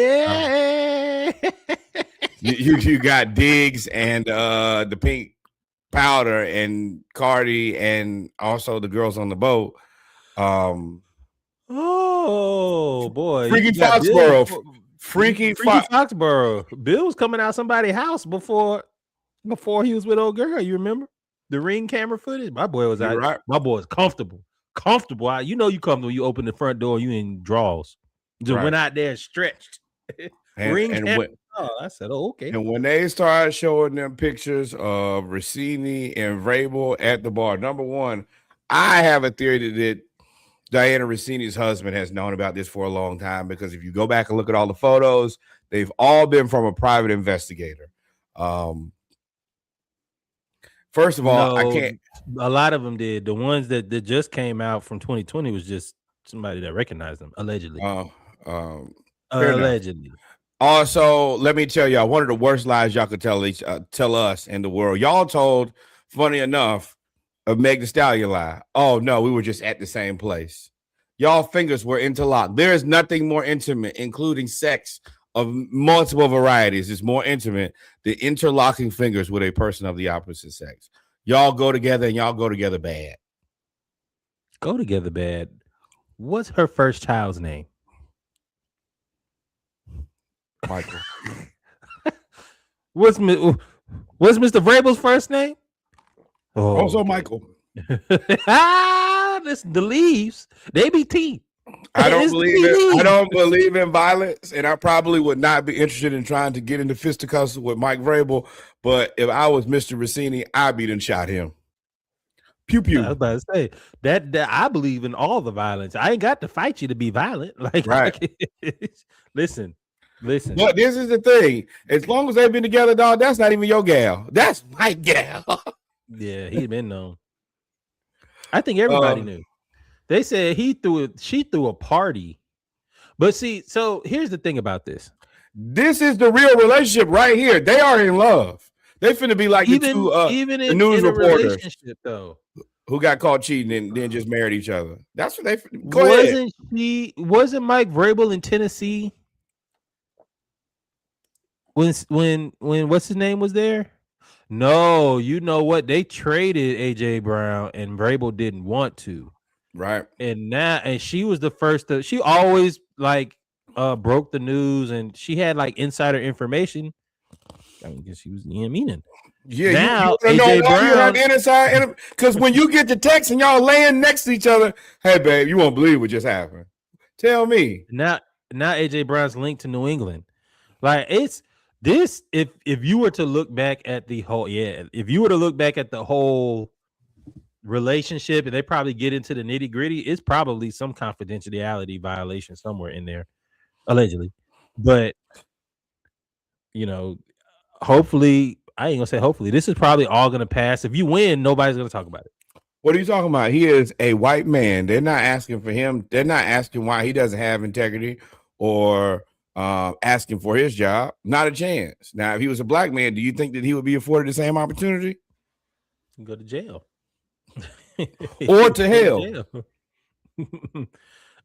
you got Diggs and the pink powder and Cardi and also the girls on the boat. Oh boy, Freaky Foxborough. Freaky Foxborough. Bill was coming out somebody's house before he was with old girl. You remember the ring camera footage? My boy was out. Right. My boy was comfortable. You know you comfortable. You open the front door. You in draws. Just went out there and stretched. Ring camera. I said, "Oh, okay." And when they started showing them pictures of Rossini and Vrabel at the bar, number one, I have a theory that Diana Rossini's husband has known about this for a long time, because if you go back and look at all the photos, they've all been from a private investigator. First of all, I can't. A lot of them did. The ones that just came out from 2020 was just somebody that recognized them, allegedly. Allegedly. Also, let me tell y'all, one of the worst lies y'all could tell us in the world. Y'all told, funny enough, a Meg Thee Stallion lie. Oh no, we were just at the same place. Y'all fingers were interlocked. There is nothing more intimate, including sex of multiple varieties. It's more intimate than interlocking fingers with a person of the opposite sex. Y'all go together and y'all go together bad. Go together bad. What's her first child's name? Michael. What's Mr. Vrabel's first name? Also Michael. The leaves. They be tea. I don't believe in violence, and I probably would not be interested in trying to get into fisticuffs with Mike Vrabel. But if I was Mr. Rossini, I'd be done shot him. Pew pew. I was about to say that I believe in all the violence. I ain't got to fight you to be violent. Like, right. Listen. But this is the thing. As long as they've been together, dog, that's not even your gal. That's my gal. Yeah, he'd been known. I think everybody knew. They said she threw a party. But see, so here's the thing about this. This is the real relationship right here. They are in love. They finna be like even the news reporters, relationship though, who got caught cheating and then just married each other. That's what they Wasn't Mike Vrabel in Tennessee when what's his name was there? No, you know what? They traded AJ Brown and Vrabel didn't want to. Right. And she was the first to, she always broke the news, and she had like insider information. I guess she was meaning. Yeah, now you know why you have inside, because when you get the text and y'all laying next to each other, hey babe, you won't believe what just happened. Tell me. Now AJ Brown's linked to New England. Like, it's this, if you were to look back at the whole relationship, and they probably get into the nitty-gritty, it's probably some confidentiality violation somewhere in there, allegedly. But hopefully, I ain't gonna say hopefully, this is probably all gonna pass. If you win, nobody's gonna talk about it. What are you talking about? He is a white man. They're not asking for him. They're not asking why he doesn't have integrity or asking for his job. Not a chance. Now, if he was a black man, do you think that he would be afforded the same opportunity? Go to jail. Or to hell.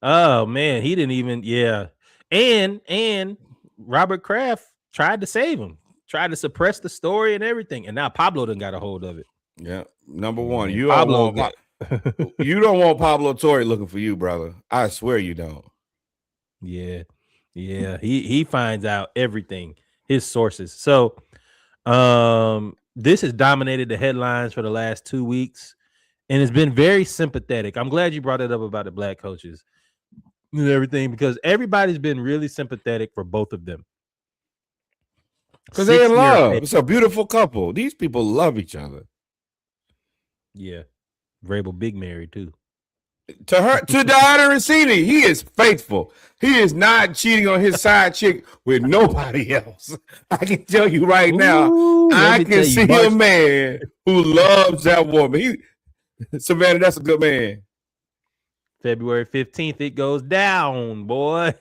Oh man, he didn't even. Yeah, and Robert Kraft tried to save him, tried to suppress the story and everything, and now Pablo done got a hold of it. Yeah, number one, you don't want Pablo Torre looking for you, brother. I swear you don't. Yeah. He finds out everything, his sources. So, this has dominated the headlines for the last 2 weeks. And it's been very sympathetic. I'm glad you brought it up about the black coaches and everything, because everybody's been really sympathetic for both of them. Because they're in love. It's a beautiful couple. These people love each other. Yeah. Vrabel big married too. To her, to Diana Rossini, he is faithful. He is not cheating on his side chick with nobody else. I can tell you right now, Ooh, let I me can tell you, see a man who loves that woman. Savannah, that's a good man. February 15th, it goes down, boy.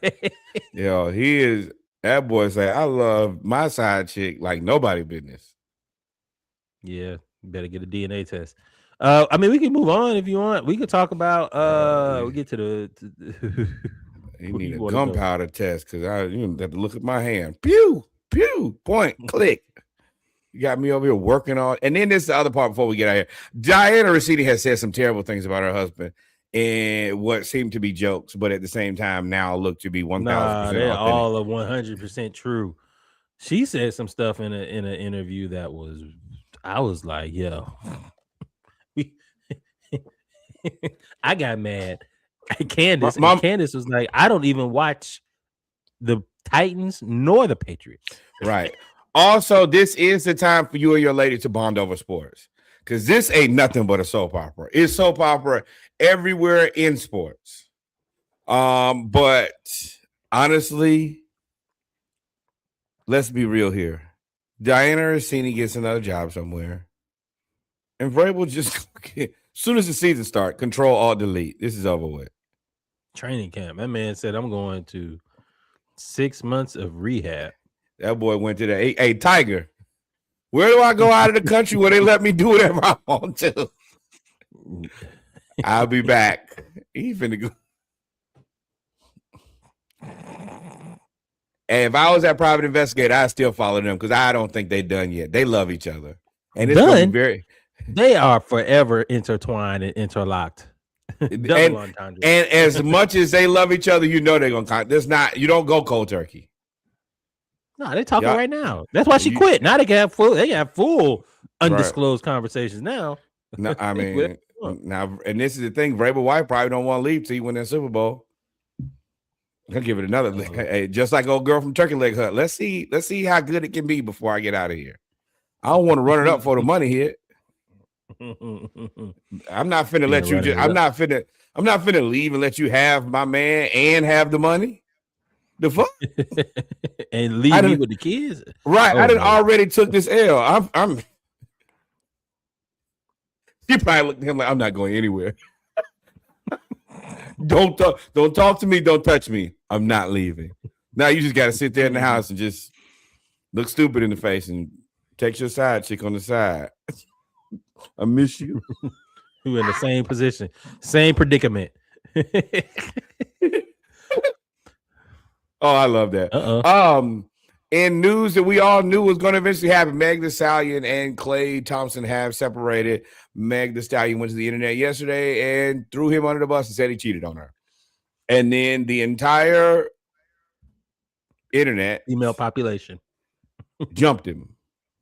Yo, he is. That boy say, I love my side chick like nobody business. Yeah, better get a DNA test. I mean, we can move on if you want. We could talk about we get to the He where need you a want to go. gunpowder test because you have to look at my hand. Pew, pew, point, click. You got me over here working on. And then this is the other part before we get out here. Diana Rossini has said some terrible things about her husband and what seemed to be jokes, but at the same time now look to be 1000% Nah, they're authentic. all 100% true. She said some stuff in an interview that was, I was like, yo, I got mad at Candace, and Candace was like, I don't even watch the Titans nor the Patriots. Right. Also, this is the time for you and your lady to bond over sports because this ain't nothing but a soap opera. It's soap opera everywhere in sports. But honestly, let's be real here. Diana Rossini gets another job somewhere, and Vrabel just as soon as the season starts, control alt delete. This is over with. Training camp. That man said, I'm going to 6 months of rehab. That boy went to the hey Tiger. Where do I go out of the country where they let me do whatever I want to? I'll be back. He finna go. And if I was that private investigator, I'd still follow them because I don't think they're done yet. They love each other. And it's gonna be they are forever intertwined and interlocked. and as much as they love each other, you know they're gonna you don't go cold turkey. No, they're talking right now. That's why she quit. Now they can have full undisclosed conversations now. No, I mean now, and this is the thing, Vrabel White probably don't want to leave till he win that Super Bowl. I'll give it another hey, just like old girl from Turkey Leg Hut. Let's see how good it can be before I get out of here. I don't want to run it up for the money here. I'm not finna let you just I'm not finna leave and let you have my man and have the money. The fuck? And leave me with the kids? Right. I already took this L. I'm She probably looked at him like, I'm not going anywhere. Don't talk to me, don't touch me. I'm not leaving. Now you just gotta sit there in the house and just look stupid in the face and text your side chick on the side. I miss you. Who in the same position, same predicament. Oh, I love that. In news that we all knew was going to eventually happen, Meg Thee Stallion and Klay Thompson have separated. Meg Thee Stallion went to the internet yesterday and threw him under the bus and said he cheated on her. And then the entire internet, female population, jumped him.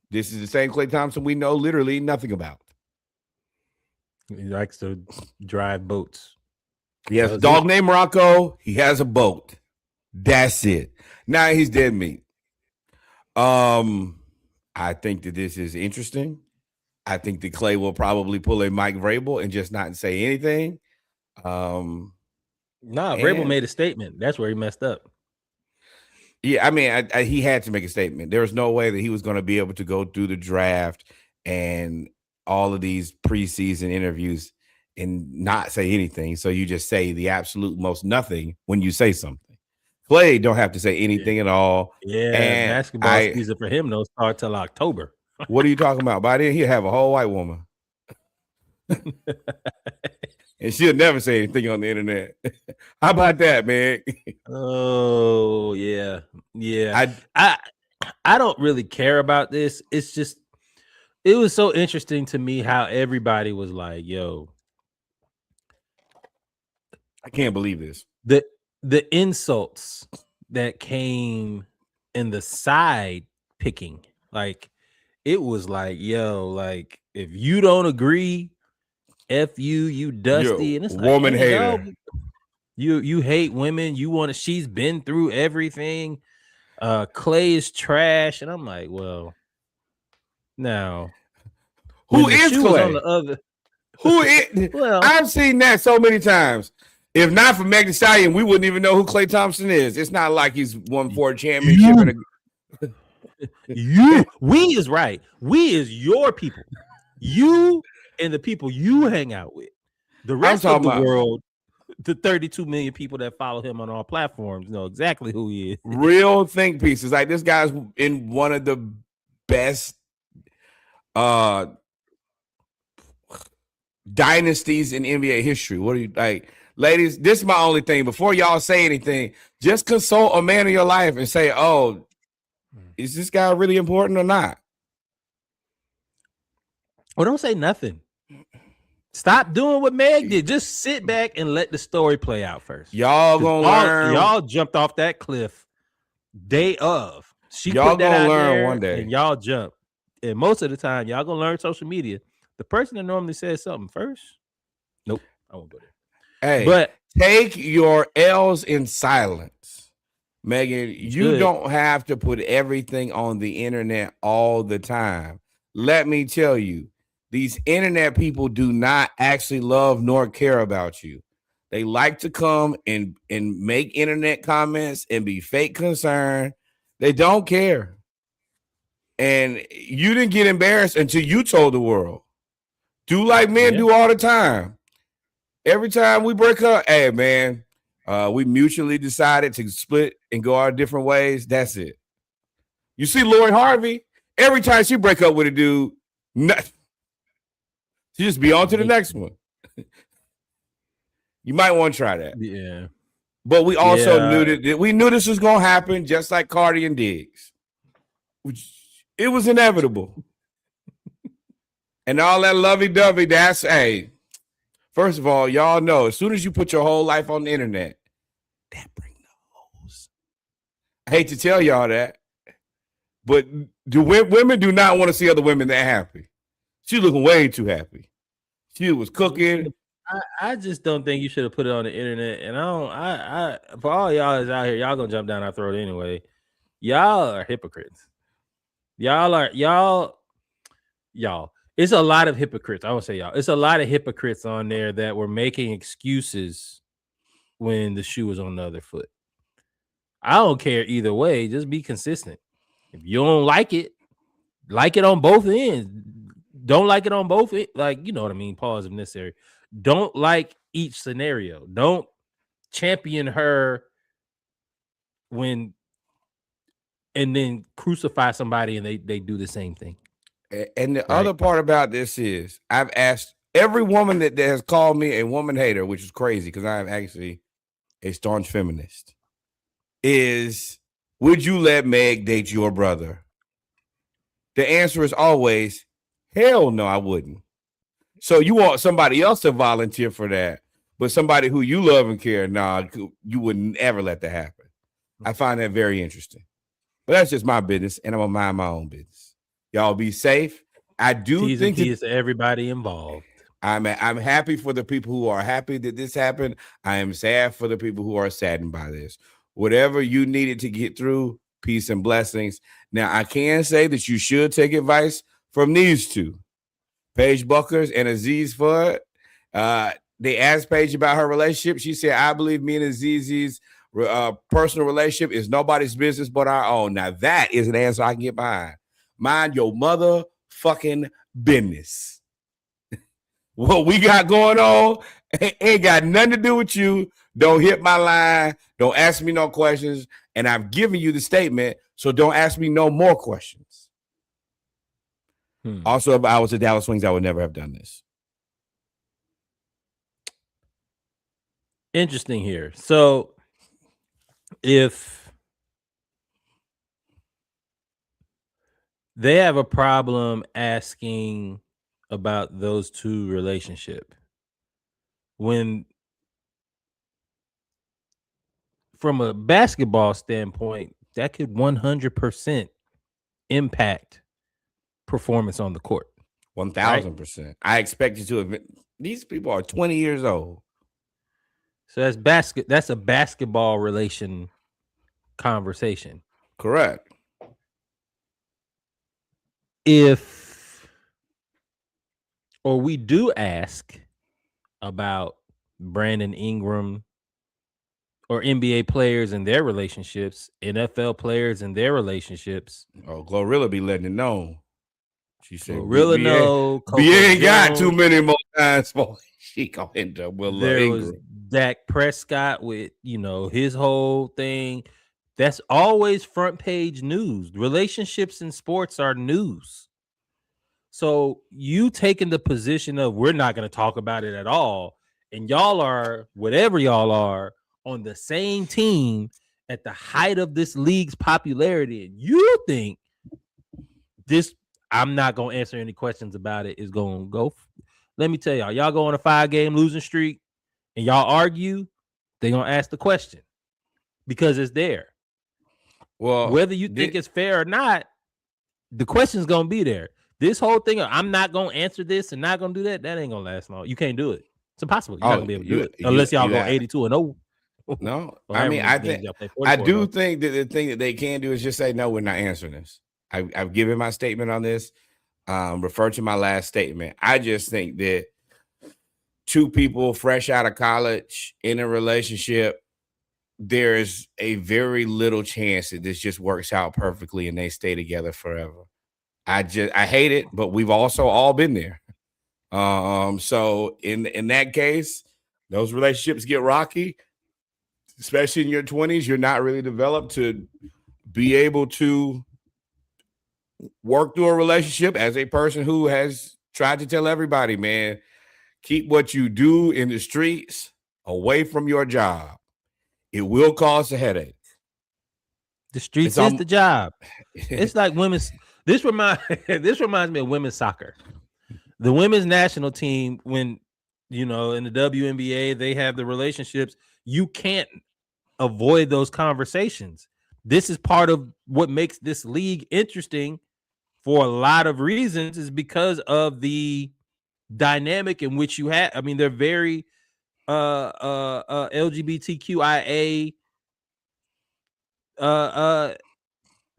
This is the same Klay Thompson we know literally nothing about. He likes to drive boats. He has a dog named Rocco. He has a boat. That's it. Now he's dead meat. I think that this is interesting. I think that Klay will probably pull a Mike Vrabel and just not say anything. Vrabel made a statement. That's where he messed up. Yeah, I mean, he had to make a statement. There was no way that he was going to be able to go through the draft and all of these preseason interviews and not say anything. So you just say the absolute most nothing when you say something. Klay don't have to say anything at all. Yeah, and basketball season for him don't start till October. What are you talking about? By then he'll have a whole white woman. And she'll never say anything on the internet. How about that, man? Oh, yeah. Yeah. I don't really care about this. It's just, it was so interesting to me how everybody was like, yo, I can't believe this. The insults that came in the side picking, like, it was like, yo, like, if you don't agree, F you dusty, and it's like, woman hater. You hate women. You want to. She's been through everything. Klay is trash, and I'm like, well, now who is Klay? On the other, Who is? Well, I've seen that so many times. If not for Meg Thee Stallion, we wouldn't even know who Klay Thompson is. It's not like he's won 4 championship you, and we is right. We is your people. You and the people you hang out with. The I'm rest of talking the about world, the 32 million people that follow him on all platforms, know exactly who he is. real think pieces. Like this guy's in one of the best uh dynasties in NBA history. What do you like? Ladies, this is my only thing. Before y'all say anything, just consult a man in your life and say, oh, is this guy really important or not? Or don't say nothing. Stop doing what Meg did. Just sit back and let the story play out first. Y'all gonna learn. Y'all jumped off that cliff day of. She Y'all put that gonna out learn there one day. and y'all jump. And most of the time, y'all gonna learn social media. The person that normally says something first, nope, I won't go there. Hey, But take your L's in silence. Megan, you don't have to put everything on the internet all the time. Let me tell you, these internet people do not actually love nor care about you. They like to come and make internet comments and be fake concerned. They don't care. And you didn't get embarrassed until you told the world. Do like men do all the time. Every time we break up, hey, man, we mutually decided to split and go our different ways. That's it. You see Lori Harvey, every time she break up with a dude, she just be on to the next one. You might want to try that. Yeah. But we also knew that we knew this was going to happen, just like Cardi and Diggs. It was inevitable. And all that lovey-dovey, that's, hey, first of all, y'all know, as soon as you put your whole life on the internet, that brings the hoes. I hate to tell y'all that, but women do not want to see other women that happy. She looking way too happy. She was cooking. I just don't think you should have put it on the internet. And I for all y'all is out here, y'all gonna jump down our throat anyway. Y'all are hypocrites. Y'all. It's a lot of hypocrites. I won't say y'all. It's a lot of hypocrites on there that were making excuses when the shoe was on the other foot. I don't care either way. Just be consistent. If you don't like it on both ends. Don't like it on both ends. Like, you know what I mean? Pause if necessary. Don't like each scenario. Don't champion her and then crucify somebody and they do the same thing. And the other part about this is I've asked every woman that has called me a woman hater, which is crazy because I am actually a staunch feminist, is would you let Meg date your brother? The answer is always, hell no, I wouldn't. So you want somebody else to volunteer for that, but somebody who you love and care, nah, you wouldn't ever let that happen. I find that very interesting. But that's just my business, and I'm going to mind my own business. Y'all be safe. I do think it's everybody involved. I'm happy for the people who are happy that this happened. I am sad for the people who are saddened by this. Whatever you needed to get through, peace and blessings. Now, I can say that you should take advice from these two, Paige Buckers and Aziz Fudd. They asked Paige about her relationship. She said, I believe me and Aziz's personal relationship is nobody's business but our own. Now, that is an answer I can get behind. Mind your motherfucking business. What we got going on ain't got nothing to do with you. Don't hit my line. Don't ask me no questions. And I've given you the statement, so don't ask me no more questions. Also, if I was the Dallas Wings, I would never have done this. Interesting here. So if they have a problem asking about those two relationship, when from a basketball standpoint, that could 100% impact performance on the court. 1,000%. Right? I expect you to have been, these people are 20 years old. So that's a basketball relation conversation. Correct. If or we do ask about Brandon Ingram or NBA players and their relationships, NFL players and their relationships. Oh, Glorilla be letting it know. She said, Gorilla no, BA Coco ain't got too Jones. many more times for she gonna end up with There was Ingram. Dak Prescott with, his whole thing. That's always front page news. Relationships in sports are news. So you taking the position of we're not going to talk about it at all, and y'all are whatever y'all are on the same team at the height of this league's popularity, and you think this I'm not going to answer any questions about it is going to go. Let me tell y'all go on a 5-game losing streak and y'all argue, they're going to ask the question because it's there. Well, whether you think it's fair or not, the question's going to be there. This whole thing of I'm not going to answer this and not going to do that, that ain't going to last long. You can't do it. It's impossible. You're not going to be able to do it unless y'all go 82-0. No, I mean, I do think that the thing that they can do is just say, no, we're not answering this. I've given my statement on this. Refer to my last statement. I just think that two people fresh out of college in a relationship, there's a very little chance that this just works out perfectly and they stay together forever. I hate it, but we've also all been there. So in that case, those relationships get rocky, especially in your 20s. You're not really developed to be able to work through a relationship as a person who has tried to tell everybody, man, keep what you do in the streets away from your job. It will cause a headache. The streets is the job. It's like women's. This reminds me of women's soccer. The women's national team, when in the WNBA, they have the relationships. You can't avoid those conversations. This is part of what makes this league interesting for a lot of reasons, is because of the dynamic in which you have. I mean, they're very LGBTQIA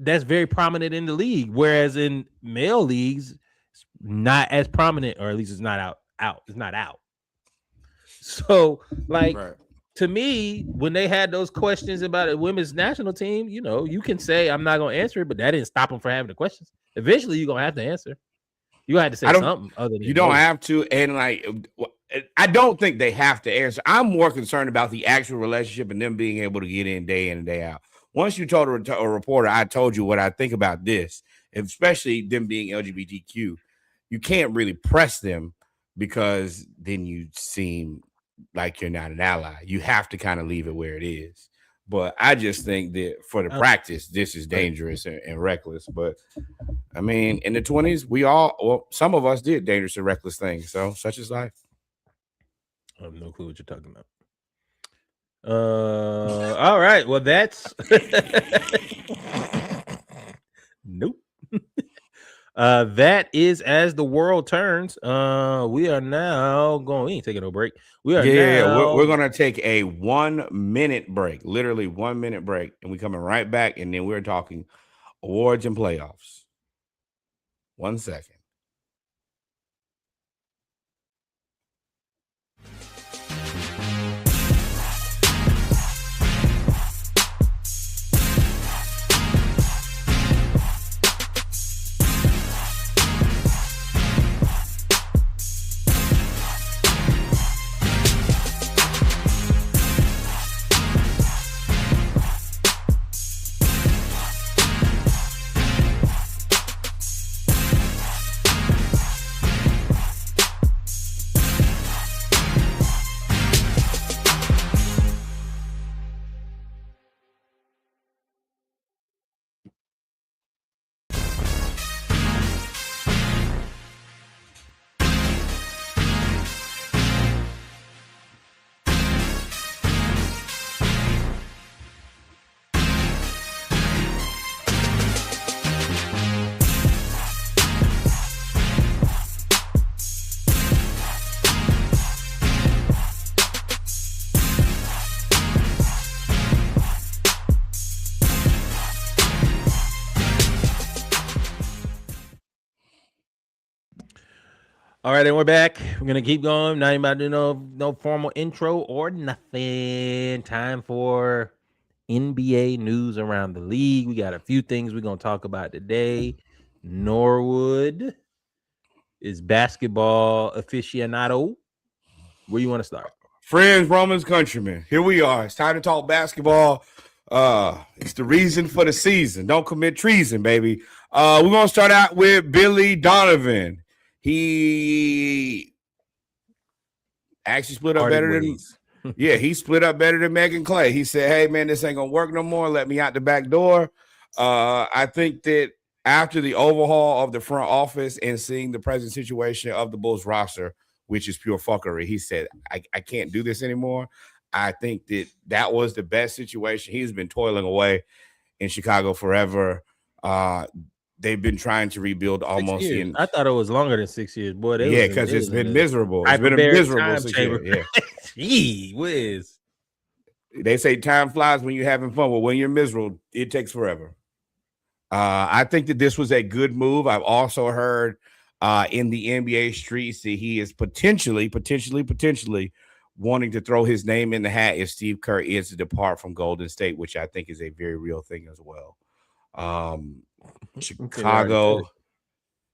that's very prominent in the league, whereas in male leagues it's not as prominent, or at least it's not out. It's not out. So like right. To me, when they had those questions about a women's national team, you can say I'm not going to answer it, but that didn't stop them from having the questions. Eventually you're going to have to answer. You have to say something other than you don't have to. And like, I don't think they have to answer. I'm more concerned about the actual relationship and them being able to get in and day out. Once you told a reporter, I told you what I think about this, especially them being LGBTQ, you can't really press them because then you seem like you're not an ally. You have to kind of leave it where it is. But I just think that for the practice, this is dangerous and reckless. But I mean, in the 20s, some of us did dangerous and reckless things. So such is life. I have no clue what you're talking about. All right. Well, that's nope. That is As the World Turns. We are now going. We ain't taking no break. We are we're gonna take a 1 minute break, literally 1 minute break, and we coming right back, and then we're talking awards and playoffs. 1 second. All right, and we're back. We're gonna keep going. Not even about to do no formal intro or nothing. Time for NBA news around the league. We got a few things we're gonna talk about today. Norwood is basketball aficionado. Where you want to start? Friends, Romans, countrymen, here we are. It's time to talk basketball. It's the reason for the season. Don't commit treason, baby. We're gonna start out with Billy Donovan. He actually split up Parted better than ways. he split up better than Megan Clay. He said, "Hey man, this ain't gonna work no more. Let me out the back door." I think that after the overhaul of the front office and seeing the present situation of the Bulls roster, which is pure fuckery, he said, I can't do this anymore. I think that was the best situation. He's been toiling away in Chicago forever. They've been trying to rebuild 6 almost years. the I thought it was longer than 6 years. Boy, because they it's was in been the miserable. It's been a hyperbaric miserable time 6 years. chamber. Yeah. Gee whiz. They say time flies when you're having fun, but when you're miserable, it takes forever. I think that this was a good move. I've also heard in the NBA streets that he is potentially wanting to throw his name in the hat if Steve Kerr is to depart from Golden State, which I think is a very real thing as well. Chicago,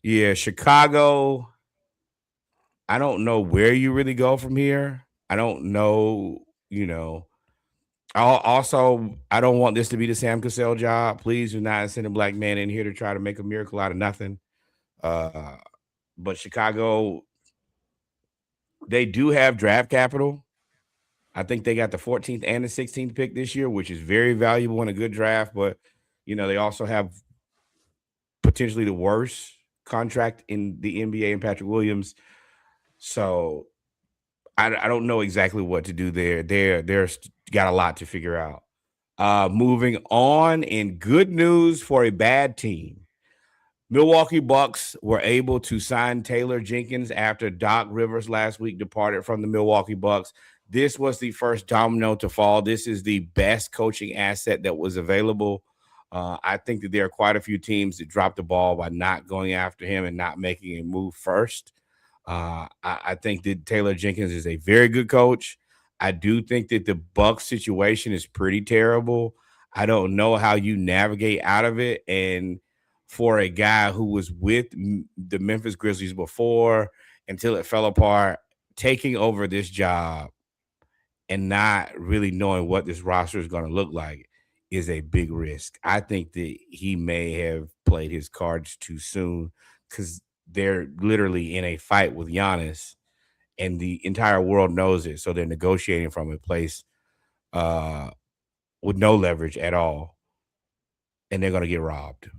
yeah, Chicago. I don't know where you really go from here. I don't know, I don't want this to be the Sam Cassell job. Please do not send a black man in here to try to make a miracle out of nothing. Uh, but Chicago, they do have draft capital. I think they got the 14th and the 16th pick this year, which is very valuable in a good draft. But they also have potentially the worst contract in the NBA and Patrick Williams. So I don't know exactly what to do there. They're got a lot to figure out. Moving on, in good news for a bad team, Milwaukee Bucks were able to sign Taylor Jenkins after Doc Rivers last week departed from the Milwaukee Bucks. This was the first domino to fall. This is the best coaching asset that was available. I think that there are quite a few teams that dropped the ball by not going after him and not making a move first. I think that Taylor Jenkins is a very good coach. I do think that the Bucks situation is pretty terrible. I don't know how you navigate out of it. And for a guy who was with the Memphis Grizzlies before until it fell apart, taking over this job and not really knowing what this roster is going to look like is a big risk. I think that he may have played his cards too soon because they're literally in a fight with Giannis and the entire world knows it. So they're negotiating from a place uh, with no leverage at all. And they're going to get robbed,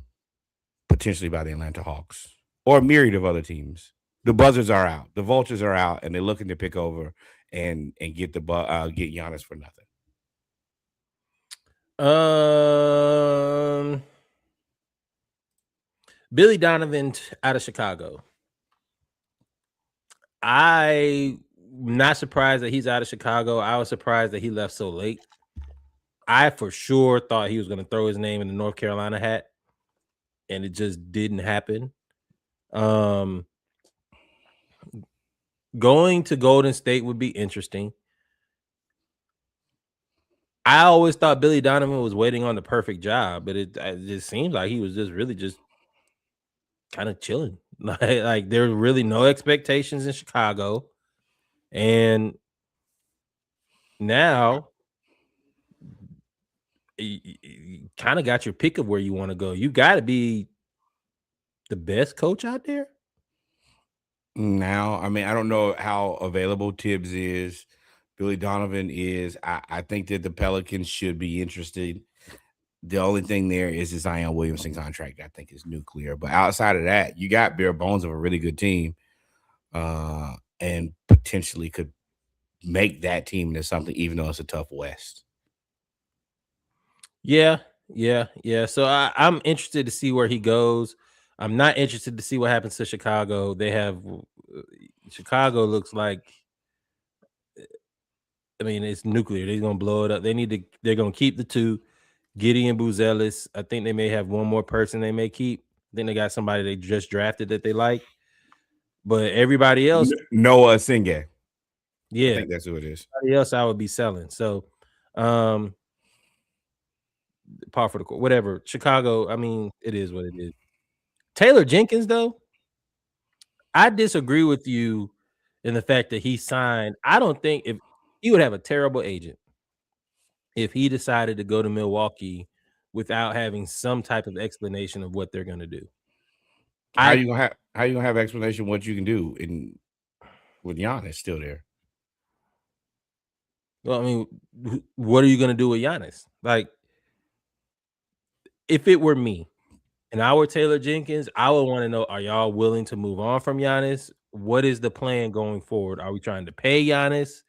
potentially by the Atlanta Hawks or a myriad of other teams. The Buzzards are out. The Vultures are out, and they're looking to pick over and get get Giannis for nothing. Billy Donovan out of Chicago. I'm not surprised that he's out of Chicago. I was surprised that he left so late. I for sure thought he was going to throw his name in the North Carolina hat, and it just didn't happen. Going to Golden State would be interesting. I always thought Billy Donovan was waiting on the perfect job, but it just seems like he was just really just kind of chilling. Like there were really no expectations in Chicago. And now you kind of got your pick of where you want to go. You got to be the best coach out there. Now, I mean, I don't know how available Tibbs is. Billy Donovan is. I think that the Pelicans should be interested. The only thing there is the Zion Williamson contract, I think, is nuclear. But outside of that, you got bare bones of a really good team and potentially could make that team into something, even though it's a tough West. Yeah. So I'm interested to see where he goes. I'm not interested to see what happens to Chicago. They have Chicago looks like, I mean, it's nuclear. They're gonna blow it up. They're gonna keep the two. Gideon Buzelis. I think they may have one more person they may keep. I think they got somebody they just drafted that they like. But everybody else, Noah Singh. I yeah, think that's who it is. everybody else I would be selling. So, um, par for the course, whatever. Chicago, I mean, it is what it is. Taylor Jenkins, though, I disagree with you in the fact that he signed. I don't think if he would have a terrible agent if he decided to go to Milwaukee without having some type of explanation of what they're going to do. How you gonna have explanation what you can do in with Giannis still there? Well, I mean, what are you going to do with Giannis? Like, if it were me and I were Taylor Jenkins, I would want to know: are y'all willing to move on from Giannis? What is the plan going forward? Are we trying to pay Giannis?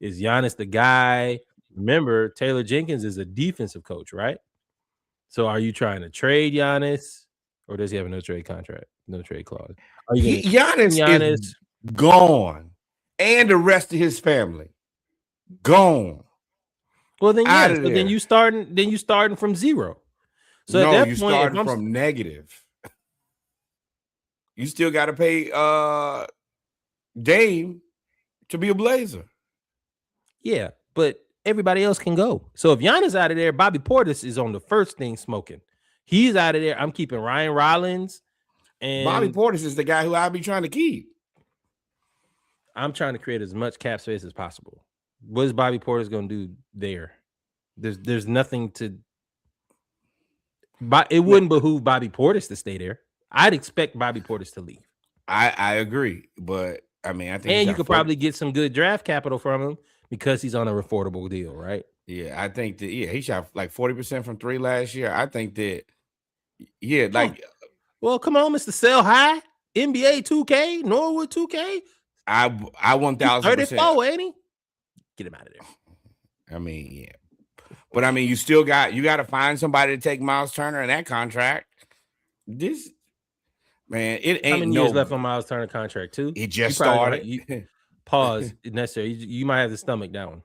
Is Giannis the guy? Remember, Taylor Jenkins is a defensive coach, right? So, are you trying to trade Giannis, or does he have a no trade contract, no trade clause? Are you Giannis is gone, and the rest of his family gone. Well, then yes. So then you starting from zero. So no, at that you point, starting from negative. You still got to pay Dame to be a Blazer. Yeah, but everybody else can go. So if Giannis out of there, Bobby Portis is on the first thing smoking. He's out of there. I'm keeping Ryan Rollins, and Bobby Portis is the guy who I'll be trying to keep. I'm trying to create as much cap space as possible. What is Bobby Portis going to do there? There's nothing to. But it wouldn't behoove Bobby Portis to stay there. I'd expect Bobby Portis to leave. I agree, but I mean, I think, and you could probably get some good draft capital from him because he's on a affordable deal, right? Yeah, I think that. Yeah, he shot like 40% from three last year. I think that. Yeah, like. Well, come on, Mr. Sell High, NBA 2K, Norwood 2K. I 1,000%. 34, ain't he? Get him out of there. I mean, yeah, but I mean, you still got to find somebody to take Miles Turner in that contract. This man, it ain't how many years left on Miles Turner contract too. It just started. Pause necessary. You might have to stomach that one.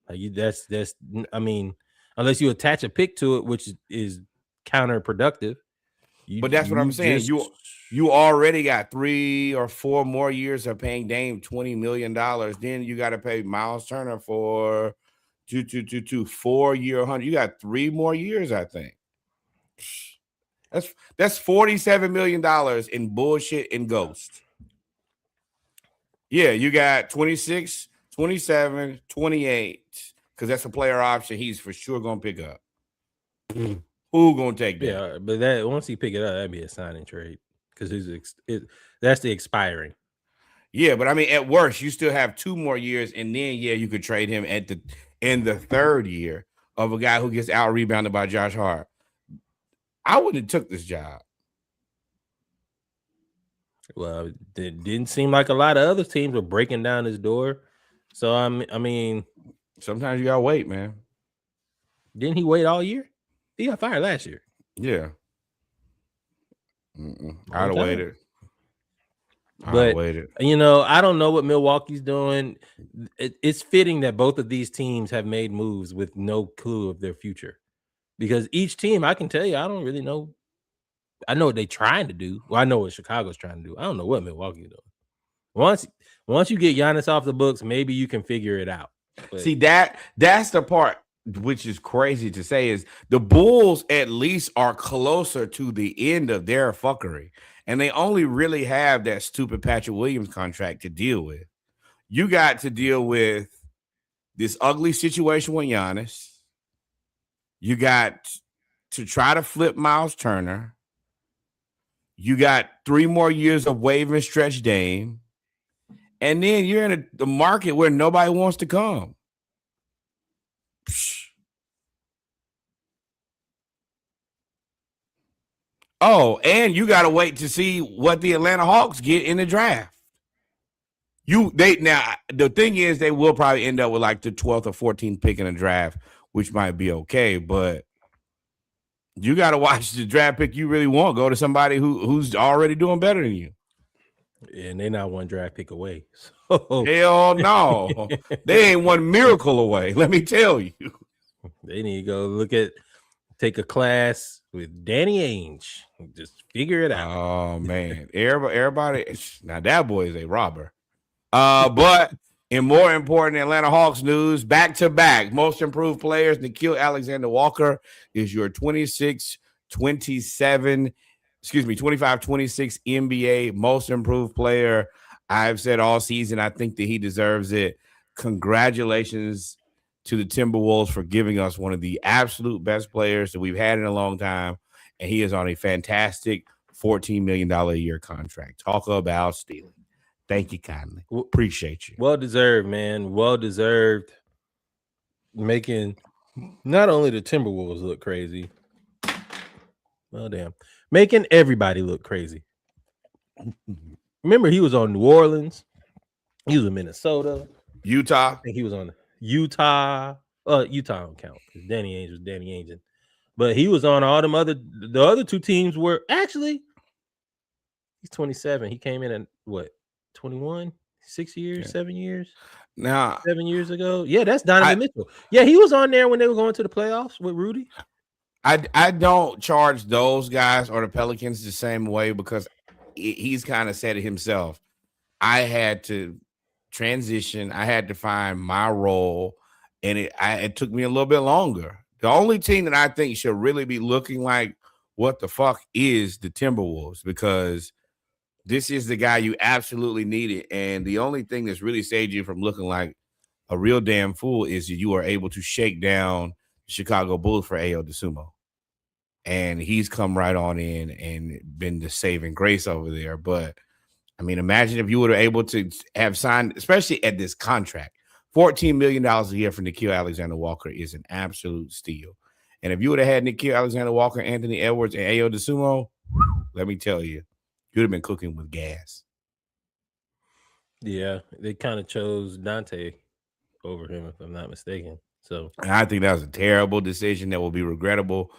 Like that's. I mean, unless you attach a pick to it, which is counterproductive. But that's what I'm saying. You already got 3 or 4 more years of paying Dame $20 million. Then you got to pay Miles Turner for 4-year 100. You got 3 more years, I think. That's $47 million in bullshit and ghost. Yeah, you got 26, 27, 28, because that's a player option he's for sure going to pick up. Who gonna take that? Yeah, but that once he pick it up, that'd be a signing trade because that's the expiring. Yeah, but I mean, at worst, you still have 2 more years, and then you could trade him in the 3rd year of a guy who gets out rebounded by Josh Hart. I wouldn't have took this job. Well, it didn't seem like a lot of other teams were breaking down his door. So I mean, sometimes you gotta wait, man. Didn't he wait all year? He got fired last year. Yeah. I'd have waited. But, I don't know what Milwaukee's doing. It's fitting that both of these teams have made moves with no clue of their future. Because each team, I can tell you, I don't really know. I know what they're trying to do. Well, I know what Chicago's trying to do. I don't know what Milwaukee's doing. Once you get Giannis off the books, maybe you can figure it out. But see, that's the part which is crazy to say is the Bulls at least are closer to the end of their fuckery. And they only really have that stupid Patrick Williams contract to deal with. You got to deal with this ugly situation with Giannis. You got to try to flip Miles Turner. You got 3 more years of wave and stretch Dame. And then you're in the market where nobody wants to come. Oh, and you got to wait to see what the Atlanta Hawks get in the draft. Now the thing is they will probably end up with like the 12th or 14th pick in the draft, which might be okay, but you got to watch the draft pick you really want. Go to somebody who's already doing better than you. And they're not one draft pick away. So. Hell no. They ain't one miracle away, let me tell you. They need to go look at Take a class with Danny Ainge. Just figure it out. Oh man, everybody. Now that boy is a robber. But in more important Atlanta Hawks news, back to back most improved players, Nikhil Alexander Walker is your 25-26 NBA most improved player. I've said all season, I think that he deserves it. Congratulations to the Timberwolves for giving us one of the absolute best players that we've had in a long time. And he is on a fantastic $14 million a year contract. Talk about stealing. Thank you kindly. Appreciate you. Well deserved, man. Well deserved. Making not only the Timberwolves look crazy, well, damn, making everybody look crazy. Remember, he was on New Orleans. He was in Minnesota. Utah. I think he was on Utah. Utah don't count because Danny Ainge was Danny Ainge. But he was on all them the other two teams were actually, he's 27. He came in at what, 21? 6 years, Yeah. 7 years? Now 7 years ago. Yeah, that's Donovan Mitchell. Yeah, he was on there when they were going to the playoffs with Rudy. I don't charge those guys or the Pelicans the same way because he's kind of said it himself. I had to transition. I had to find my role, and it took me a little bit longer. The only team that I think should really be looking like what the fuck is the Timberwolves, because this is the guy you absolutely needed. And the only thing that's really saved you from looking like a real damn fool is that you are able to shake down the Chicago Bulls for Ayo Dosunmu. And he's come right on in and been the saving grace over there. But I mean, imagine if you were able to have signed, especially at this contract, $14 million a year for Nikhil Alexander Walker is an absolute steal. And if you would have had Nikhil Alexander Walker, Anthony Edwards, and Ayo Dosunmu, let me tell you, you'd have been cooking with gas. Yeah, they kind of chose Dante over him, if I'm not mistaken. So, and I think that was a terrible decision that will be regrettable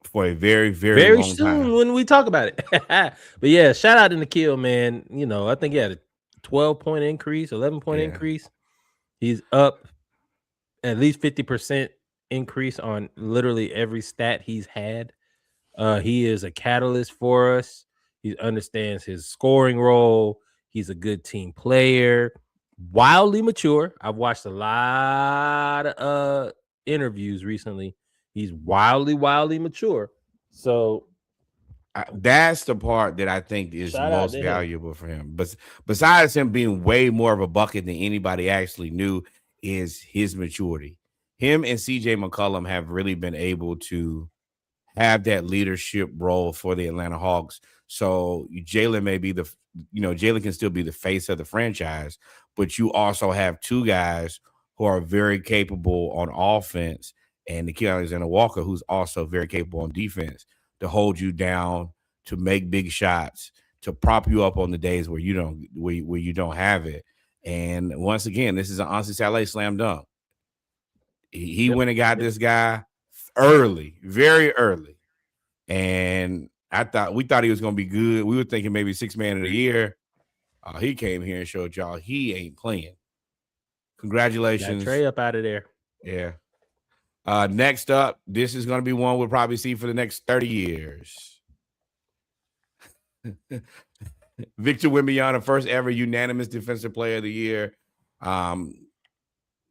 for a very, very long soon time. when we talk about it. But yeah, shout out to Nikhil, man. You know, I think he had a 12-point increase, 11-point increase. He's up at least 50% increase on literally every stat he's had. He is a catalyst for us. He understands his scoring role. He's a good team player, wildly mature. I've watched a lot of interviews recently. He's wildly mature. So that's the part that I think is most valuable for him. But besides him being way more of a bucket than anybody actually knew, is his maturity. Him and CJ McCollum have really been able to have that leadership role for the Atlanta Hawks. So Jalen may be Jalen can still be the face of the franchise, but you also have two guys who are very capable on offense, and Nikhil Alexander Walker, who's also very capable on defense, to hold you down, to make big shots, to prop you up on the days where you don't have it. And once again, this is an Ansi Saleh slam dunk. He went and got this guy early, very early. And we thought he was going to be good. We were thinking maybe 6th man of the year. He came here and showed y'all he ain't playing. Congratulations. Got Trey up out of there. Yeah. Next up, this is going to be one we'll probably see for the next 30 years. Victor Wembanyama, first ever unanimous defensive player of the year.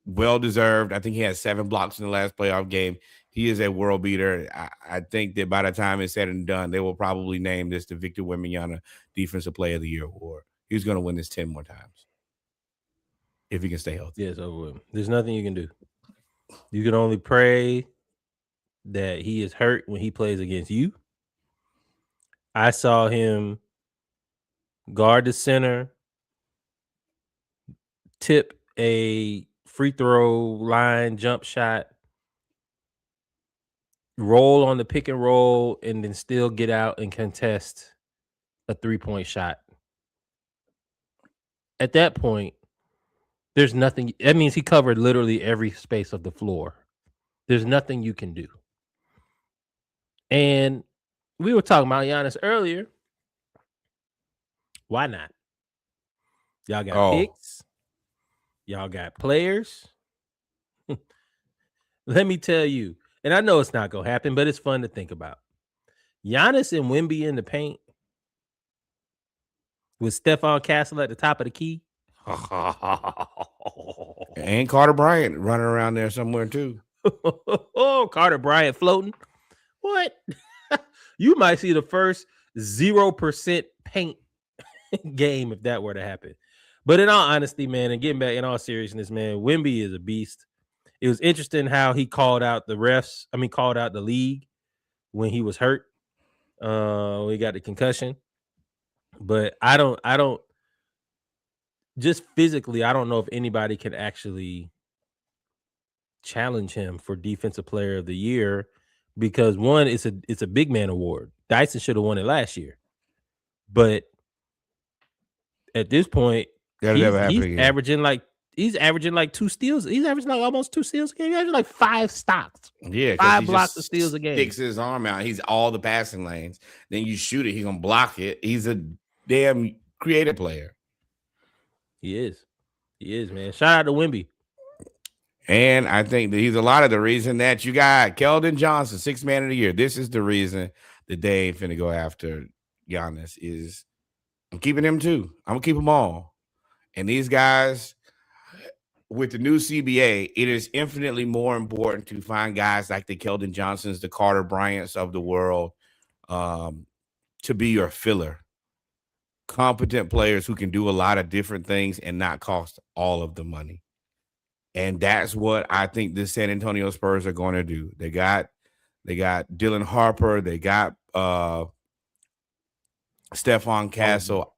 Well deserved. I think he had 7 blocks in the last playoff game. He is a world beater. I think that by the time it's said and done, they will probably name this the Victor Wembanyama Defensive Player of the Year award. He's going to win this 10 more times if he can stay healthy. Yes, over with him. There's nothing you can do. You can only pray that he is hurt when he plays against you. I saw him guard the center, tip a free throw line jump shot, roll on the pick and roll, and then still get out and contest a 3-point shot. At that point, there's nothing. That means he covered literally every space of the floor. There's nothing you can do. And we were talking about Giannis earlier. Why not? Y'all got picks. Y'all got players. Let me tell you, and I know it's not gonna happen, but it's fun to think about. Giannis and Wemby in the paint with Stephon Castle at the top of the key. And Carter Bryant running around there somewhere too. Oh, Carter Bryant floating. What? You might see the first 0% paint game if that were to happen. But in all honesty, man, and getting back in all seriousness, man, Wemby is a beast. It was interesting how he called out the refs. I mean, called out the league when he was hurt. When he got the concussion. But I don't just physically, I don't know if anybody can actually challenge him for defensive player of the year because one, it's a big man award. Dyson should have won it last year. But at this point, That'll never happen again. He's averaging like 2 steals. He's averaging like almost 2 steals a game. He's averaging like 5 stocks. Yeah, 5 blocks of steals a game. Sticks his arm out. He's all the passing lanes. Then you shoot it, he's gonna block it. He's a damn creative player. He is. He is, man. Shout out to Wemby. And I think that he's a lot of the reason that you got Keldon Johnson, 6th man of the year. This is the reason that they ain't finna go after Giannis. Is I'm keeping him too. I'm gonna keep them all. And these guys, with the new CBA, it is infinitely more important to find guys like the Keldon Johnsons, the Carter Bryants of the world, to be your filler. Competent players who can do a lot of different things and not cost all of the money. And that's what I think the San Antonio Spurs are going to do. They got Dylan Harper. They got Stephon Castle.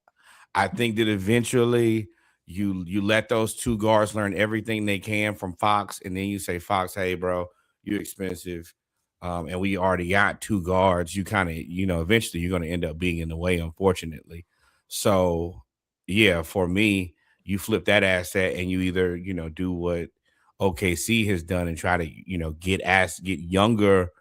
I think that eventually you let those 2 guards learn everything they can from Fox, and then you say, Fox, hey, bro, you're expensive, and we already got 2 guards. You kind of, eventually you're going to end up being in the way, unfortunately. So, yeah, for me, you flip that asset and you either, do what OKC has done and try to, get younger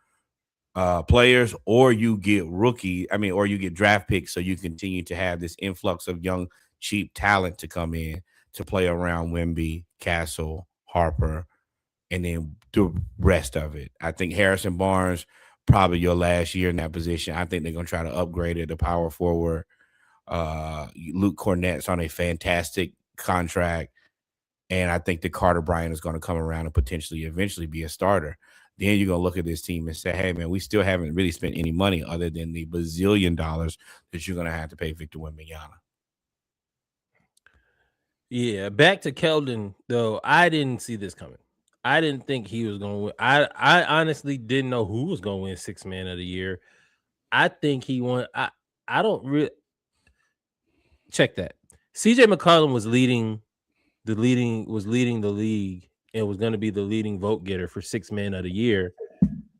players, or you get or you get draft picks so you continue to have this influx of young, cheap talent to come in to play around Wemby, Castle, Harper, and then the rest of it. I think Harrison Barnes, probably your last year in that position. I think they're going to try to upgrade it to power forward. Luke Cornett's on a fantastic contract. And I think that Carter Bryant is going to come around and potentially eventually be a starter. Then you're going to look at this team and say, hey, man, we still haven't really spent any money other than the bazillion dollars that you're going to have to pay Victor Wembanyama. Yeah, back to Keldon, though. I didn't see this coming. I didn't think he was going to win. I honestly didn't know who was going to win 6th man of the year. I think he won. I don't really check that. CJ McCollum was leading the league and was going to be the leading vote getter for 6th man of the year,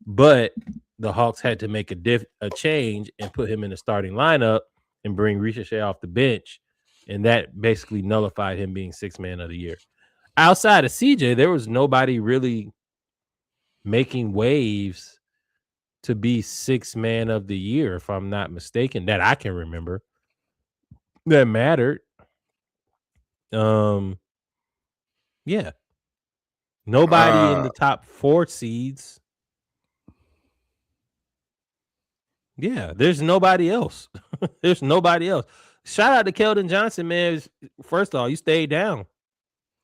but the Hawks had to make a change and put him in the starting lineup and bring Ricochet off the bench, and that basically nullified him being 6th man of the year. Outside of CJ, there was nobody really making waves to be 6th man of the year, if I'm not mistaken, that I can remember, that mattered. Yeah. Nobody in the top 4 seeds. Yeah, there's nobody else. There's nobody else. Shout out to Keldon Johnson, man. First of all, you stayed down.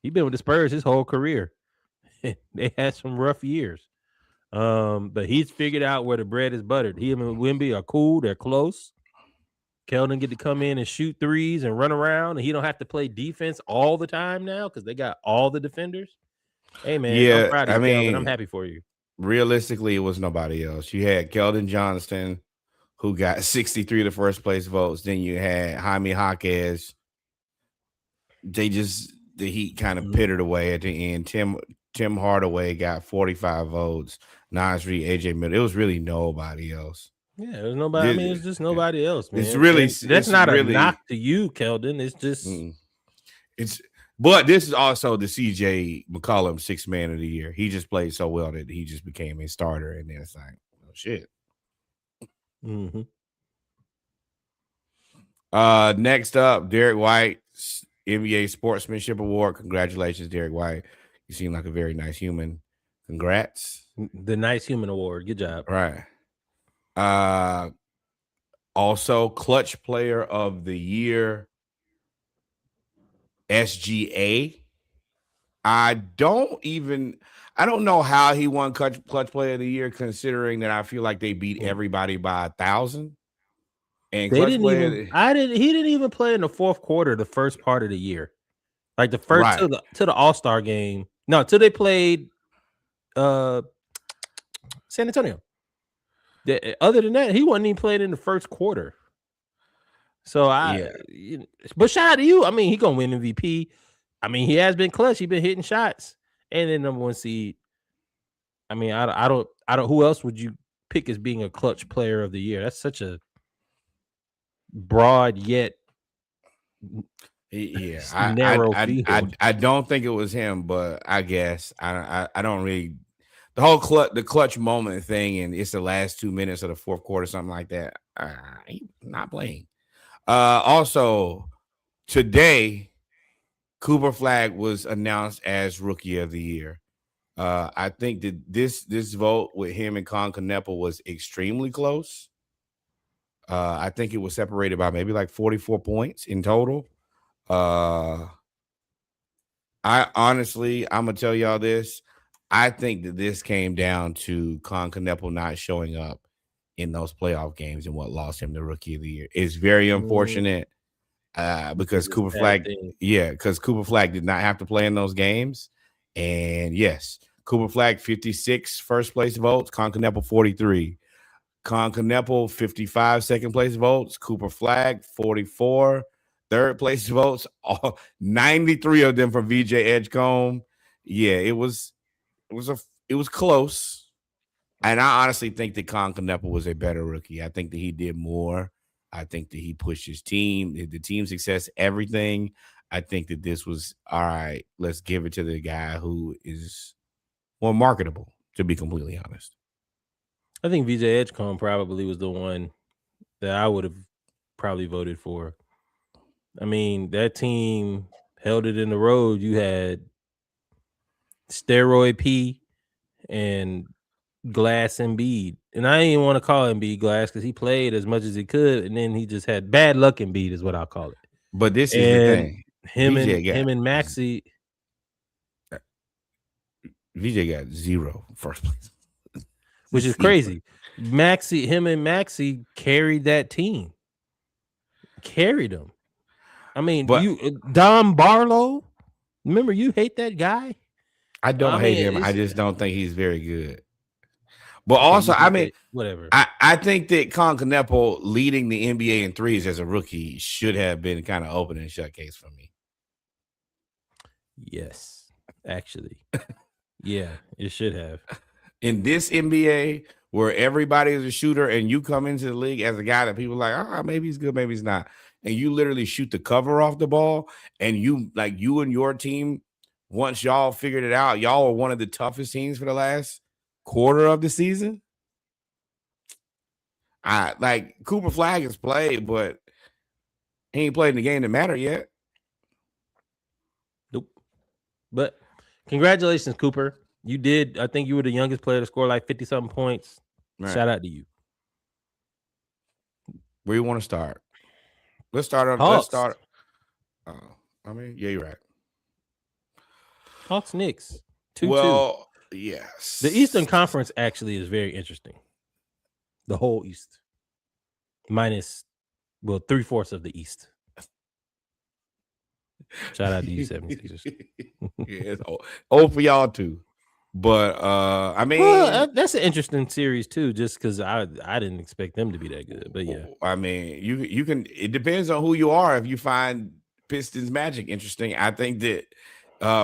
He's been with the Spurs his whole career. They had some rough years. But he's figured out where the bread is buttered. He and Wemby are cool. They're close. Keldon get to come in and shoot threes and run around, and he don't have to play defense all the time now because they got all the defenders. Hey, man, I'm proud of you, Keldon. I'm happy for you. Realistically, it was nobody else. You had Keldon Johnson, who got 63 of the first place votes. Then you had Jaime Jaquez. The Heat kind of pittered away at the end. Tim Hardaway got 45 votes. Nas Reed, AJ Miller. It was really nobody else. Yeah, there's nobody. I mean, it's just nobody else, man. That's not a knock to you, Keldon. It's just But this is also the CJ McCollum 6th man of the year. He just played so well that he just became a starter, and then it's like, oh shit. Mm-hmm. Next up, Derek White, NBA Sportsmanship Award. Congratulations, Derek White. You seem like a very nice human. Congrats. The Nice Human Award. Good job. Right. Uh, Also, clutch player of the year, SGA. I don't know how he won clutch player of the year, considering that I feel like they beat Mm. everybody by 1,000. And They clutch didn't even. player, He didn't even play in the fourth quarter, the first part of the year, like the first right? to the All Star game. No, till they played uh San Antonio. Other than that, he wasn't even playing in the first quarter. So Yeah, but shout out to you. I mean, he gonna win MVP. I mean, he has been clutch. He been hitting shots, and then number one seed. I mean, I don't. Who else would you pick as being a clutch player of the year? That's such a broad yet yeah. narrow field. I don't think it was him, but I guess I don't really. The clutch moment thing, and it's the last 2 minutes of the fourth quarter, something like that. He not playing. Also, today, Cooper Flag was announced as Rookie of the Year. I think that this vote with him and Con Kneppel was extremely close. I think it was separated by maybe like 44 points in total. I'm gonna tell y'all this. I think that this came down to Con Kneppel not showing up in those playoff games and what lost him the Rookie of the Year. It's very unfortunate because It's a sad thing. because Cooper Flag did not have to play in those games. And yes, Cooper Flag 56 first place votes, Con Kneppel 43. Con Kneppel 55 second place votes, Cooper Flag 44 third place votes, all 93 of them from VJ Edgecombe. Yeah, it was close. And I honestly think that Con Kneppel was a better rookie. I think that he did more. I think that he pushed his team, the team success, everything. I think that this was all right. Let's give it to the guy who is more marketable, to be completely honest. I think VJ Edgecombe probably was the one that I would have probably voted for. I mean, that team held it in the road. You had Steroid P and Glass Embiid. And I didn't want to call Embiid Glass because he played as much as he could, and then he just had bad luck Embiid is what I'll call it. But this is the And thing. VJ him and Maxi, got zero first place. which is Zero. crazy. Him and Maxi carried that team. Carried them. I mean, But Don Barlow. Remember, you hate that guy. I don't I hate mean, him. I just don't think he's very good. But okay, also, I mean, whatever. I think that Con Kneppel leading the NBA in threes as a rookie should have been kind of open and shut case for me. Yes, actually. Yeah, it should have. In this NBA, where everybody is a shooter and you come into the league as a guy that people are like, maybe he's good, maybe he's not. And you literally shoot the cover off the ball, and you and your team, once y'all figured it out, y'all were one of the toughest teams for the last quarter of the season. Cooper Flag has played, but he ain't played in the game that matter yet. Nope. But congratulations, Cooper. You did. I think you were the youngest player to score like 50-something points. Right. Shout out to you. Where you want to start? Let's start. Hawks. Let's start. I mean, yeah, you're right. Hawks Knicks 2-2. Well, yes. The Eastern Conference actually is very interesting. The whole East, minus 3/4 of the East. Shout out to you, 76ers. Yeah, it's for y'all too. But I mean, that's an interesting series too, just because I didn't expect them to be that good. But yeah, I mean, you can. It depends on who you are. If you find Pistons Magic interesting, I think that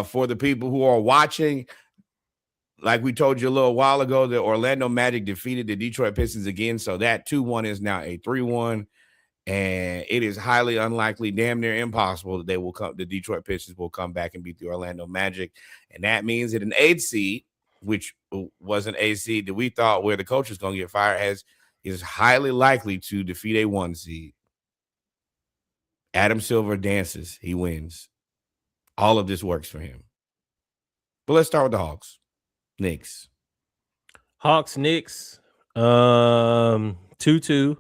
for the people who are watching, like we told you a little while ago, the Orlando Magic defeated the Detroit Pistons again, so that 2-1 is now a 3-1. And it is highly unlikely, damn near impossible, that the Detroit Pistons will come back and beat the Orlando Magic. And that means that an 8 seed, which was an 8 seed that we thought where the coach was going to get fired, is highly likely to defeat a 1 seed. Adam Silver dances. He wins. All of this works for him. But let's start with the Hawks. Knicks. Hawks Knicks 2-2.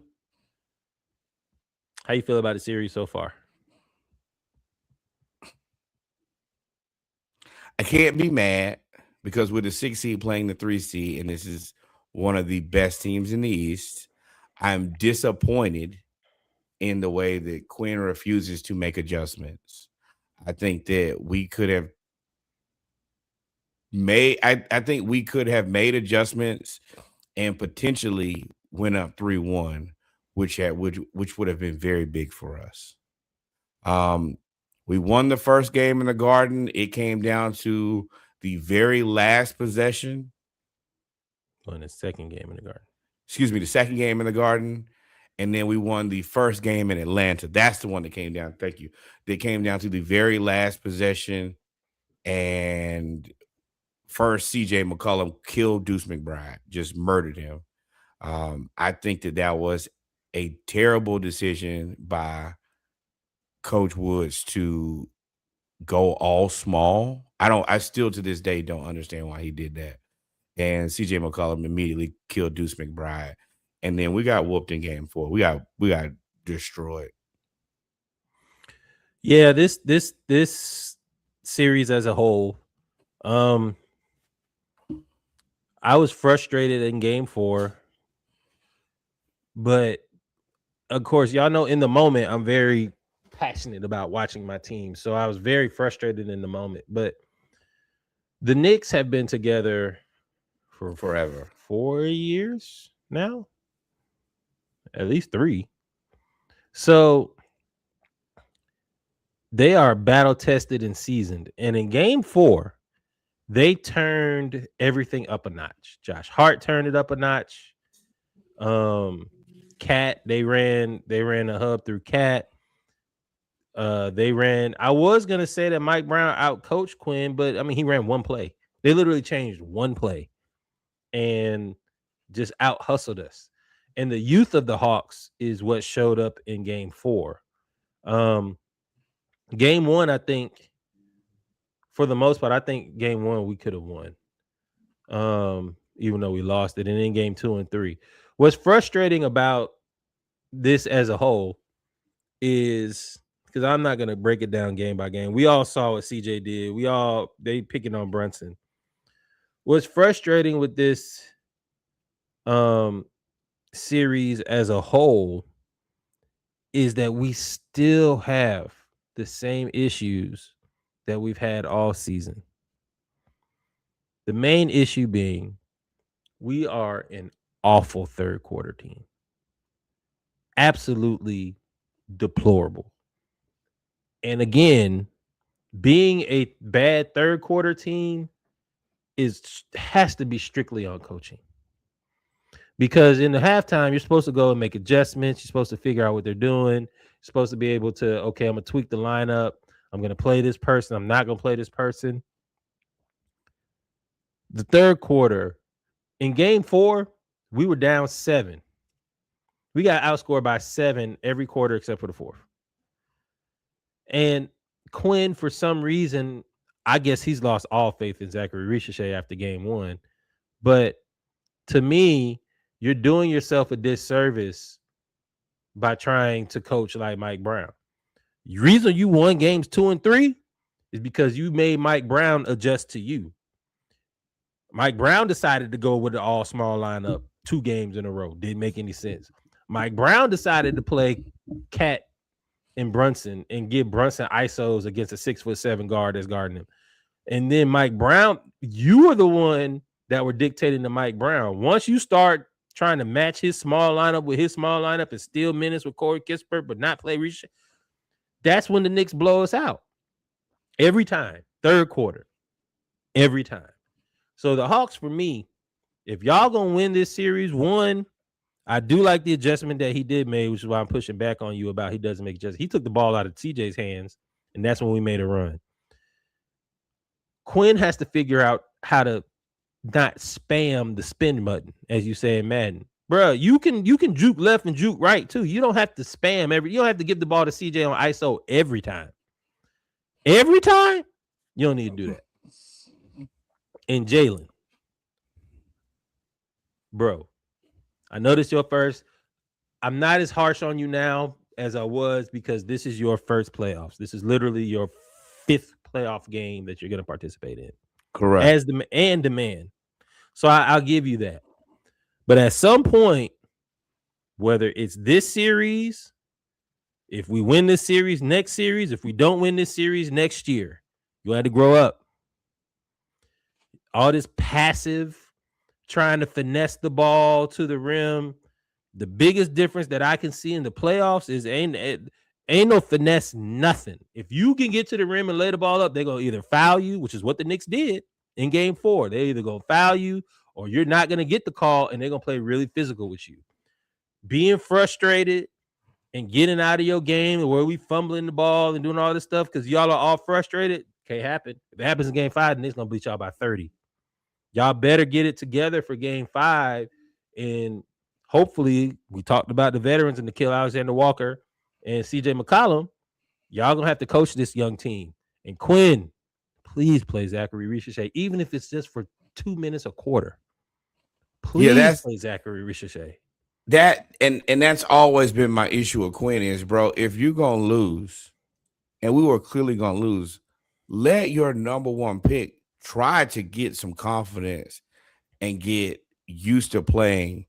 How you feel about the series so far? I can't be mad because with the 6 seed playing the 3 seed, and this is one of the best teams in the East, I'm disappointed in the way that Quinn refuses to make adjustments. I think that we could have I think we could have made adjustments and potentially went up 3-1, which would have been very big for us. We won the first game in the Garden. It came down to the very last possession. Won the second game in the Garden. Excuse me, the second game in the Garden. And then we won the first game in Atlanta. That's the one that came down. Thank you. They came down to the very last possession. And first, CJ McCollum killed Deuce McBride, just murdered him. I think that was a terrible decision by Coach Woods to go all small. I still to this day don't understand why he did that. And CJ McCollum immediately killed Deuce McBride. And then we got whooped in game 4. We got destroyed. Yeah, this series as a whole, I was frustrated in game 4, but of course, y'all know in the moment I'm very passionate about watching my team, so I was very frustrated in the moment. But the Knicks have been together for Forever. 4 years now, at least 3. So they are battle tested and seasoned. And in game 4, they turned everything up a notch. Josh Hart turned it up a notch. Cat, they ran a hub through Cat. I was gonna say that Mike Brown out coached Quinn, but I mean he ran one play. They literally changed one play and just out hustled us. And the youth of the Hawks is what showed up in game 4. Game 1, I think, for the most part, I think game 1 we could have won. Even though we lost it. And in game 2 and 3. What's frustrating about this as a whole is because I'm not gonna break it down game by game. We all saw what CJ did. They picking on Brunson. What's frustrating with this series as a whole is that we still have the same issues that we've had all season. The main issue being we are an awful third quarter team. Absolutely deplorable. And again, being a bad third quarter team has to be strictly on coaching. Because in the halftime, you're supposed to go and make adjustments. You're supposed to figure out what they're doing. You're supposed to be able to, okay, I'm going to tweak the lineup. I'm going to play this person. I'm not going to play this person. The third quarter, in game 4, we were down 7. We got outscored by 7 every quarter except for the 4th. And Quinn, for some reason, I guess he's lost all faith in Zachary Ricochet after game 1. But to me, you're doing yourself a disservice by trying to coach like Mike Brown. The reason you won games 2 and 3 is because you made Mike Brown adjust to you. Mike Brown decided to go with an all small lineup 2 games in a row. Didn't make any sense. Mike Brown decided to play Cat and Brunson and give Brunson ISOs against a 6'7" guard that's guarding him. And then Mike Brown, you were the one that were dictating to Mike Brown. Once you start trying to match his small lineup with his small lineup and steal minutes with Corey Kispert, but not play Ricochet, that's when the Knicks blow us out. Every time. Third quarter. Every time. So the Hawks, for me, if y'all gonna win this series, 1, I do like the adjustment that he did make, which is why I'm pushing back on you about he doesn't make adjustments. He took the ball out of CJ's hands, and that's when we made a run. Quinn has to figure out how to not spam the spin button, as you say in Madden. Bro, you can juke left and juke right too. You don't have to spam you don't have to give the ball to CJ on ISO every time. Every time, you don't need to do that. And Jalen, bro. I know this your first. I'm not as harsh on you now as I was because this is your first playoffs. This is literally your fifth playoff game that you're going to participate in Correct. as the and demand. So I'll give you that. But at some point, whether it's this series, if we win this series, next series, if we don't win this series next year, you had to grow up. All this passive trying to finesse the ball to the rim. The biggest difference that I can see in the playoffs is ain't no finesse, nothing. If you can get to the rim and lay the ball up, they're gonna either foul you, which is what the Knicks did in game 4. They're either gonna foul you or you're not gonna get the call and they're gonna play really physical with you. Being frustrated and getting out of your game where we fumbling the ball and doing all this stuff because y'all are all frustrated, can't happen. If it happens in game 5, the Knicks gonna beat y'all by 30. Y'all better get it together for game 5. And hopefully, we talked about the veterans and Nikhil Alexander Walker and CJ McCollum. Y'all gonna have to coach this young team. And Quinn, please play Zachary Ricochet, even if it's just for 2 minutes a quarter. Yeah, Please play Zachary Ricochet. and that's always been my issue with Quinn is, bro, if you're gonna lose, and we were clearly gonna lose, let your number one pick try to get some confidence and get used to playing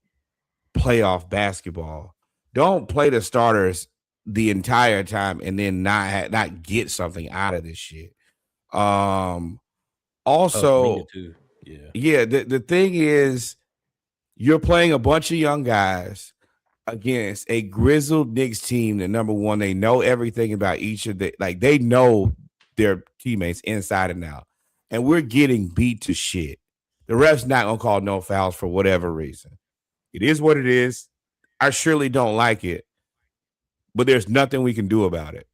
playoff basketball. Don't play the starters the entire time and then not get something out of this shit. Also, Too. Yeah. yeah, the thing is, you're playing a bunch of young guys against a grizzled Knicks team that, number one, they know everything about each of the, like, they know their teammates inside and out. And we're getting beat to shit. The ref's not going to call no fouls for whatever reason. It is what it is. I surely don't like it, but there's nothing we can do about it.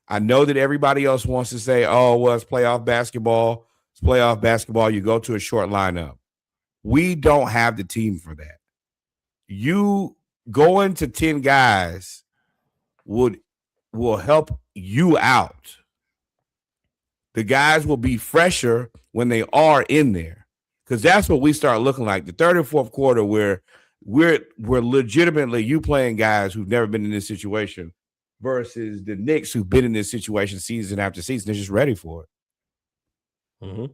I know that everybody else wants to say, oh, well, it's playoff basketball. It's playoff basketball. You go to a short lineup. We don't have the team for that. You going to 10 guys will help you out. The guys will be fresher when they are in there, because that's what we start looking like. The third and fourth quarter, where we're legitimately you playing guys who've never been in this situation versus the Knicks who've been in this situation season after season. They're just ready for it. Mm-hmm.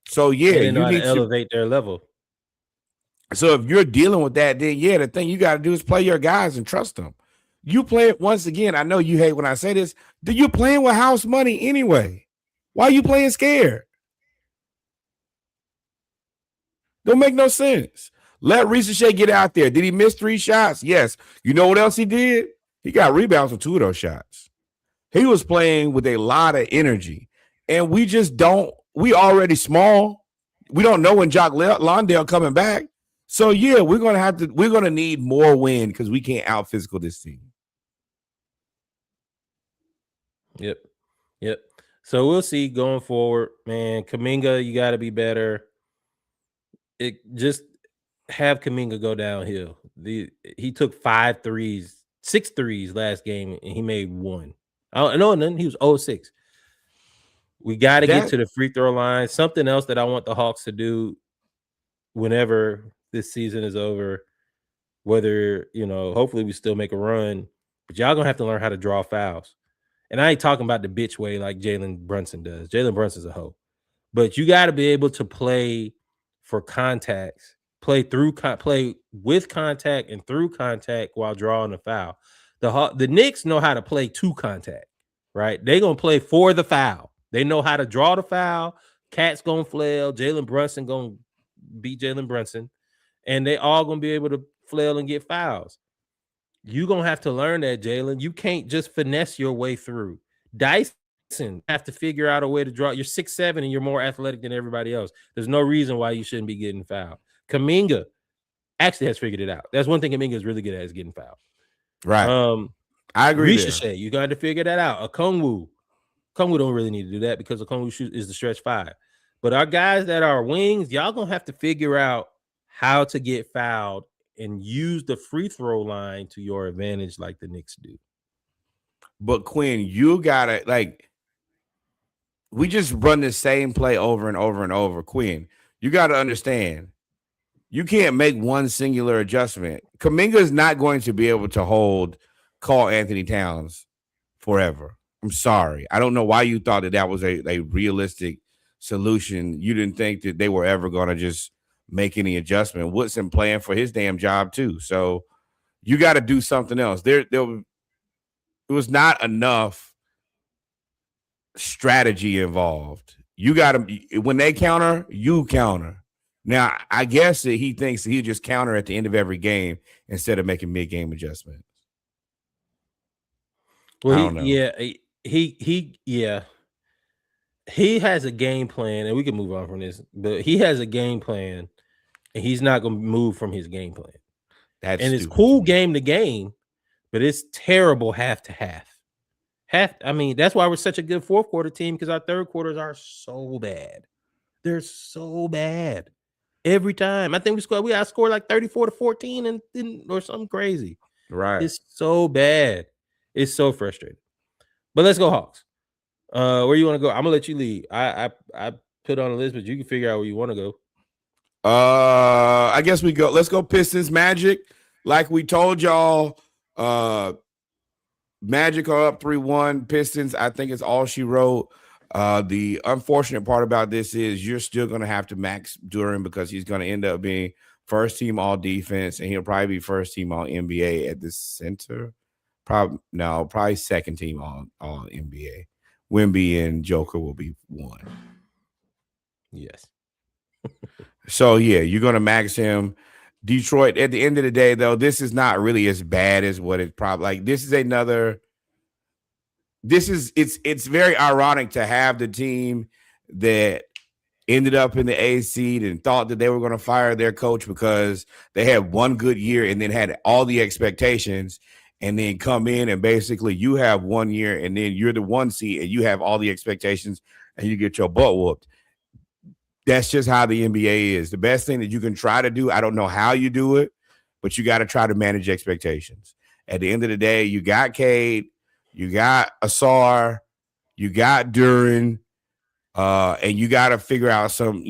So yeah, you need to elevate their level. So if you're dealing with that, then yeah, the thing you got to do is play your guys and trust them. You play it once again. I know you hate when I say this. You're playing with house money anyway. Why are you playing scared? Don't make no sense. Let Ricochet get out there. Did he miss 3 shots? Yes. You know what else he did? He got rebounds for 2 of those shots. He was playing with a lot of energy. And we just don't. We already small. We don't know when Jock Londale coming back. So yeah, we're gonna need more wind because we can't out physical this team. Yep. So we'll see going forward, man. Kuminga, you got to be better. It just have Kuminga go downhill. He took 5 threes, 6 threes last game, and he made 1. I know, and then he was 0-6. We got to get to the free throw line. Something else that I want the Hawks to do whenever this season is over, whether, hopefully we still make a run, but y'all gonna have to learn how to draw fouls. And I ain't talking about the bitch way like Jalen Brunson does. Jalen Brunson's a hoe. But you got to be able to play for contacts, play with contact and through contact while drawing a foul. The Knicks know how to play to contact, right? They're going to play for the foul. They know how to draw the foul. Cat's going to flail. Jalen Brunson going to beat Jalen Brunson. And they all going to be able to flail and get fouls. You're going to have to learn that, Jalen. You can't just finesse your way through. Dyson have to figure out a way to draw. You're 6'7" and you're more athletic than everybody else. There's no reason why you shouldn't be getting fouled. Kuminga actually has figured it out. That's one thing Kuminga is really good at, is getting fouled. Right. I agree. Ricochet, you got to figure that out. Okongwu don't really need to do that because Okongwu is the stretch 5. But our guys that are wings, y'all going to have to figure out how to get fouled and use the free throw line to your advantage like the Knicks do. But Quinn, you gotta, we just run the same play over and over and over. Quinn, you gotta understand, You can't make one singular adjustment. Kaminga is not going to be able to hold Carl Anthony Towns forever. I'm sorry. I don't know why you thought that that was a realistic solution. You didn't think that they were ever going to just make any adjustment. Woodson playing for his damn job too. So you got to do something else. There was not enough strategy involved. You got to, when they counter, you counter. Now, I guess that he thinks that he just counter at the end of every game instead of making mid-game adjustments. Well, I don't know. Yeah. He has a game plan, and we can move on from this, but he has a game plan, and he's not going to move from his game plan. That's and it's stupid cool to me. game to game, but it's terrible half to half. I mean, that's why we're such a good fourth quarter team, because our third quarters are so bad. They're so bad every time. I think we outscored like 34-14 and or something crazy. Right. It's so bad. It's so frustrating. But let's go Hawks. Where you want to go? I'm gonna let you lead. I put on a list, but you can figure out where you want to go. I guess we go. Let's go Pistons Magic. Like we told y'all, Magic are up 3-1. Pistons, I think it's all she wrote. The unfortunate part about this is you're still going to have to max Duran because he's going to end up being first team all defense, and he'll probably be first team all NBA at the center. Probably second team all NBA. Wemby and Joker will be one. Yes. So yeah, you're going to max him. Detroit, at the end of the day, though, this is not really as bad as what it's probably like. It's very ironic to have the team that ended up in the A seed and thought that they were going to fire their coach because they had one good year and then had all the expectations, and then come in and basically you have 1 year and then you're the 1 seed and you have all the expectations and you get your butt whooped. That's just how the NBA is. The best thing that you can try to do, I don't know how you do it, but you got to try to manage expectations. At the end of the day, you got Cade, you got Asar, you got Duran, and you got to figure out some,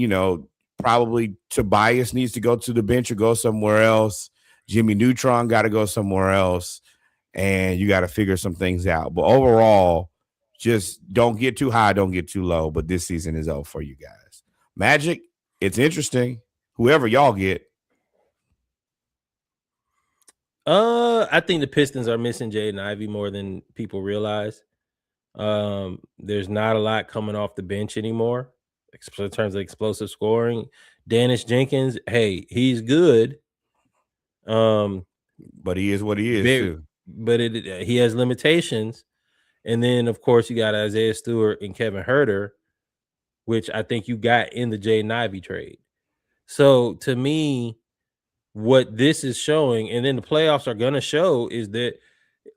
probably Tobias needs to go to the bench or go somewhere else. Jimmy Neutron got to go somewhere else, and you got to figure some things out. But overall, just don't get too high, don't get too low. But this season is over for you guys. Magic, it's interesting. Whoever y'all get. I think the Pistons are missing Jaden Ivey more than people realize. There's not a lot coming off the bench anymore in terms of explosive scoring. Dennis Jenkins, hey, he's good. But he is what he is too. But he has limitations. And then, of course, you got Isaiah Stewart and Kevin Huerter, which I think you got in the Jaden Ivey trade. So to me, what this is showing, and then the playoffs are gonna show, is that,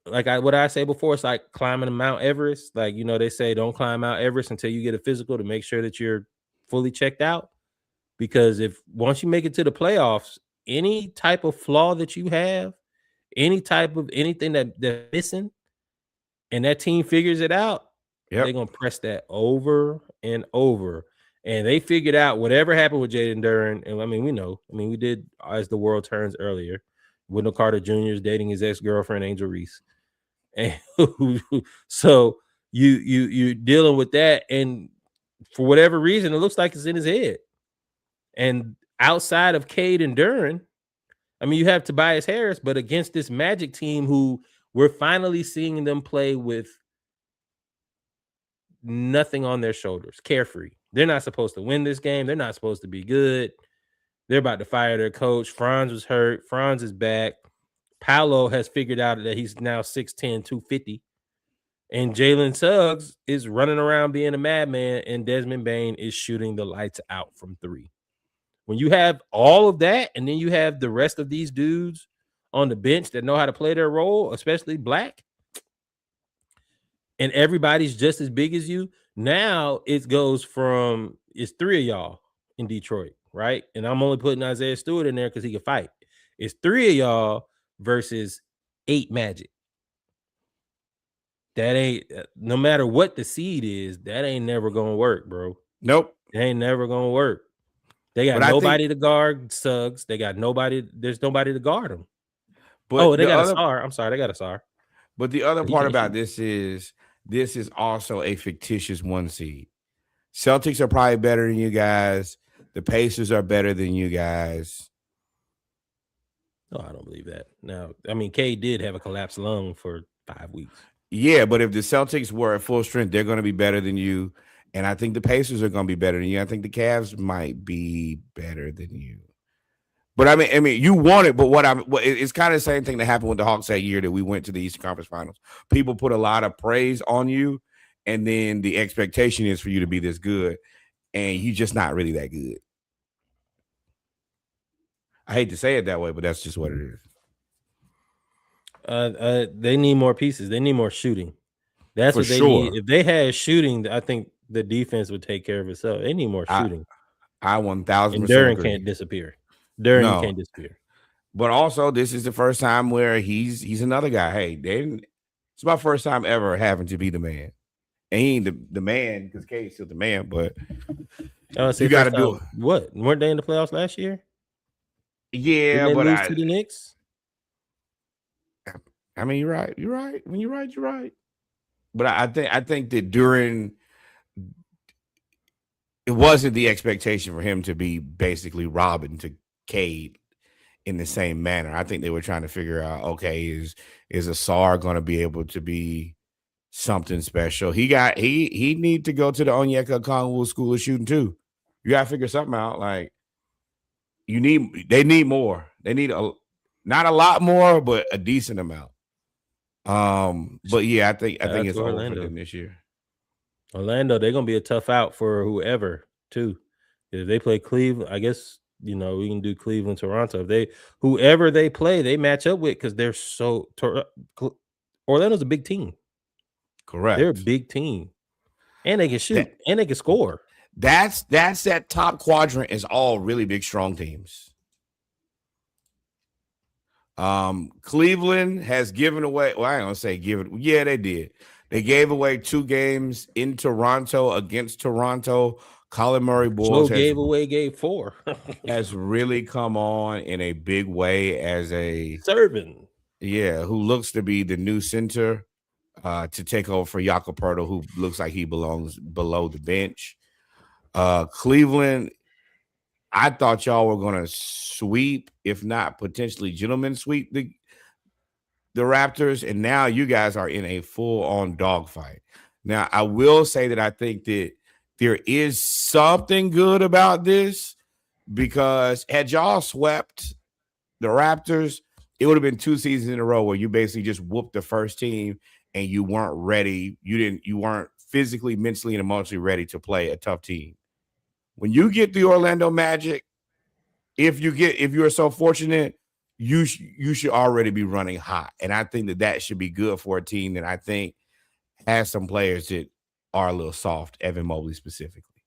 like what I say before, it's like climbing Mount Everest. Like, they say don't climb Mount Everest until you get a physical to make sure that you're fully checked out. Because once you make it to the playoffs, any type of flaw that you have, any type of anything that's missing, and that team figures it out, they're gonna press that over and over. And they figured out whatever happened with Jaden Duran. And I mean, we know. I mean, we did as the world turns earlier. Wendell Carter Jr. is dating his ex-girlfriend Angel Reese, and so you're dealing with that. And for whatever reason, it looks like it's in his head. And outside of Cade and Duran, I mean, you have Tobias Harris, but against this Magic team, who we're finally seeing them play with nothing on their shoulders, carefree. They're not supposed to win this game. They're not supposed to be good. They're about to fire their coach. Franz was hurt. Franz is back. Paolo has figured out that he's now 6'10", 250. And Jalen Suggs is running around being a madman, and Desmond Bane is shooting the lights out from 3. When you have all of that, and then you have the rest of these dudes on the bench that know how to play their role, especially Black, and everybody's just as big as you, now it goes from, it's 3 of y'all in Detroit, right? And I'm only putting Isaiah Stewart in there because he can fight. It's 3 of y'all versus 8 Magic. That ain't, no matter what the seed is, that ain't never gonna work, bro. Nope. It ain't never gonna work. They got But I think, nobody to guard Suggs. They got nobody. There's nobody to guard him. Oh, but they the got a other, Sar. I'm sorry, they got a Sar. but the other But he part can't about shoot. this is also a fictitious 1 seed. Celtics are probably better than you guys. The Pacers are better than you guys. No, I don't believe that. Now, I mean, K did have a collapsed lung for 5 weeks. Yeah, but if the Celtics were at full strength, they're going to be better than you. And I think the Pacers are going to be better than you. I think the Cavs might be better than you. But I mean, you want it. But it's kind of the same thing that happened with the Hawks that year that we went to the Eastern Conference Finals. People put a lot of praise on you, and then the expectation is for you to be this good, and you're just not really that good. I hate to say it that way, but that's just what it is. They need more pieces. They need more shooting. That's For what they sure. need. If they had shooting, I think the defense would take care of itself. They need more shooting. I 1000% And Duran agree. can't disappear. Duran, you No. can't disappear. But also, this is the first time where he's another guy. Hey, it's my first time ever having to be the man. And he ain't the man because K's still the man, but you got to do it. What? Weren't they in the playoffs last year? Yeah, Didn't they but lose to the Knicks? I mean, you're right. You're right. When you're right, you're right. But I think that during it wasn't the expectation for him to be basically Robin to Cade in the same manner. I think they were trying to figure out, okay, is Asar going to be able to be something special? He need to go to the Onyeka Okongwu School of Shooting too. You got to figure something out. Like they need more. They need not a lot more, but a decent amount. But yeah, I think it's over for them this year. Orlando, they're gonna be a tough out for whoever too. If they play Cleveland, I guess we can do Cleveland, Toronto. Whoever they play, they match up with because they're so. Orlando's a big team. Correct. They're a big team, and they can shoot and they can score. That's that top quadrant is all really big, strong teams. Cleveland has given away. Well, I ain't gonna say given. Yeah, they did. They gave away 2 games in Toronto against Toronto. Colin Murray Boyles gave 4. has really come on in a big way as a Serving. Yeah, who looks to be the new center to take over for Jakob Poeltl, who looks like he belongs below the bench. Cleveland, I thought y'all were going to sweep, if not potentially gentlemen sweep the Raptors, and now you guys are in a full-on dogfight. Now, I will say that I think that there is something good about this because had y'all swept the Raptors, it would have been 2 seasons in a row where you basically just whooped the first team and you weren't ready. You weren't physically, mentally, and emotionally ready to play a tough team. When you get the Orlando Magic, if you are so fortunate, you should already be running hot. And I think that should be good for a team that I think has some players that are a little soft, Evan Mobley specifically.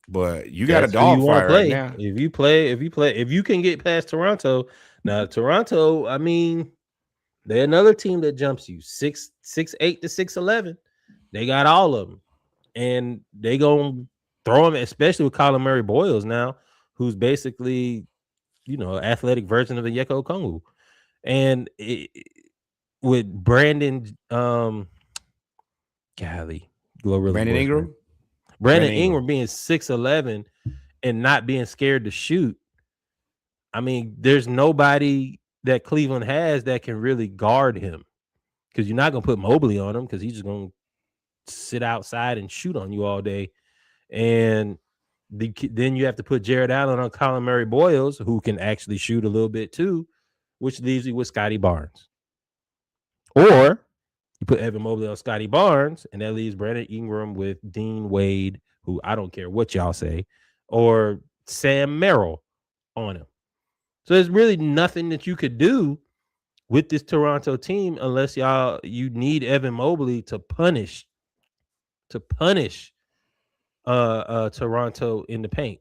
But you got a dogfight right now. If you can get past Toronto, now Toronto, I mean, they're another team that jumps you 6'8" to 6'11". They got all of them, and they gonna throw them, especially with Colin Murray Boyles now, who's basically, athletic version of the Onyeka Okongwu, and with Brandon, Brandon Ingram. Brandon Ingram being 6'11" and not being scared to shoot. I mean, there's nobody that Cleveland has that can really guard him because you're not going to put Mobley on him because he's just going to sit outside and shoot on you all day. And then you have to put Jared Allen on Colin Murray Boyles, who can actually shoot a little bit too, which leaves you with Scotty Barnes. Or you put Evan Mobley on Scotty Barnes, and that leaves Brandon Ingram with Dean Wade, who I don't care what y'all say, or Sam Merrill on him. So there's really nothing that you could do with this Toronto team unless you need Evan Mobley to punish Toronto in the paint.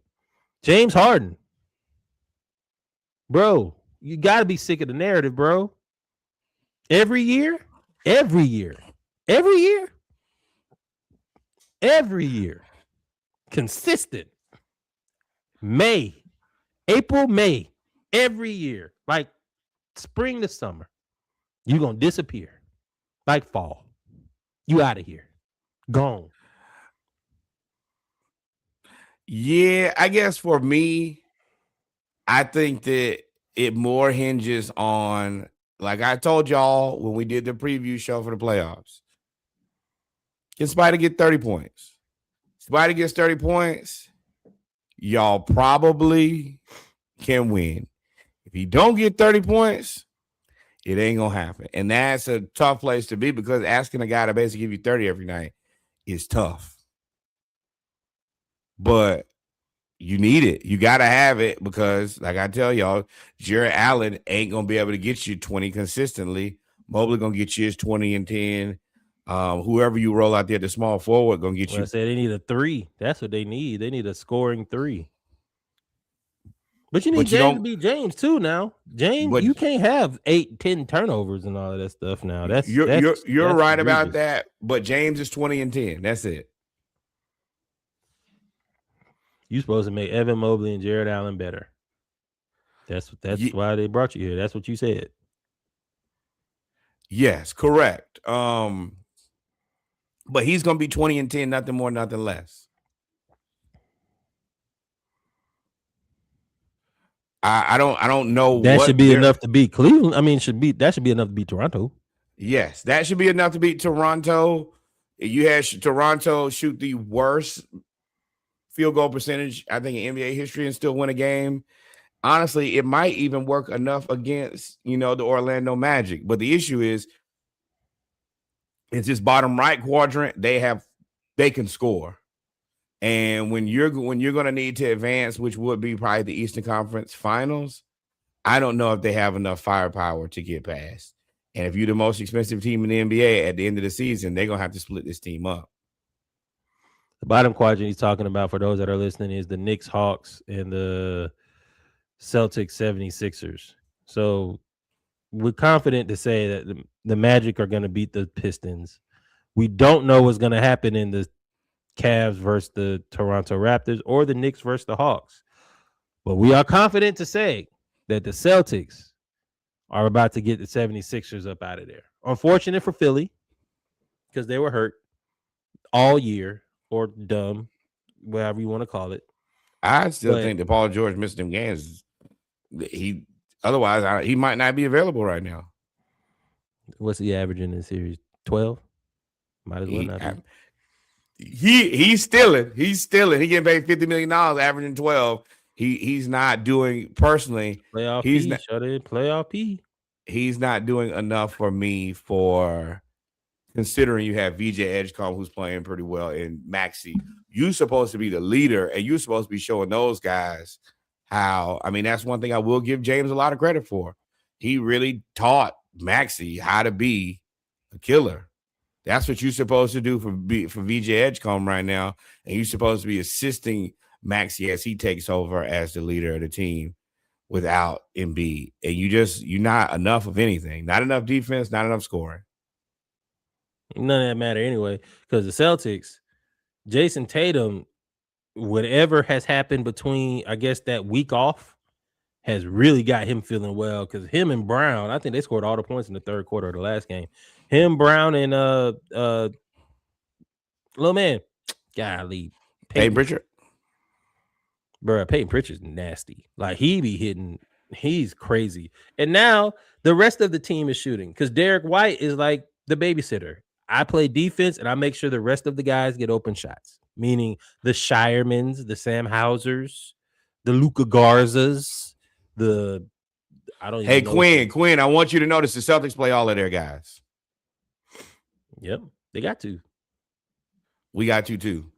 James Harden, bro, you got to be sick of the narrative, bro. Every year, consistent. May, April, May, every year, like spring to summer, you're going to disappear like fall. You out of here. Gone. Yeah, I guess for me, I think that it more hinges on, like I told y'all when we did the preview show for the playoffs, can Spider get 30 points? Spider gets 30 points, y'all probably can win. If you don't get 30 points, it ain't going to happen. And that's a tough place to be because asking a guy to basically give you 30 every night is tough. But you need it. You got to have it because, like I tell y'all, Jared Allen ain't going to be able to get you 20 consistently. Mobley going to get you his 20 and 10. Whoever you roll out there, the small forward, going to get Well, you. I said they need a 3. That's what they need. They need a scoring 3. But you need But you James to don't. beat James too now. James, But you can't have 8, 10 turnovers and all of that stuff now. That's you're that's right about egregious. that. But James is 20 and 10. That's it. You supposed to make Evan Mobley and Jared Allen better. That's Ye- why they brought you here. That's what you said. yes, correct. But he's going to be 20 and 10, nothing more, nothing less. I don't know That what should be they're. enough to beat Cleveland. I mean, that should be enough to beat Toronto. Yes, that should be enough to beat Toronto. You had Toronto shoot the worst field goal percentage, I think, in NBA history and still win a game. Honestly, it might even work enough against, the Orlando Magic. But the issue is, it's this bottom right quadrant. They can score. And when you're going to need to advance, which would be probably the Eastern Conference Finals, I don't know if they have enough firepower to get past. And if you're the most expensive team in the NBA at the end of the season, they're going to have to split this team up. The bottom quadrant he's talking about, for those that are listening, is the Knicks, Hawks, and the Celtics 76ers. So we're confident to say that the Magic are going to beat the Pistons. We don't know what's going to happen in the Cavs versus the Toronto Raptors or the Knicks versus the Hawks. But we are confident to say that the Celtics are about to get the 76ers up out of there. Unfortunate for Philly because they were hurt all year, or dumb, whatever you want to call it. I still think that Paul George missed them games. Otherwise, he might not be available right now. What's he averaging in the series? 12? Might as well not be. He's stealing. He's stealing. He getting paid $50 million, averaging 12. He's not doing personally. Playoff He's P. not, Shut in. Playoff P. he's not doing enough for me for considering you have VJ Edgecombe who's playing pretty well and Maxey. You're supposed to be the leader and you're supposed to be showing those guys how. I mean, that's one thing I will give James a lot of credit for. He really taught Maxey how to be a killer. That's what you're supposed to do for VJ Edgecombe right now. And you're supposed to be assisting Maxey as he takes over as the leader of the team without Embiid. And you're not enough of anything. Not enough defense, not enough scoring. None of that matter anyway, because the Celtics, Jason Tatum, whatever has happened between, I guess, that week off has really got him feeling well, because him and Brown, I think they scored all the points in the third quarter of the last game. Him, Brown, and little man, golly, Peyton Pritchard. Bro, Peyton Pritchard's nasty. Like, he be hitting, he's crazy. And now the rest of the team is shooting, because Derek White is like the babysitter. I play defense and I make sure the rest of the guys get open shots, meaning the Shiremans, the Sam Hausers, the Luka Garzas, the I don't even know. Quinn, I want you to notice the Celtics play all of their guys. Yep, they got to. We got to too.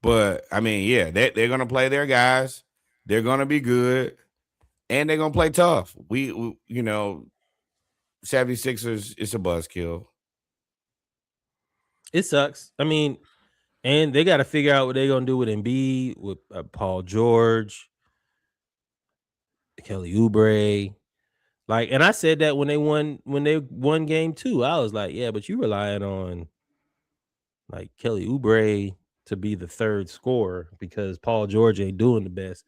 But I mean, yeah, they're gonna play their guys. They're gonna be good, and they're gonna play tough. We 76ers, it's a buzzkill. It sucks. I mean, and they got to figure out what they're gonna do with Embiid, with Paul George, Kelly Oubre. Like, and I said that when they won game 2, I was like, yeah, but you relying on like Kelly Oubre, to be the third scorer because Paul George ain't doing the best.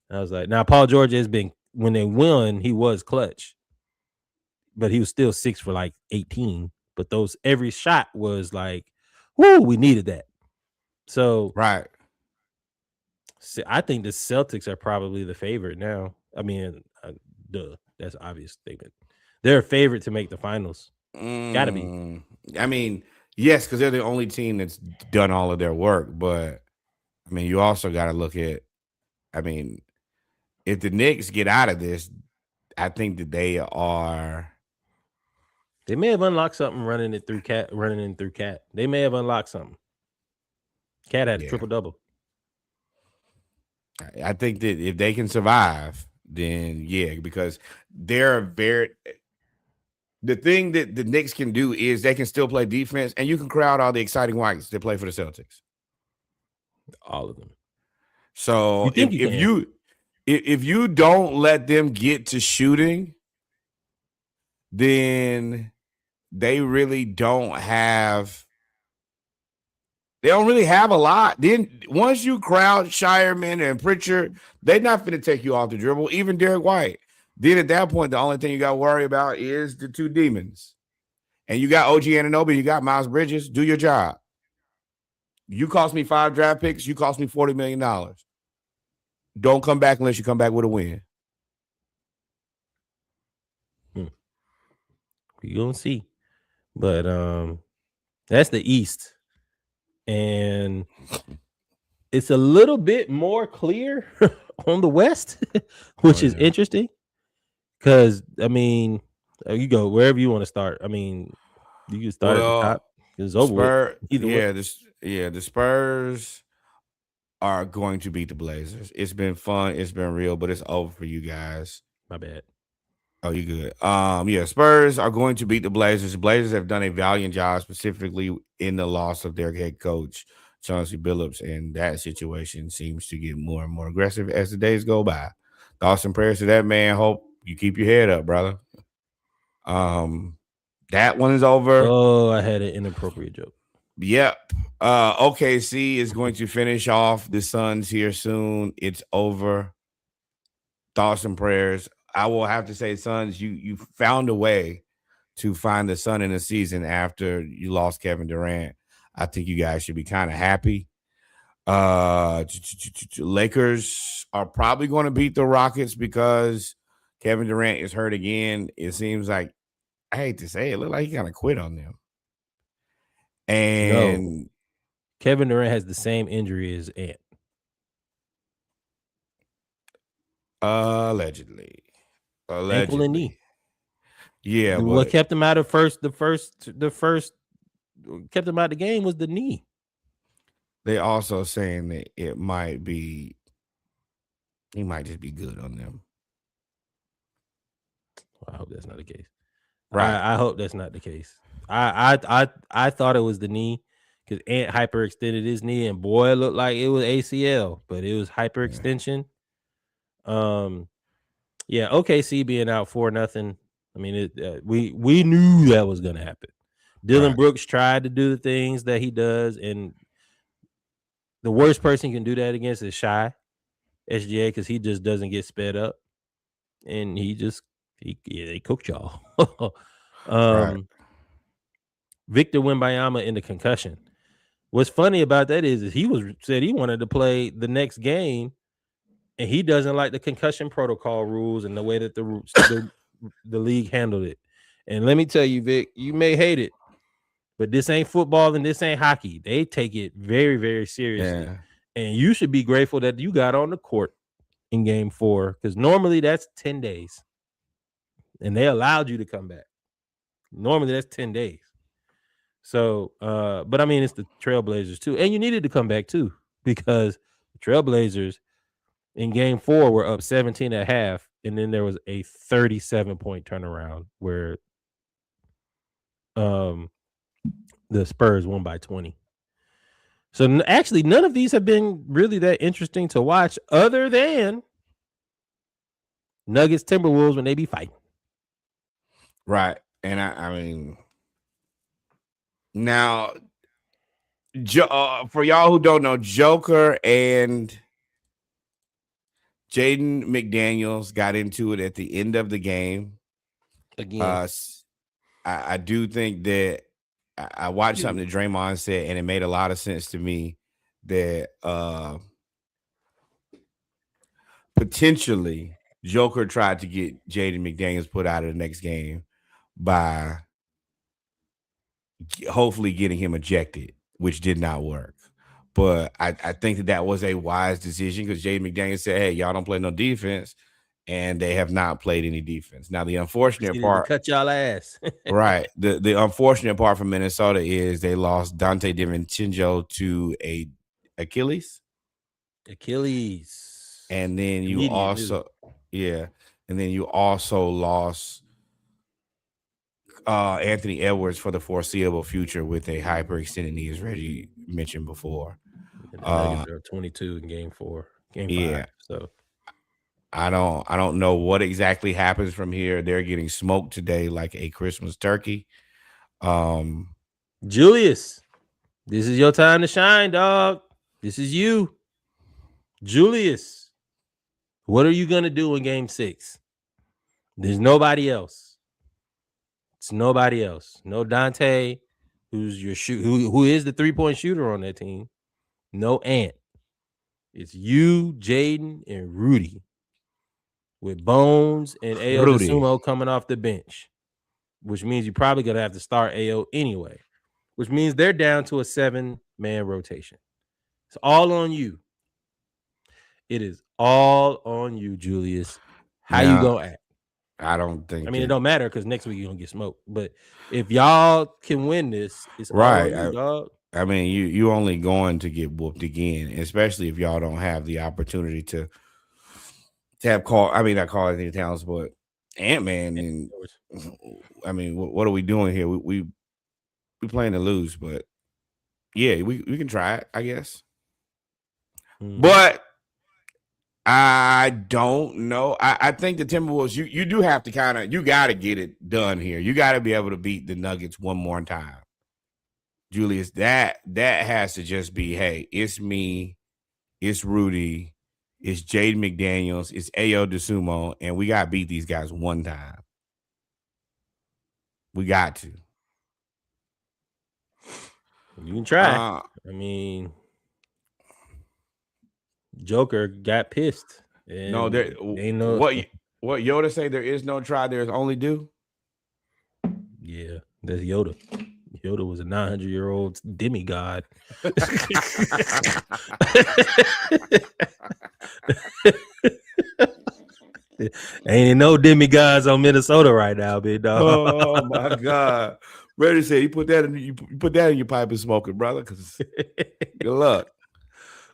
And I was like, now Paul George has been when they won, he was clutch, but he was still 6 for like 18. But those every shot was like, whoo, we needed that. So Right. I think the Celtics are probably the favorite now. I mean, duh, that's an obvious statement. They're a favorite to make the finals. Gotta be. Mm, I mean, yes, because they're the only team that's done all of their work. But I mean, you also got to look at. I mean, if the Knicks get out of this, I think that they are. They may have unlocked something running it through Cat, running in through Cat. They may have unlocked something. Cat had a Yeah, triple double. I think that if they can survive, then yeah, because they're very. The thing that the Knicks can do is they can still play defense, and you can crowd all the exciting whites that play for the Celtics. All of them. So You think you can? if you don't let them get to shooting, then they really don't really have a lot. Then once you crowd Shireman and Pritchard, they're not going to take you off the dribble, even Derek White. Then at that point, the only thing you got to worry about is the two demons. And you got OG Anunoby, you got Miles Bridges. Do your job. You cost me 5 draft picks. You cost me $40 million. Don't come back unless you come back with a win. We gonna see. But that's the East. And it's a little bit more clear on the West, which is interesting. Because I mean, you go wherever you want to start. I mean, you can start at the top. It's over with. Either way. The Spurs are going to beat the Blazers. It's been fun. It's been real, but it's over for you guys. My bad. Oh, you good. Yeah, Spurs are going to beat the Blazers. The Blazers have done a valiant job, specifically in the loss of their head coach, Chauncey Billups, and that situation seems to get more and more aggressive as the days go by. Thoughts and prayers to that man. Hope you keep your head up, brother. That one is over. Oh, I had an inappropriate joke. Yep. OKC is going to finish off the Suns here soon. It's over. Thoughts and prayers. I will have to say, Suns, you found a way to find the sun in the season after you lost Kevin Durant. I think you guys should be kind of happy. Lakers are probably going to beat the Rockets because Kevin Durant is hurt again. It seems like, I hate to say it, look like he kind of quit on them. And no, Kevin Durant has the same injury as Ant. Allegedly. Ankle and knee. Yeah, what kept him out of the first kept him out of the game was the knee. They also saying that he might just be good on them. I hope that's not the case. Right. I hope that's not the case. I thought it was the knee because Ant hyperextended his knee and boy, it looked like it was ACL, but it was hyperextension. Yeah, OKC being out 4-0. I mean, we knew that was gonna happen. Dylan Brooks tried to do the things that he does, and the worst person you can do that against is Shy SGA because he just doesn't get sped up, and they cooked y'all. Victor Wembanyama in the concussion. What's funny about that is he said he wanted to play the next game, and he doesn't like the concussion protocol rules and the way that the league handled it. And let me tell you, Vic, you may hate it, but this ain't football and this ain't hockey. They take it very, very seriously. Yeah. And you should be grateful that you got on the court in game 4 because normally that's 10 days. And they allowed you to come back. Normally that's 10 days. So, but I mean, it's the Trailblazers too. And you needed to come back too because the Trailblazers in game 4 were up 17 at half. And then there was a 37-point turnaround where the Spurs won by 20. So actually, none of these have been really that interesting to watch other than Nuggets, Timberwolves when they be fighting. Right. And I mean, now For y'all who don't know, Joker and Jaden McDaniels got into it at the end of the game. Again. I do think that I watched something that Draymond said, and it made a lot of sense to me that potentially Joker tried to get Jaden McDaniels put out of the next game by hopefully getting him ejected, which did not work. But I think that was a wise decision because Jaden McDaniels said, hey, y'all don't play no defense, and they have not played any defense. Now, the unfortunate Proceeded to part, cut y'all ass. right, the unfortunate part for Minnesota is they lost Dante DiVincenzo to a Achilles. And then you also, and then you also lost Anthony Edwards for the foreseeable future with a hyperextended knee, as Reggie mentioned before. And the Nuggets are 22 in game 5. So I don't know what exactly happens from here. They're getting smoked today like a Christmas turkey. Julius, this is your time to shine, dog. This is you. Julius, what are you gonna do in game 6? There's nobody else. It's nobody else. No Dante, who's your who is the 3-point shooter on that team. No Ant. It's you, Jaden, and Rudy. With Bones and Ayo DeSumo coming off the bench. Which means you're probably gonna have to start Ayo anyway. Which means they're down to a 7-man rotation. It's all on you. It is all on you, Julius. How you gonna act? I don't think. I mean, it don't matter because next week you're gonna get smoked. But if y'all can win this, it's right. all on you, dog. I mean, you only going to get whooped again, especially if y'all don't have the opportunity to have call. I mean, not Call Anthony Towns, but Ant-Man. And I mean, what are we doing here? We playing to lose, but yeah, we can try it, I guess. But I don't know. I think the Timberwolves, you do have to you got to get it done here. You got to be able to beat the Nuggets one more time. Julius, that has to just be, hey, it's me, it's Rudy, it's Jaden McDaniels, it's Ayo DeSumo, and we got to beat these guys one time. We got to. You can try. I mean, Joker got pissed. No, there ain't no. What Yoda say? There is no try. There is only do. Yeah, that's Yoda. Yoda was a 900-year-old demigod. Ain't no demigods on Minnesota right now, big dog. Oh my God! Reggie said you put that in your pipe and smoke it, brother. Because good luck.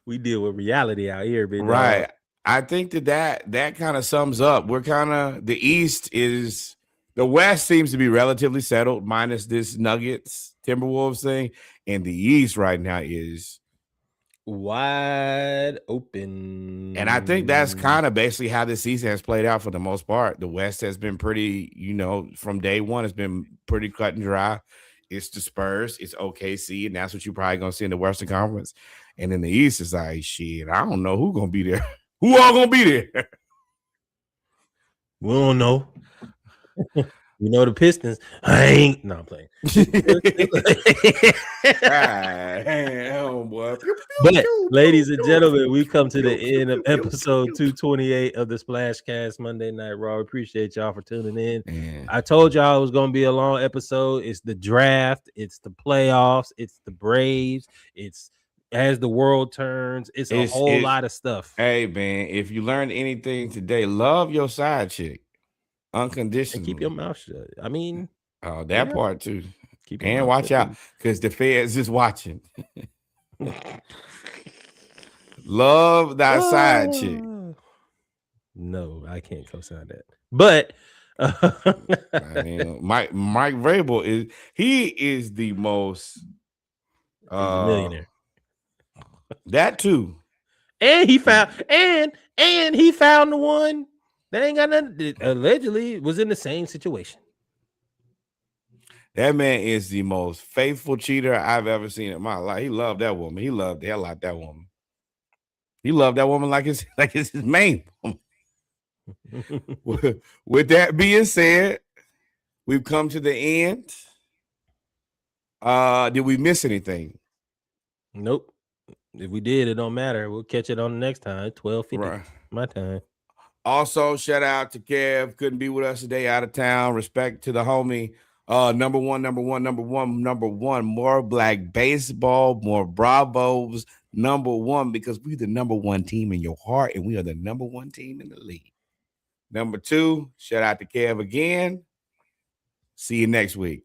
We deal with reality out here, big right. dog. I think that kind of sums up. We're kind of the East is the West seems to be relatively settled, minus this Nuggets Timberwolves thing, and the East right now is wide open. And I think that's kind of basically how this season has played out for the most part. The West has been pretty, from day one, it's been pretty cut and dry. It's the Spurs, it's OKC, and that's what you're probably gonna see in the Western Conference. And in the East, it's like shit. I don't know who's gonna be there. Who all gonna be there? We don't know. You know the Pistons. I'm playing. But ladies and gentlemen, we've come to the end of episode 228 of the Splashcast Monday Night Raw. We appreciate y'all for tuning in. Man. I told y'all it was going to be a long episode. It's the draft. It's the playoffs. It's the Braves. It's as the world turns. It's a whole lot of stuff. Hey, man, if you learned anything today, love your side chick. Unconditional. And keep your mouth shut. I mean, that part too. And watch out because the feds is watching. Love thy side chick. No, I can't co-sign that. But Mike Vrabel is the most millionaire. That too. And he found the one that ain't got nothing. Allegedly was in the same situation. That man is the most faithful cheater I've ever seen in my life. He loved that woman. He loved the hell out that woman. He loved that woman like it's his main woman. With that being said, we've come to the end. Did we miss anything? Nope. If we did, it don't matter. We'll catch it on the next time. 12:50 Right. my time. Also, shout out to Kev. Couldn't be with us today, out of town. Respect to the homie. Number one. More black baseball, more Bravos. Number one, because we're the number one team in your heart, and we are the number one team in the league. Number two, shout out to Kev again. See you next week.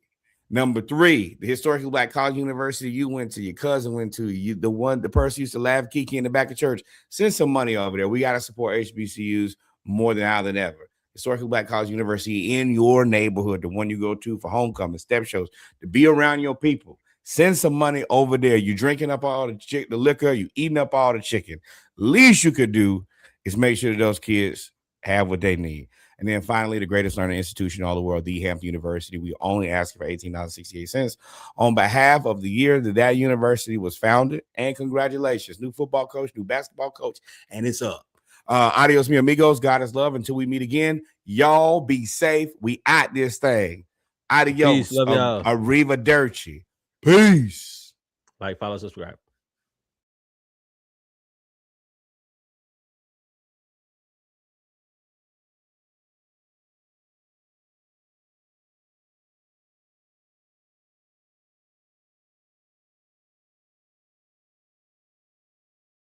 Number three, the historically black college university you went to, your cousin went to, the person used to laugh Kiki in the back of church. Send some money over there. We got to support HBCUs more now than ever. Historically black college university in your neighborhood, the one you go to for homecoming, step shows, to be around your people. Send some money over there. You drinking up all the liquor, you eating up all the chicken. Least you could do is make sure that those kids have what they need. And then finally, the greatest learning institution in all the world, the Hampton University. We only ask for $18.68 on behalf of the year that university was founded. And congratulations, new football coach, new basketball coach, and it's up. Adios, mi amigos. God is love. Until we meet again, y'all be safe. We at this thing. Adios. Peace. Love y'all. Arrivederci. Peace. Like, follow, subscribe.